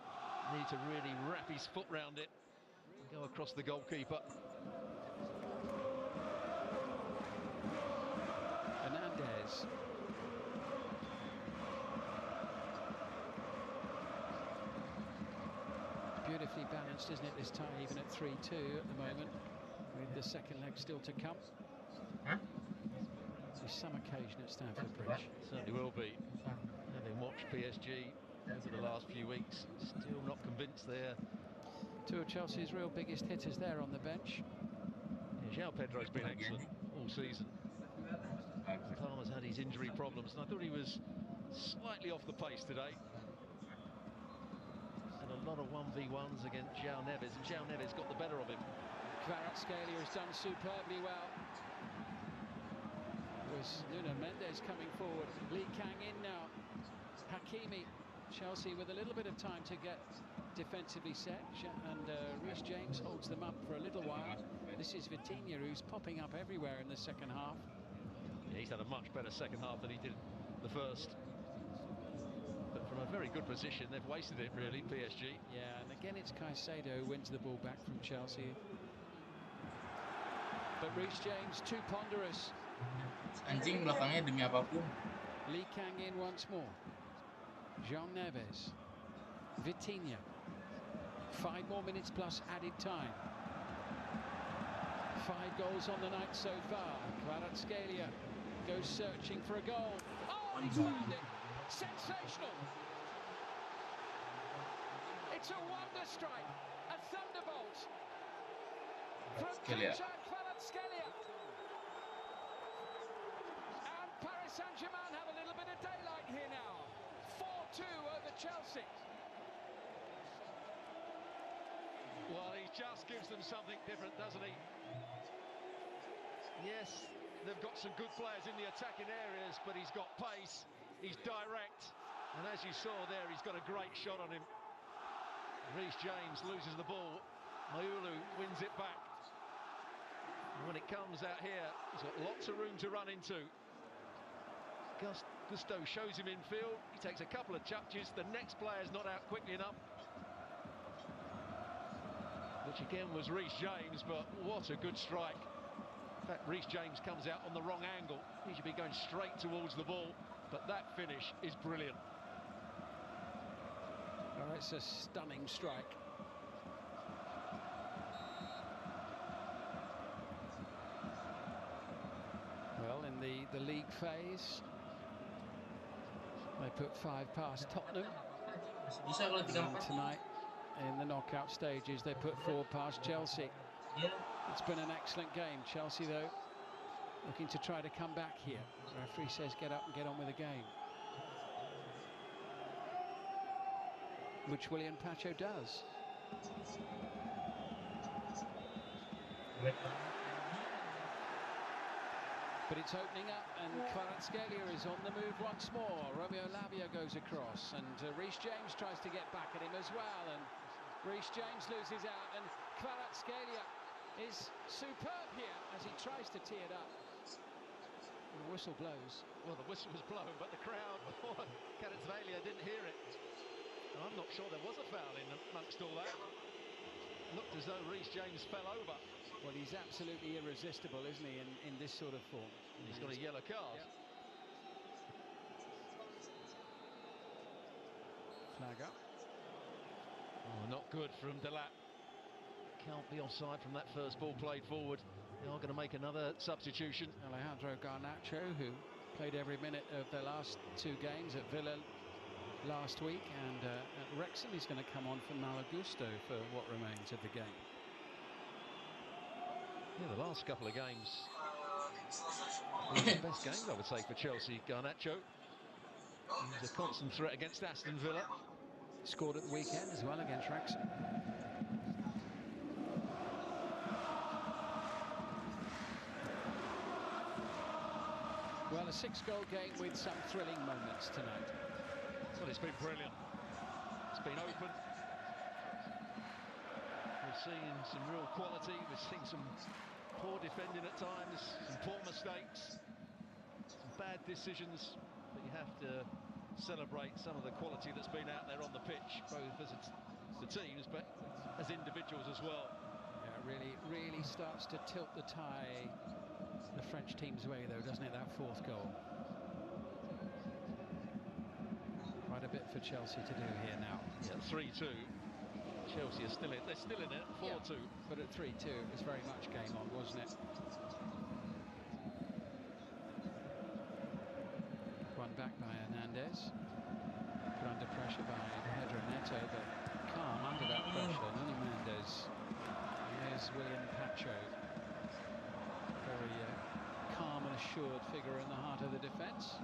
Need to really wrap his foot round it and go across the goalkeeper. Hernandez. Beautifully balanced, isn't it, this tie, even at 3-2 at the moment, with the second leg still to come. There's some occasion at Stamford Bridge. Certainly will be. Having watched PSG over the last few weeks, still not convinced they're... Two of Chelsea's real biggest hitters there on the bench. Yeah, João Pedro's been excellent all season. Palmer's had his injury problems, and I thought he was slightly off the pace today. Had a lot of 1v1s against João Neves, and João Neves got the better of him. Kvaratskhelia has done superbly well. Was Nuno Mendes coming forward. Lee Kang in now. Hakimi. Chelsea with a little bit of time to get defensively set, and Reece James holds them up for a little while. This is Vitinha, who's popping up everywhere in the second half. Yeah, he's had a much better second half than he did the first. But from a very good position, they've wasted it really, PSG. Yeah, and again it's Caicedo who wins the ball back from Chelsea. But Reece James too ponderous. Anjing belakangnya demi apapun. Lee Kang in once more. João Neves. Vitinha. 5 more minutes plus added time. 5 goals on the night so far. Kvaratskhelia goes searching for a goal. Oh, he's found it! Sensational! It's a wonder strike, a thunderbolt from Khadija Kvaratskhelia. And Paris Saint-Germain have a little bit of daylight here now. 4-2 over Chelsea. Well, he just gives them something different, doesn't he? Yes, they've got some good players in the attacking areas, but he's got pace, he's direct, and as you saw there, he's got a great shot on him. Reece James loses the ball, Maulu wins it back. And when it comes out here, he's got lots of room to run into. Gusto shows him infield, he takes a couple of touches, the next player's not out quickly enough. Which again was Reece James, but what a good strike. In fact, Reece James comes out on the wrong angle. He should be going straight towards the ball, but that finish is brilliant. Oh, it's a stunning strike. Well, in the league phase, they put 5 past Tottenham. And tonight, in the knockout stages, they put 4 past Chelsea. It's been an excellent game. Chelsea, though, looking to try to come back here. The referee says get up and get on with the game. which William Pacho does. But it's opening up, and Kvaratskhelia is on the move once more. Romeo Lavia goes across, and Reece James tries to get back at him as well, and Reece James loses out, and Kvaratskhelia is superb here as he tries to tee it up. And the whistle blows. Well, the whistle was blown, but the crowd before Kvaratskhelia didn't hear it. And I'm not sure there was a foul in amongst all that. It looked as though Reece James fell over. Well, he's absolutely irresistible, isn't he, in this sort of form? And he's got a yellow card. Yep. Flag up. Oh, not good from Delap. Can't be offside from that first ball played forward. They are going to make another substitution. Alejandro Garnacho, who played every minute of their last 2 games at Villa last week, and at Wrexham he's going to come on for Malagusto for what remains of the game. Yeah, the last couple of games, the best games I would say for Chelsea. Garnacho, he's a constant threat against Aston Villa. Scored at the weekend as well against Wrexham. Well, a 6-goal game with some thrilling moments tonight. Well, it's been brilliant. It's been open. We've seen some real quality. We've seen some poor defending at times, some poor mistakes, some bad decisions. But you have to celebrate some of the quality that's been out there on the pitch, both as the teams, but as individuals as well. Yeah, really starts to tilt the tie the French team's way, though, doesn't it, that 4th goal? Quite a bit for Chelsea to do here now. Yeah, 3-2. Chelsea are still in. They're still in it. 4-2. Yeah, but at 3-2, it was very much game on, wasn't it? Won back by Hernandez. Put under pressure by Pedro Neto, but calm under that pressure. Nuno Mendes. There's William Pacho. Very calm and assured figure in the heart of the defence.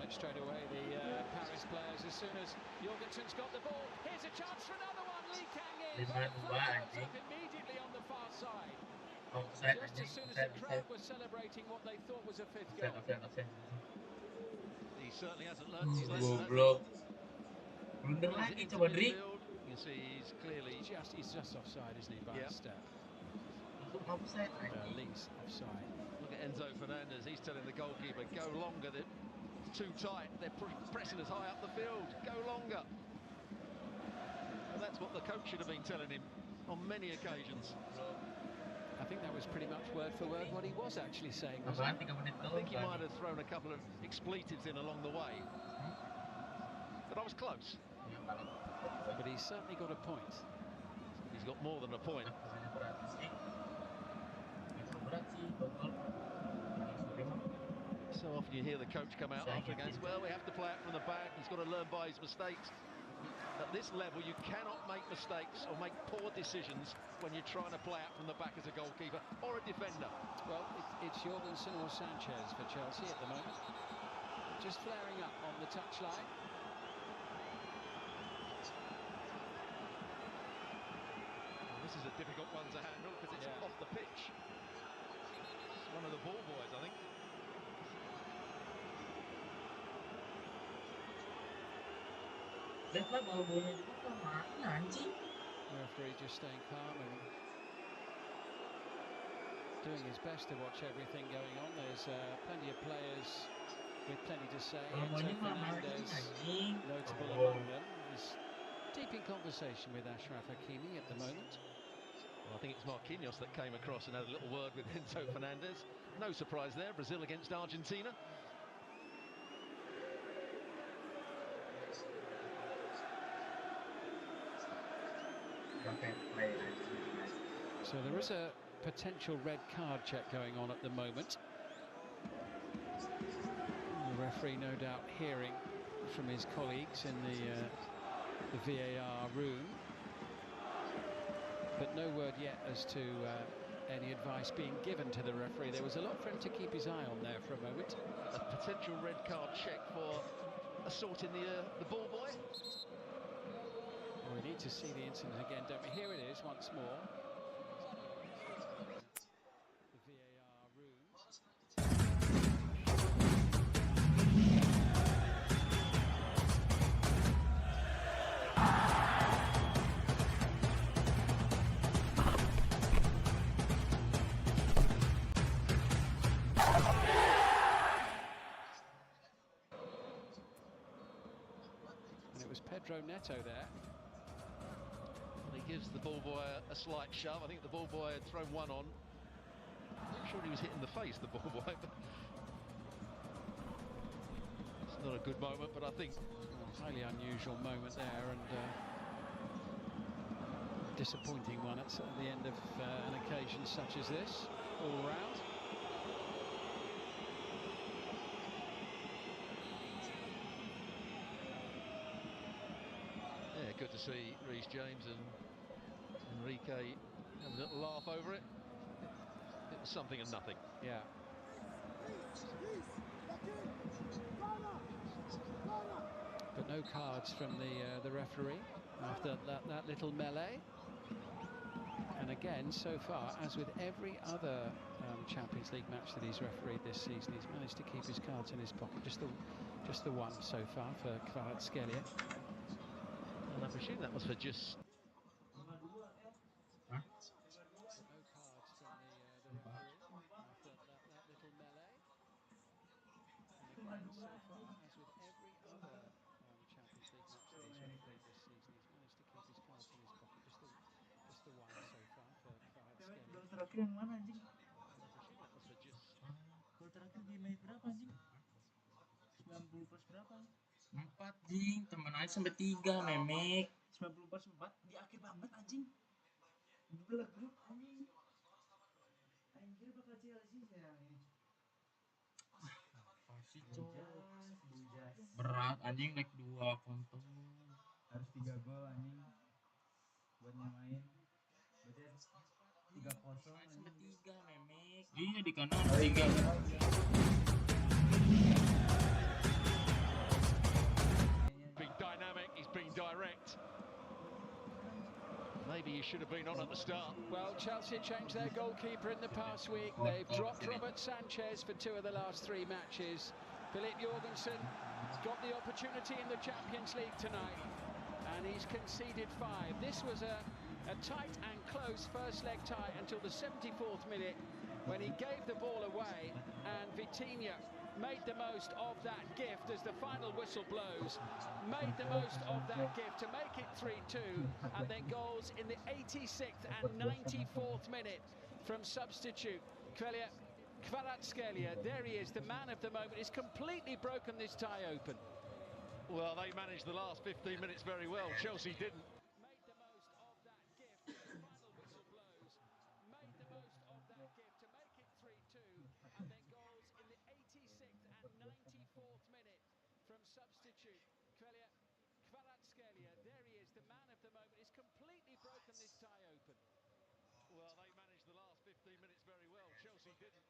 Straight away, the Paris players, as soon as Jorgensen's got the ball. Here's a chance for another one. Lee Kang in. Immediately on the far side. Just as soon as the crowd was celebrating what they thought was a 5th goal. He certainly hasn't learned his lesson. Blunder lagi coba Dri. You can see he's clearly he's just offside, isn't he, by a step. Lee's offside. Look at Enzo Fernandez. He's telling the goalkeeper, go longer. Too tight, they're pressing us high up the field, go longer. And that's what the coach should have been telling him on many occasions. I think that was pretty much word for word what he was actually saying. I think he might have thrown a couple of expletives in along the way. But I was close. But he's certainly got a point. He's got more than a point. So often you hear the coach come out after games, well, we have to play it from the back, he's got to learn by his mistakes. At this level, you cannot make mistakes or make poor decisions when you're trying to play out from the back as a goalkeeper or a defender. Well, it's Jorgensen or Sanchez for Chelsea at the moment. Just flaring up on the touchline. Well, this is a difficult one to handle because it's off the pitch. It's one of the ball boys, I think. Referee just staying calm and doing his best to watch everything going on. There's plenty of players with plenty to say. Enzo Fernandez, notable among them, is deep in conversation with Achraf Hakimi at the moment. Well, I think it's Marquinhos that came across and had a little word with Enzo Fernandez. No surprise there, Brazil against Argentina. So there is a potential red card check going on at the moment. The referee no doubt hearing from his colleagues in the VAR room. but no word yet as to any advice being given to the referee. There was a lot for him to keep his eye on there for a moment. A potential red card check for assaulting the ball boy. Well, we need to see the incident again, don't we? Here it is once more. The VAR rooms. And it was Pedro Neto there. He gives the ball boy a slight shove. I think the ball boy had thrown one on. I'm not sure he was hitting the face, the ball boy, but it's not a good moment, but I think Highly unusual moment there, and disappointing one at the end of an occasion such as this, all round. Yeah, good to see Reece James and Enrique have a little laugh over it. It was something and nothing. Yeah. But no cards from the referee after that little melee. And again, so far, as with every other Champions League match that he's refereed this season, he's managed to keep his cards in his pocket. Just the one so far for Kvaratskhelia. And I presume that was for just... No cards from the referee after that little melee. And again, so far, as with every other Champions League match that he's refereed this season, he's managed to keep his cards in his pocket. Just the one so far for Kvaratskhelia. Gol terakhir yang mana anjing? And I presume that was for just... Gol terakhir di menit berapa anjing? 90 plus berapa? 4 jing, temen aja sampai 3 memek. 90 plus 4 di akhir banget anjing. Belah grup anjing. Anjir bakal Chelsea sayangnya. Pasti berat anjing leg 2 konto. Harus 3 gol anjing buat nyamain. Berarti 3-0 sampai 3 memek. Iya di kanan 3. Being dynamic, he's being direct. Maybe he should have been on at the start. Well, Chelsea changed their goalkeeper in the past week. They've dropped Robert Sanchez for 2 of the last 3 matches. Philip Jorgensen got the opportunity in the Champions League tonight, and he's conceded 5. This was a tight and close first leg tie until the 74th minute, when he gave the ball away, and Vitinha made the most of that gift as the final whistle blows, made the most of that gift to make it 3-2, and then goals in the 86th and 94th minute from substitute Kvaratskhelia. There he is, the man of the moment. He's completely broken this tie open. Well, they managed the last 15 minutes very well. Chelsea didn't. Made the most of that gift as the final whistle blows, made the most of that gift to make it 3-2, and then goals in the 86th and 94th minute from substitute Kvaratskhelia. There he is, the man of the moment. He's completely broken this tie open. Well, they managed the last 15 minutes very well. Chelsea didn't.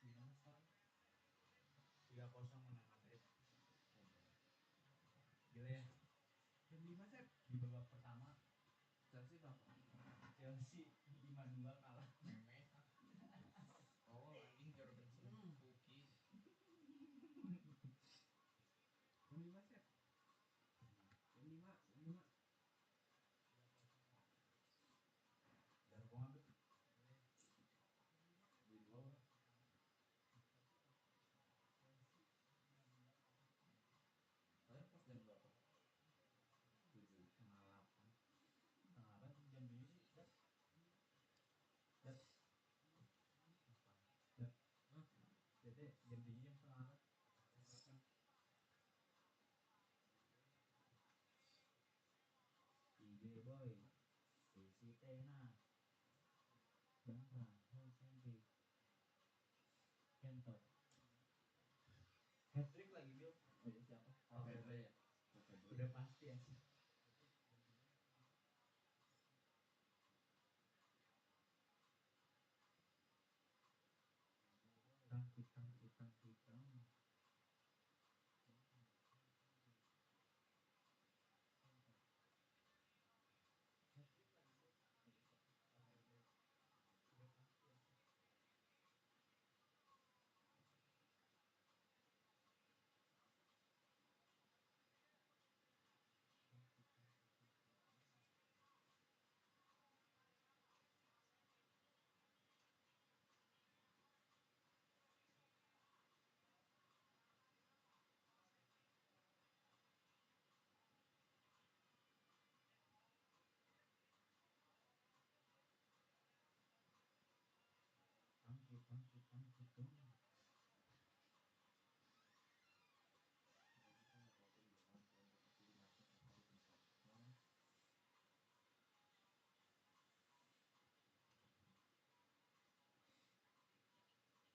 Gimana skor? 3-0 menang Madrid. Gila ya. Jam 5 Sep. Di babak pertama Chelsea berapa? Chelsea 5-2 kalah. Meme. Oh, anjing jarum bensin Fuki. Jam 5 Sep. Jam 5, jam 5. Dar gua ngambil. Di dua. Kalian pas jam berapa? 7, setengah 8. Setengah 8 jam 7 sih. Dat. Dat. Dat. Jadi jam 7 jam setengah 8. IG boy. Isi Tena. Bangsa. Helsinki. Kentok. Hat-trick lagi Bill. Oh iya siapa? Oh Fedre ya. Udah pasti ya sih. Tangki.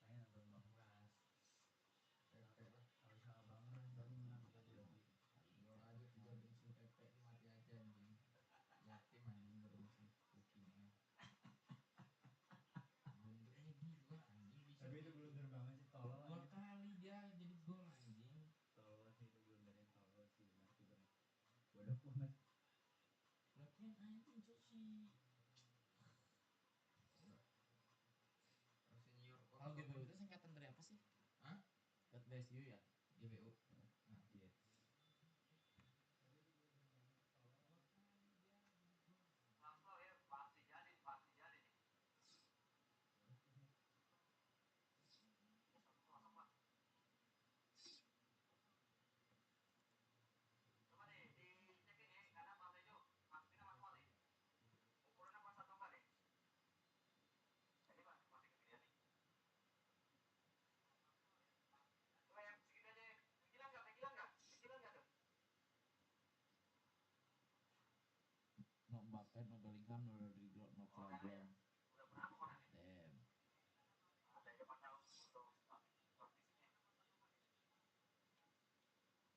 Saya nonton Bang Ras. Harus sama Bang Ras baru menang tadi lagi. Gol aja 3 bensin PP mati aja anjing. Yatim anjing berbensin Fukinya. Blundernya gila anjing bisa. Tapi itu blunder banget sih, tolol. 2 kali dia jadi gol anjing. Tolol sih itu blundernya, tolol sih berarti bener. Bodoh banget. Lagian anjing Chelsea. Senior. Oh GBU itu singkatan dari apa sih? Hah? God bless you ya? GBU. Nah, iya. Langsung ya, pasti jadi nih. Masuk Pak. Coba deh dicekin ya, karena Pak Tejo masukinnya manual nih. Ukurannya pas atau enggak nih? Ini Pak, masih kegedean nih. Coba yang segini aja. Kecilan nggak? Kecilan nggak tuh? No Mbappe, no Bellingham, no Rodrigo, no Pogba. Udah berapa koneksi? Damn. Ada yang mana untuk transmisinya?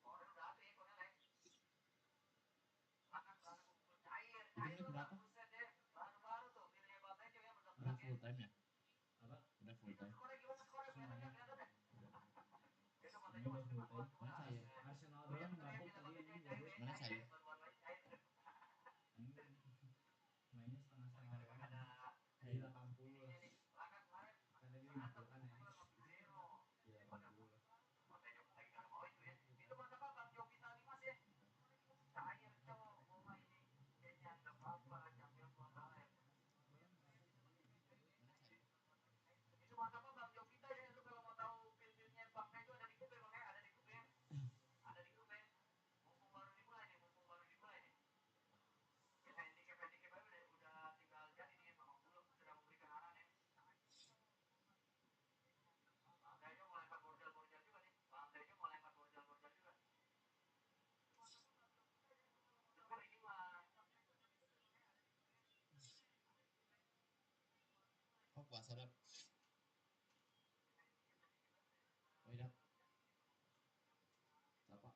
Koren udah ada ya, koren lain. Akan cair. Itu menit berapa? Buset deh, baru-baru tuh pilihnya Pak Tejo ya Udah bener-bener full ya. time ya? Apa? Udah full time. Skornya gimana skornya? Semuanya. Kelihatan deh. Ini udah full time. Mana cair? Arsenal doang mabuk tadi anjing jago. Mana cair? Mainnya setengah-setengah doang. Di 80 lah. Karena dia 50 kan ya. Di 80 lah. Itu mantap Bang Jovita Limas ya. Cair cowok mau ini. Kayaknya ada apa jamnya suara. Itu mantap Bang Jovita ya. Lu kalau mau tahu pil-pilnya Bang Tejo ada di grup ya Bang ya. Ada di grup ya. Mumpung baru dimulai nih. sadap. Oh iya. Siapa?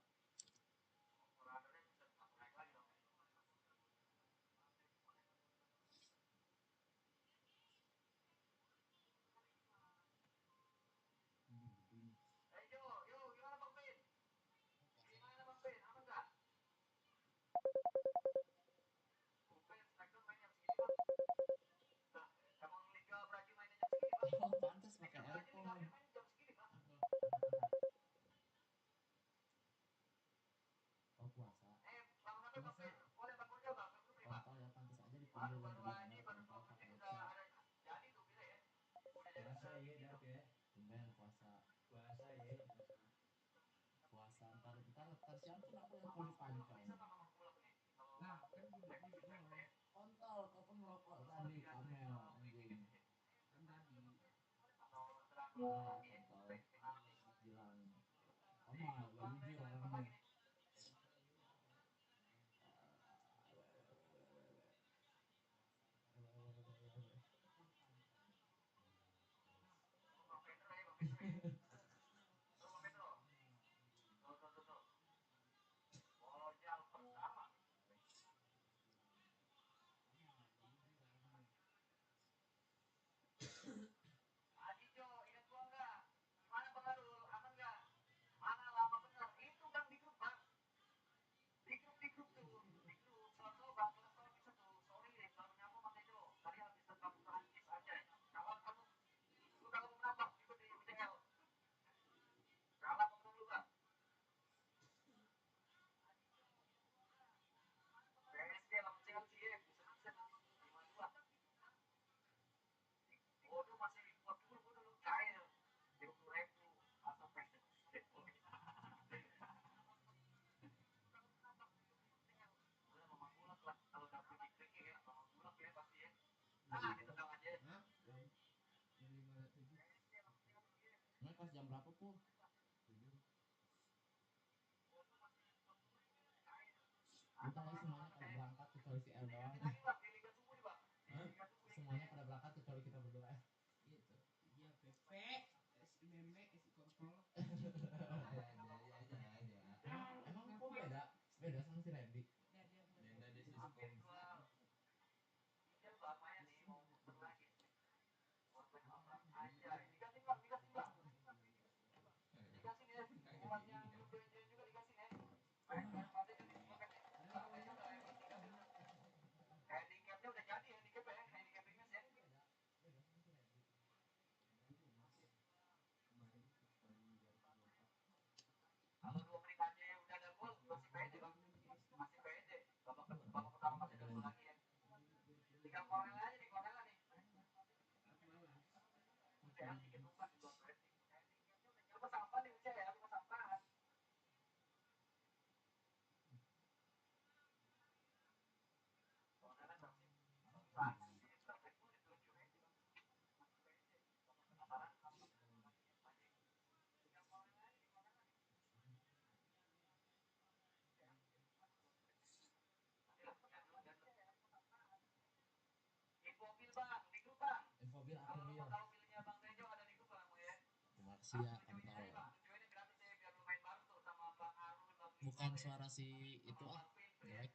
Oh, pantas pakai earphone. Oh, puasa. Puasa. Kontol ya, pantas aja dipanggil yang benar kontol pakai headset. Puasa ya, Dap ya. Tumben puasa. Puasa ya. Puasa ntar siang pun aku yang kalau dipancong. Lah, kan duduk di situ. Kontol, kau pun merokok tadi, Kamel, anjing. Kan tadi. Kontol. Bilang. Kamu gak jujur orangnya. Emang kelas jam berapa, Pu? 7. Udah ya semuanya pada berangkat kecuali si El doang. Semuanya pada berangkat kecuali kita berdua. Gitu. Iya, Pepe. Si meme, si kontol. Emang kok beda? Beda sama si Randy? Beda deh si Infobil aku bil. Terima kasih ya kontol. Bukan suara si itu ah, jelek.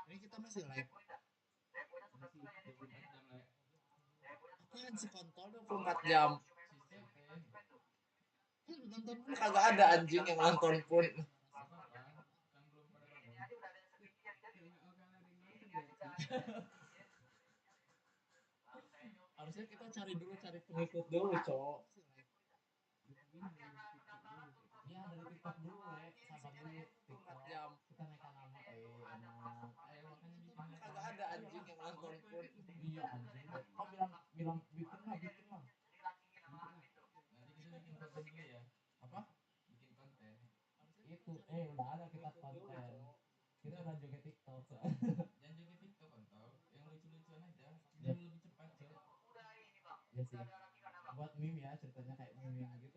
Ini kita masih live. Apaan si kontol 24 jam? Nonton pun kagak ada anjing yang nonton pun. Harusnya kita cari pengikut dulu, Cok. Iya, dari TikTok dulu, sabar dulu. TikTok jam kita naikkan nama enak. Ayo makanya kagak ada anjing yang nonton pun. Iya anjing. Oh bilang bikin lah. Nanti kita bikin konten dulu ya. Apa? Bikin konten. Itu udah ada kita konten. Kita udah joget TikTok. Jangan joget TikTok kontol, yang lucu-lucuan aja. Jadi lebih cepat, Cok. Iya sih. Buat meme ya, ceritanya kayak meme gitu.